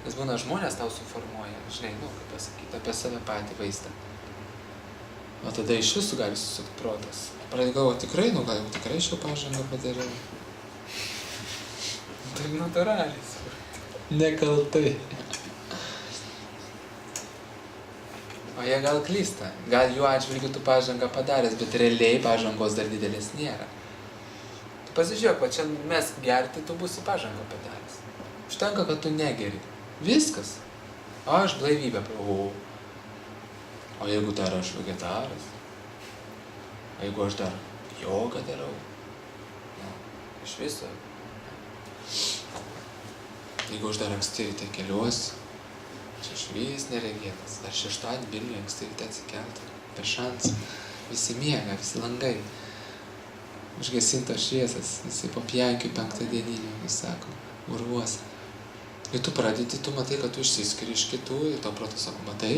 Nes būna žmonės tau suformuoja, žinai, kaip pasakyti, apie save patį vaizdą. O tada iš visų gali susukti protas. Pradeda galvoti, tikrai šio pažangą padariau. Tai natūraliai. Nekaltai. O jie gal klysta. Gal jų atžvilgiu tu pažangą padaręs, bet realiai pažangos dar didelės nėra. Tu pasižiūrėk, čia mes gerti, tu būsi pažangą padaręs. Užtenka, kad tu negeri. Viskas. O aš blaivybę pravau. O jeigu dar aš vegetaras? O jeigu aš dar jogą darau? Iš viso. Jeigu aš dar anksti ryte keliuosi, čia švys neregėtas, dar šeštadienį Vilniuje anksti ryte atsikelti, be šansų, visi miega, visi langai, užgesintos šviesas, visi po pjankių penktadieninių, vis sako, urvuose. Ir tu pradedi, tu matai, kad tu išsiskiri iš kitų, ir tau protas sako, matai,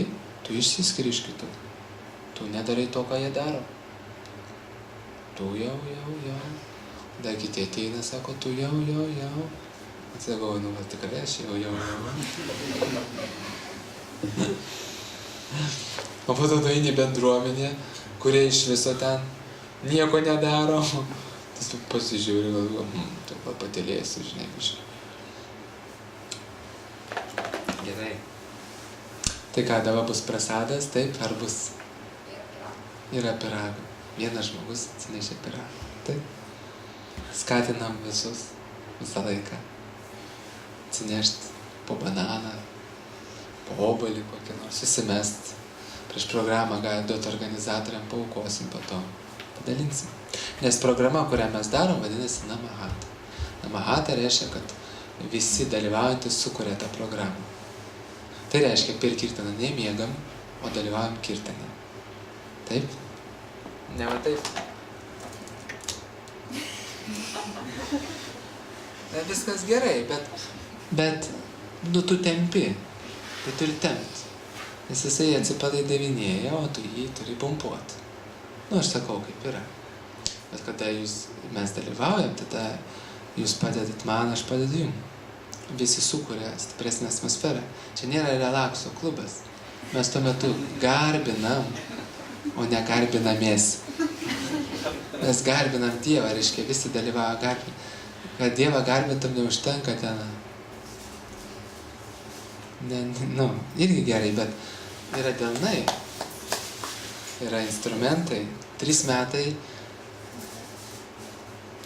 tu išsiskiri iš kitų, tu nedarai to, ką jie daro. Tu jau. Dar kiti ateina, sako, tu jau. Atsakau, tikrai aš jau. O po to tu eini bendruomenė, kurie iš viso ten nieko nedaro. Tas pasižiūri, galvoju, taip patylėsiu, žinai, kažkaip. Gerai. Tai ką, dabar bus prasadas, taip, ar bus? Yra pyragų. Vienas žmogus atsinešė pyragų. Taip. Skatinam visus visą laiką. Atsinešti po bananą, po obuolį kokį nors, susimest. Prieš programą gali duoti organizatoriam, paaukosim po to. Padalinsim. Nes programa, kurią mes darom, vadinasi Namahata. Namahata reiškia, kad visi dalyvaujantys sukuria tą programą. Tai reiškia, per kirtaną nemiegam, o dalyvaujam kirtaną. Taip? Ne va taip? Viskas gerai, bet tu tempi, tai turi tempti. Nes jisai atsipalaidavinėja, o tu jį turi pumpuoti. Aš sakau, kaip yra. Bet kada mes dalyvaujam, tada jūs padedat man, aš padedu jums. Visi sukuria stipresnę atmosferą. Čia nėra relakso klubas. Mes tuo metu garbinam, o ne garbinamės. Mes garbinam Dievą, reiškia, visi dalyvauja garbinam. Kad Dievą garbintam neužtenka ten. Irgi gerai, bet yra delnai, yra instrumentai. 3 metai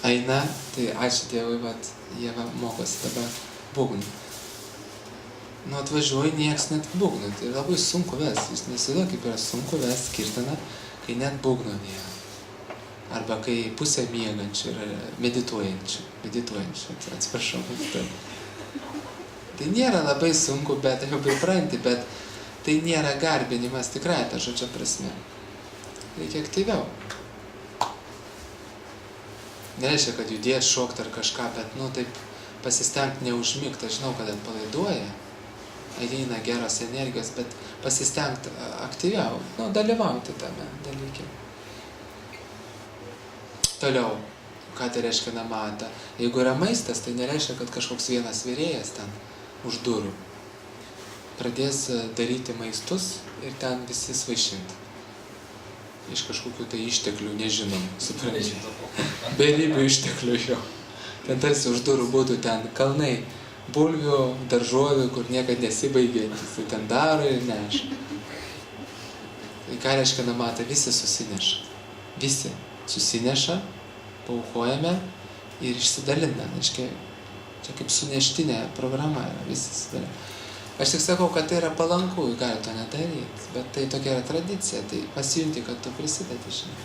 eina, tai ačiū Dievui, vat Ieva mokosi dabar būgnų. Atvažiuoji, nieks net būgnų, tai labai sunku vesti. Jūs nesidėjo, kaip yra sunku vesti kirtaną, kai net būgnų nėra. Arba kai pusė miegančių yra medituojančių, atsiprašau. Tai nėra labai sunku, bet jau pripranti, bet tai nėra garbinimas tikrai ta žodžio prasme. Reikia aktyviau. Nereiškia, kad judėt, šokt ar kažką, bet taip pasistengti neužmigti. Aš žinau, kad atpalaiduoja. ateina geros energijos, bet pasistengti aktyviau, dalyvauti tame dalyke. Toliau, ką tai reiškia namata? Jeigu yra maistas, tai nereiškia, kad kažkoks vienas virėjas ten už durų pradės daryti maistus ir ten visi svaišinti. Iš kažkokių tai išteklių, nežinom, suprantate. Berybių išteklių jo. Ten tarsi už durų būtų ten kalnai bulvių, daržovių, kur niekad nesibaigė. Jis ten daro ir neša. Tai ką reiškia namata? Visi susineša. Visi susineša, paaukojame ir išsidalina. Reiškia, čia kaip suneštinė programa yra, visi susidalina. Aš tik sakau, kad tai yra palanku, gali to nedaryti, bet tai tokia yra tradicija, tai pasijunti, kad tu prisidedi, žinai.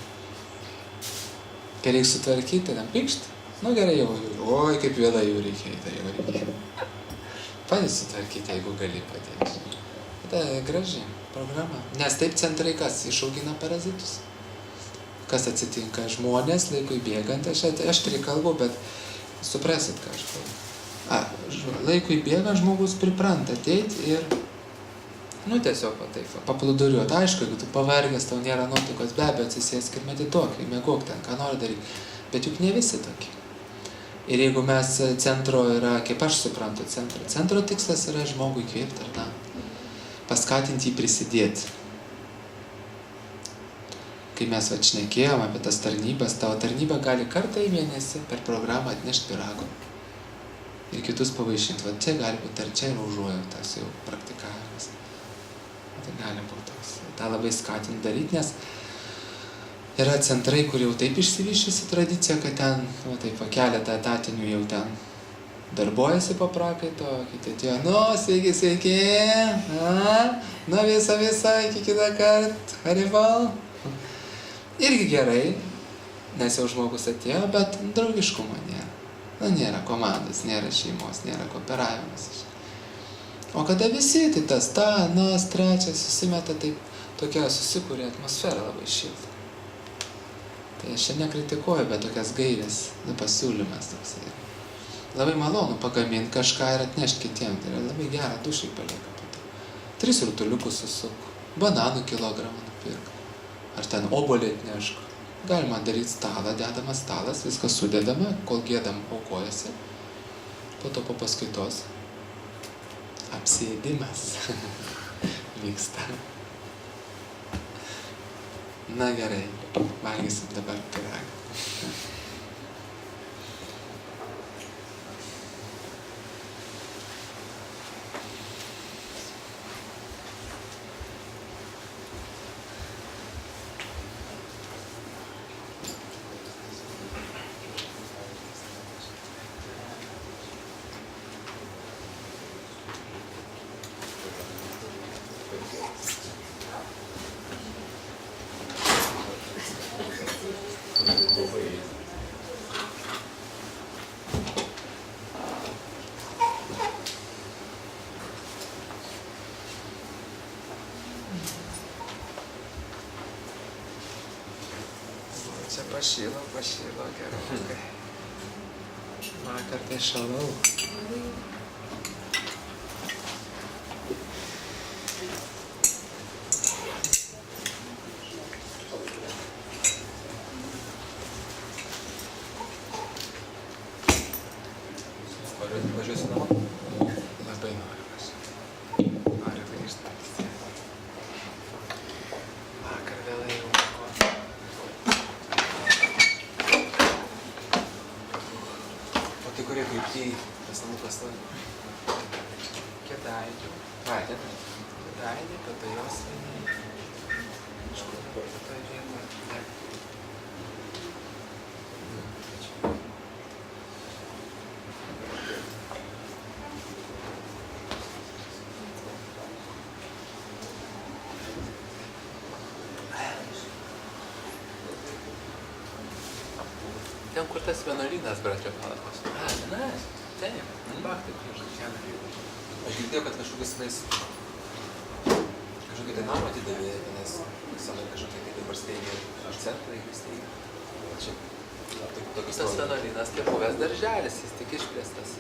Kai reikia sutvarkyti, ten pykšt, gerai jau, oi, kaip vėlai jau reikia, tai jau reikia. Padės sutvarkyti, jeigu gali padėti. Tai graži programa. Nes taip centrai kas? Išaugina parazitus. Kas atsitinka? Žmonės laikui bėgant, aš tai kalbu, bet suprasit, ką aš kalbu. Laikui bėgant žmogus pripranta ateiti ir, tiesiog taip, paplūduriuoti. Aišku, jeigu tu pavargęs, tau nėra nuotaikos, be abejo atsisėsk ir medituok, mėgok ten, ką nori daryti. Bet juk ne visi tokie. Ir jeigu mes centro yra, kaip aš suprantu, centro tikslas yra žmogui įkvėpti ar paskatinti jį prisidėti. Kai mes šnekėjom apie tas tarnybas, tavo tarnyba gali kartą į mėnesį per programą atnešti pyrago. Ir kitus pavaišinti. Va čia gali būti, ar čia yra užuojautas jau praktikavimas. Tai gali būti toks. tą labai skatinu daryti, nes yra centrai, kur jau taip išsivyščiusi tradicija, kad ten, taip, keletą etatinių jau ten darbuojasi po prakaito, kiti atėjo, sveiki, visą, iki kitą kartą, haribal. Irgi gerai, nes jau žmogus atėjo, bet draugiškumo nėra. Nėra komandos, nėra šeimos, nėra kooperavimas. O kada visi, tai tas, trečias susimeta, taip tokia susikūrė atmosfera labai šilta. Tai aš čia nekritikuoju, bet tokias gairės, pasiūlymas toksai. Labai malonu pagaminti kažką ir atnešti kitiem, tai yra labai gera, dušai palieka po to. 3 rutuliukus susuk, bananų kilogramą nupirk, ar ten obuolį atnešk. Galima daryti stalą, dedamas stalas, viskas sudedama, kol giedam aukojasi. Po to po paskaitos apsėdimas vyksta. Na gerai, valgysim dabar pyragą. Čia pašylo gerokai. Vakar tai šalau. Važiuosi namo? Labai noriu važiuoti. Noriu grįžti. Vakar vėlai jau vakar. O tai kurie kryptį tas namukas stovi? Kėdainių. Kėdainių, tada jos kažkur toje vietoje. Ten, kur tas vienuolynas, bratrio Palakos. Ten, baktai, kur Aš girdėjau, kad kažkokiais kažkokį tai namą atidavė, nes senai kažkokie tai dabar steigia centrai, steigia. Čia tokius tas vienuolynas, tai buvęs darželis, jis tik išplėstas.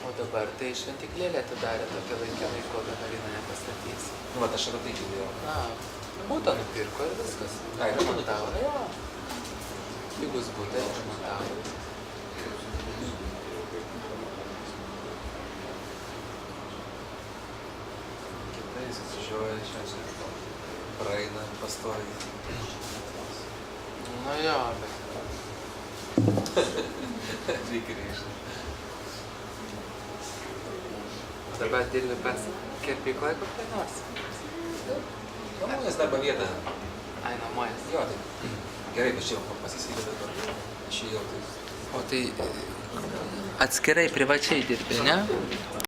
O dabar tai šventyklėlė atidarė tokią laikinai, kol vienuolyną nepastatys. Nu, vat aš apie tai girdėjau. Na, būtą nupirko ir viskas. Ai, Remontavo, jo. Pigus būtai remontavo. Kitais atsižioja čia, praeina pastoviai. Nu jo, bet Reikia grįžti. dabar dirbi pas kirpyklą kokią nors. Nuomonės darbo vietą. Ai, nuomojas. Jo, tai gerai, bet čia jau pasisydė dabar. Čia jau tai... O tai atskirai privačiai dirbi, ne?